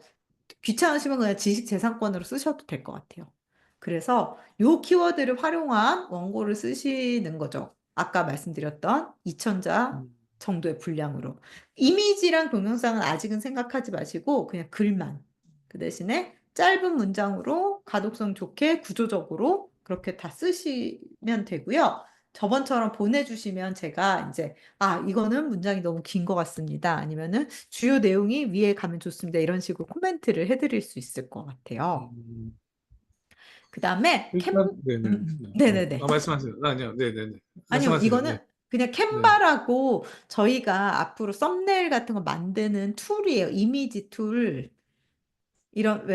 귀찮으시면 그냥 지식재산권으로 쓰셔도 될 것 같아요. 그래서 요 키워드를 활용한 원고를 쓰시는 거죠. 아까 말씀드렸던 2000자 음, 정도의 분량으로. 이미지랑 동영상은 아직은 생각하지 마시고 그냥 글만. 그 대신에 짧은 문장으로 가독성 좋게 구조적으로 그렇게 다 쓰시면 되고요. 저번처럼 보내주시면 제가 이제 이거는 문장이 너무 긴 것 같습니다. 아니면은 주요 내용이 위에 가면 좋습니다. 이런 식으로 코멘트를 해드릴 수 있을 것 같아요. 음. 그 다음에 일단, 네네. 네. 네네네. 말씀하세요. 아니요, 네네네. 아니요, 말씀하세요. 네. 이거는 그냥 네. 캔바라고 저희가 앞으로 썸네일 같은 거 만드는 툴이에요. 이미지 툴. 이런,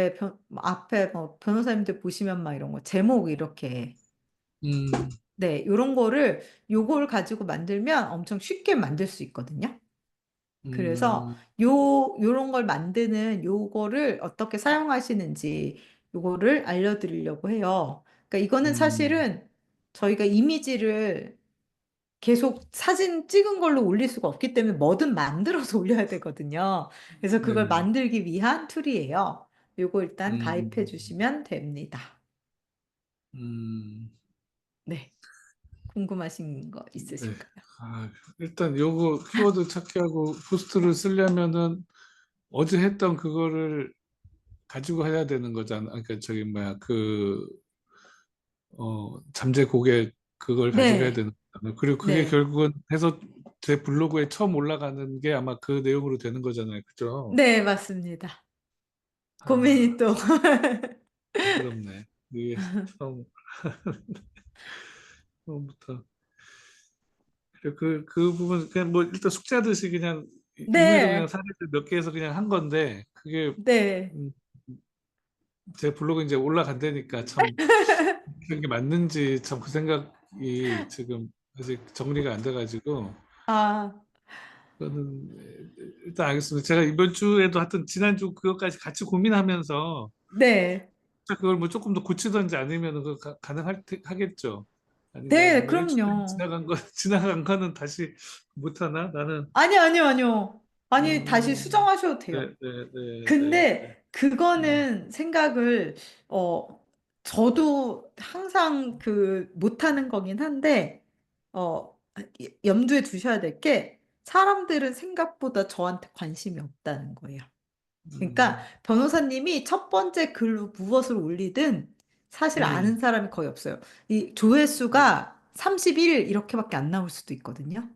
뭐 앞에 뭐 변호사님들 보시면 막 이런 거, 제목 이렇게. 음, 네, 요런 거를, 요걸 가지고 만들면 엄청 쉽게 만들 수 있거든요. 그래서 음, 요런 걸 만드는 요거를 어떻게 사용하시는지 요거를 알려드리려고 해요. 그러니까 이거는 음, 사실은 저희가 이미지를 계속 사진 찍은 걸로 올릴 수가 없기 때문에 뭐든 만들어서 올려야 되거든요. 그래서 그걸 네네. 만들기 위한 툴이에요. 요거 일단 가입해 음, 주시면 됩니다. 음, 네. 궁금하신 거 네. 있으실까요? 일단 요거 키워드 찾기 하고 포스트를 쓰려면은 어제 했던 그거를 가지고 해야 되는 거잖아. 그러니까 저기 뭐야 잠재 고객 그걸 가지고 해야 네. 되는 거잖아요. 그리고 그게 네. 결국은 해서 제 블로그에 처음 올라가는 게 아마 그 내용으로 되는 거잖아요. 그죠? 네, 맞습니다. 고민이 아, 또. 어지럽네. 이게 처음, 처음부터. 그 부분, 그냥 뭐 일단 숙제하듯이 그냥 임의로 그냥 네, 사례를 몇 개에서 그냥 한 건데 그게 네. 음, 제 블로그 이제 올라간다니까 참 그런 게 맞는지 참 그 생각이 지금 아직 정리가 안 돼가지고 아, 그거는 일단 알겠습니다. 제가 이번 주에도 하여튼 지난주 그것까지 같이 고민하면서 네. 그걸 뭐 조금 더 고치든지 아니면 그 하겠죠. 아니면 네, 뭐 일주일 그럼요. 지나간 거 지나간 거는 다시 못 하나? 나는 아니요, 아니요. 아니, 다시 음, 수정하셔도 돼요. 네, 네, 네, 네, 네. 근데 음, 그거는 생각을, 어, 저도 항상 그 못하는 거긴 한데, 어, 염두에 두셔야 될 게, 사람들은 생각보다 저한테 관심이 없다는 거예요. 그러니까 음, 변호사님이 첫 번째 글로 무엇을 올리든 사실 아는 음, 사람이 거의 없어요. 이 음, 조회수가 31 이렇게밖에 안 나올 수도 있거든요.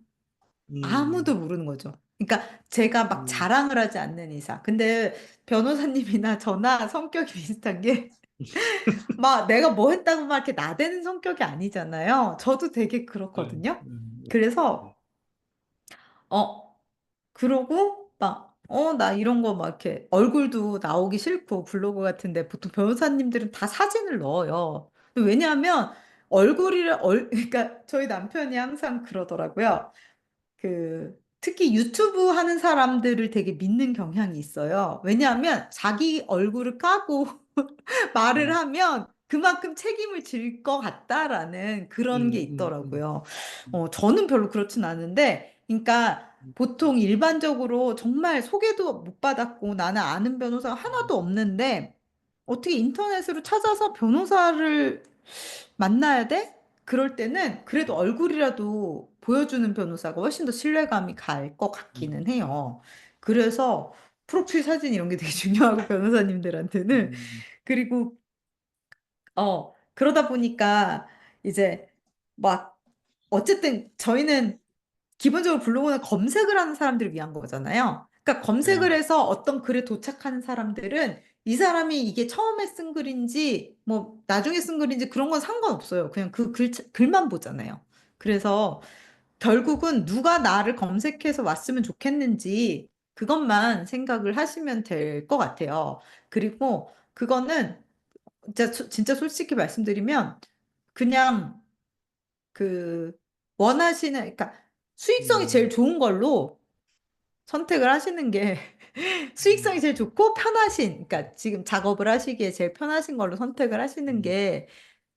아무도 음, 모르는 거죠. 그러니까 제가 막 음, 자랑을 하지 않는 이상. 근데 변호사님이나 저나 성격이 비슷한 게 막 내가 뭐 했다고 막 이렇게 나대는 성격이 아니잖아요. 저도 되게 네, 그렇거든요. 그래서 어 그러고 막 나 이런 거 막 이렇게 얼굴도 나오기 싫고 블로그 같은데 보통 변호사님들은 다 사진을 넣어요. 왜냐하면 그러니까 저희 남편이 항상 그러더라고요. 그 특히 유튜브 하는 사람들을 되게 믿는 경향이 있어요. 왜냐하면 자기 얼굴을 까고 말을 음, 하면 그만큼 책임을 질 것 같다라는 그런 게 음, 음, 음, 있더라고요. 음, 저는 별로 그렇진 않은데, 그러니까 음, 보통 일반적으로 정말 소개도 못 받았고 나는 아는 변호사가 하나도 없는데 어떻게 인터넷으로 찾아서 변호사를 만나야 돼? 그럴 때는 그래도 얼굴이라도 보여주는 변호사가 훨씬 더 신뢰감이 갈 것 음, 같기는 해요. 그래서 프로필 사진 이런 게 되게 중요하고 변호사님들한테는. 음, 그리고 그러다 보니까 이제 막 어쨌든 저희는 기본적으로 블로그는 검색을 하는 사람들을 위한 거잖아요. 그러니까 네, 검색을 해서 어떤 글에 도착하는 사람들은 이 사람이 이게 처음에 쓴 글인지 뭐 나중에 쓴 글인지 그런 건 상관없어요. 그냥 그 글만 보잖아요. 그래서 결국은 누가 나를 검색해서 왔으면 좋겠는지 그것만 생각을 하시면 될 것 같아요. 그리고 그거는 진짜 솔직히 말씀드리면 그냥 그 원하시는 그러니까 수익성이 제일 음, 좋은 걸로 선택을 하시는 게 수익성이 음, 제일 좋고 편하신 그러니까 지금 작업을 하시기에 제일 편하신 걸로 선택을 하시는 음, 게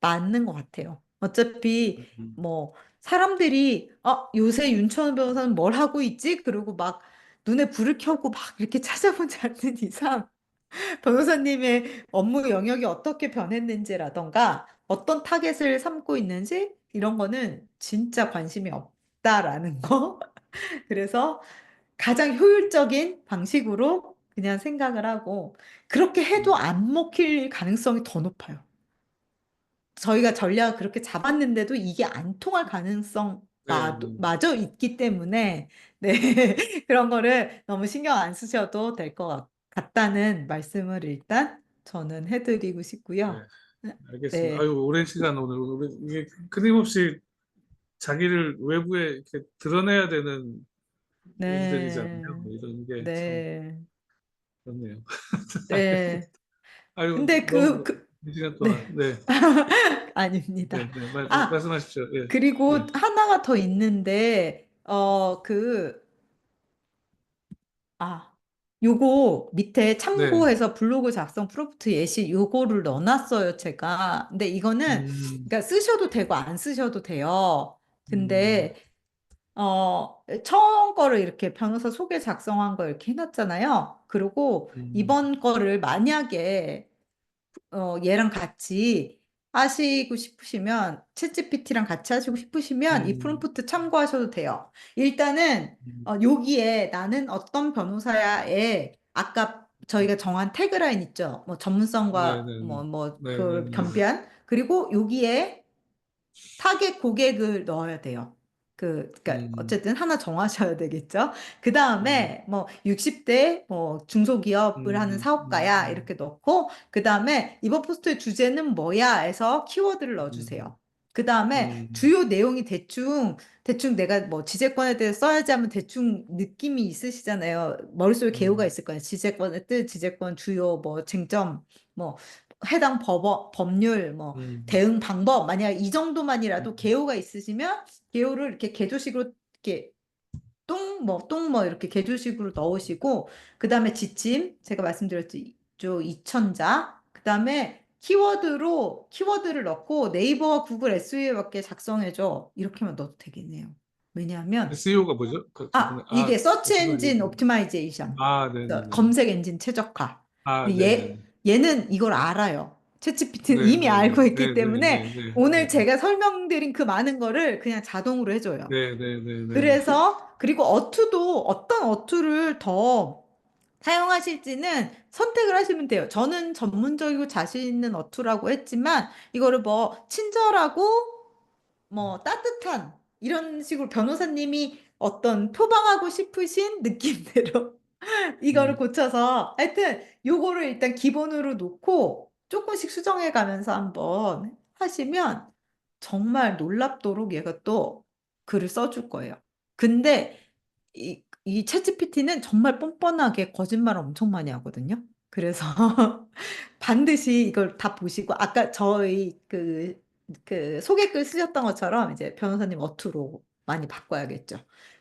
맞는 것 같아요. 어차피 음, 뭐 사람들이 요새 윤천호 변호사는 뭘 하고 있지? 그리고 막 눈에 불을 켜고 막 이렇게 찾아보지 않는 이상 변호사님의 업무 영역이 어떻게 변했는지라던가 어떤 타겟을 삼고 있는지 이런 거는 진짜 관심이 없다라는 거. 그래서 가장 효율적인 방식으로 그냥 생각을 하고 그렇게 해도 음, 안 먹힐 가능성이 더 높아요. 저희가 전략을 그렇게 잡았는데도 이게 안 통할 가능성 네, 마저 있기 때문에 네 그런 거를 너무 신경 안 쓰셔도 될 것 같다는 말씀을 일단 저는 해드리고 네, 싶고요. 알겠습니다. 아유, 네, 오랜 시간 오늘 이게 끊임없이 자기를 외부에 이렇게 드러내야 되는 일들이잖아요. 네, 이런 게 참 네, 그렇네요. 네. 아유, 근데 너무 이 시간 동안, 네. 네, 네, 아닙니다. 네, 아, 말씀하십시오. 예, 그리고 예, 하나가 더 있는데, 요거 밑에 네, 참고해서 블로그 작성 프롬프트 예시 요거를 넣어놨어요, 제가. 근데 이거는, 음, 그러니까 쓰셔도 되고 안 쓰셔도 돼요. 음, 근데, 처음 거를 이렇게 변호사 소개 작성한 거 이렇게 해놨잖아요. 그리고 음, 이번 거를 만약에 얘랑 같이 하시고 싶으시면, 챗GPT랑 같이 하시고 싶으시면 이 음, 프롬프트 참고하셔도 돼요. 일단은, 음, 여기에 나는 어떤 변호사야에 아까 저희가 정한 태그라인 있죠. 뭐 네, 전문성과 네, 네, 네, 그 겸비한. 그리고 여기에 타겟 고객을 넣어야 돼요. 그러니까 음, 어쨌든 하나 정하셔야 되겠죠. 그 음, 다음에 뭐 60대 뭐 중소기업을 하는 사업가야 음, 이렇게 넣고 그 다음에 이번 포스트의 주제는 뭐야 해서 키워드를 음, 넣어주세요. 그 다음에 음, 주요 내용이 대충 내가 뭐 지재권에 대해서 써야지 하면 대충 느낌이 있으시잖아요. 머릿속에 개요가 음, 있을 거예요. 지재권의 뜻, 지재권 주요 뭐 쟁점, 뭐 해당 법률, 뭐 음, 대응 방법, 만약 이 음, 정도만이라도 개요가 있으시면 개요를 이렇게 개조식으로 이렇게 똥 뭐 이렇게 개조식으로 넣으시고 그다음에 지침 제가 말씀드렸죠 이천자 그다음에 키워드를 넣고 네이버와 구글 SEO밖에 작성해줘 이렇게만 넣어도 되겠네요. 왜냐하면 SEO가 뭐죠? 이게 서치 그건 엔진 알겠습니다. 옵티마이제이션 네네네. 검색 엔진 최적화. 근데 네네네. 얘는 이걸 알아요. 챗GPT는 이미 네네네. 알고 있기 때문에 오늘 네네네네. 제가 설명드린 그 많은 거를 그냥 자동으로 해줘요. 네네네네. 그래서 그리고 어떤 어투를 더 사용하실지는 선택을 하시면 돼요. 저는 전문적이고 자신 있는 어투라고 했지만 이거를 뭐 친절하고 뭐 따뜻한 이런 식으로 변호사님이 어떤 표방하고 싶으신 느낌대로 이거를 음, 고쳐서 하여튼 요거를 일단 기본으로 놓고 조금씩 수정해 가면서 한번 하시면 정말 놀랍도록 얘가 또 글을 써줄 거예요. 근데 이 챗GPT는 정말 뻔뻔하게 거짓말을 엄청 많이 하거든요. 그래서 반드시 이걸 다 보시고 아까 저희 그 소개글 쓰셨던 것처럼 이제 변호사님 어투로 많이 바꿔야겠죠.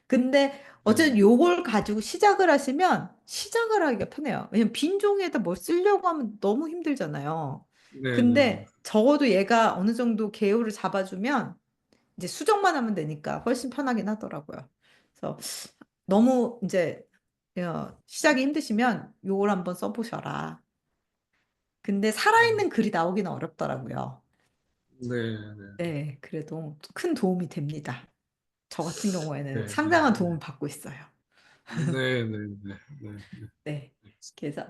근데 네. 어쨌든 요걸 가지고 시작을 하시면 시작을 하기가 편해요. 왜냐면 빈 종이에다 뭘 쓰려고 하면 너무 힘들잖아요. 네네네. 근데 적어도 얘가 어느 정도 개요를 잡아주면 이제 수정만 하면 되니까 훨씬 편하긴 하더라고요. 그래서 너무 이제 시작이 힘드시면 요걸 한번 써보셔라. 근데 살아있는 글이 나오기는 어렵더라고요. 네네. 네, 그래도 큰 도움이 됩니다. 저 같은 경우에는 상당한 도움을 네네네. 받고 있어요. 네네네. 네. 네. 그래서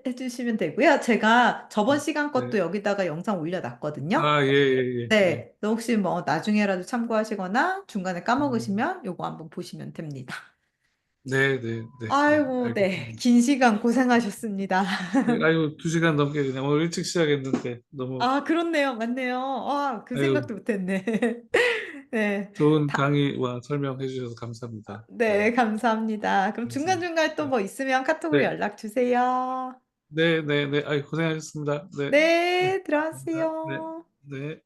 해주시면 되고요. 제가 저번 시간 것도 네. 여기다가 영상 올려놨거든요. 예, 예, 예, 예. 네. 또 혹시 뭐 나중에라도 참고하시거나 중간에 음, 까먹으시면 요거 한번 보시면 됩니다. 네, 네, 네, 네. 아이고, 네. 알겠습니다. 긴 시간 고생하셨습니다. 네, 아유, 2시간 넘게 그냥 오늘 일찍 시작했는데 너무, 아, 그렇네요. 맞네요. 그 아유, 생각도 못했네. 네. 좋은 다, 강의와 설명해 주셔서 감사합니다. 네, 네, 감사합니다. 그럼 감사합니다. 중간중간에 또 네, 뭐 있으면 카톡으로 네, 연락 주세요. 네, 네, 네. 아유, 고생하셨습니다. 네, 네, 네, 감사합니다. 네, 들어가세요. 네.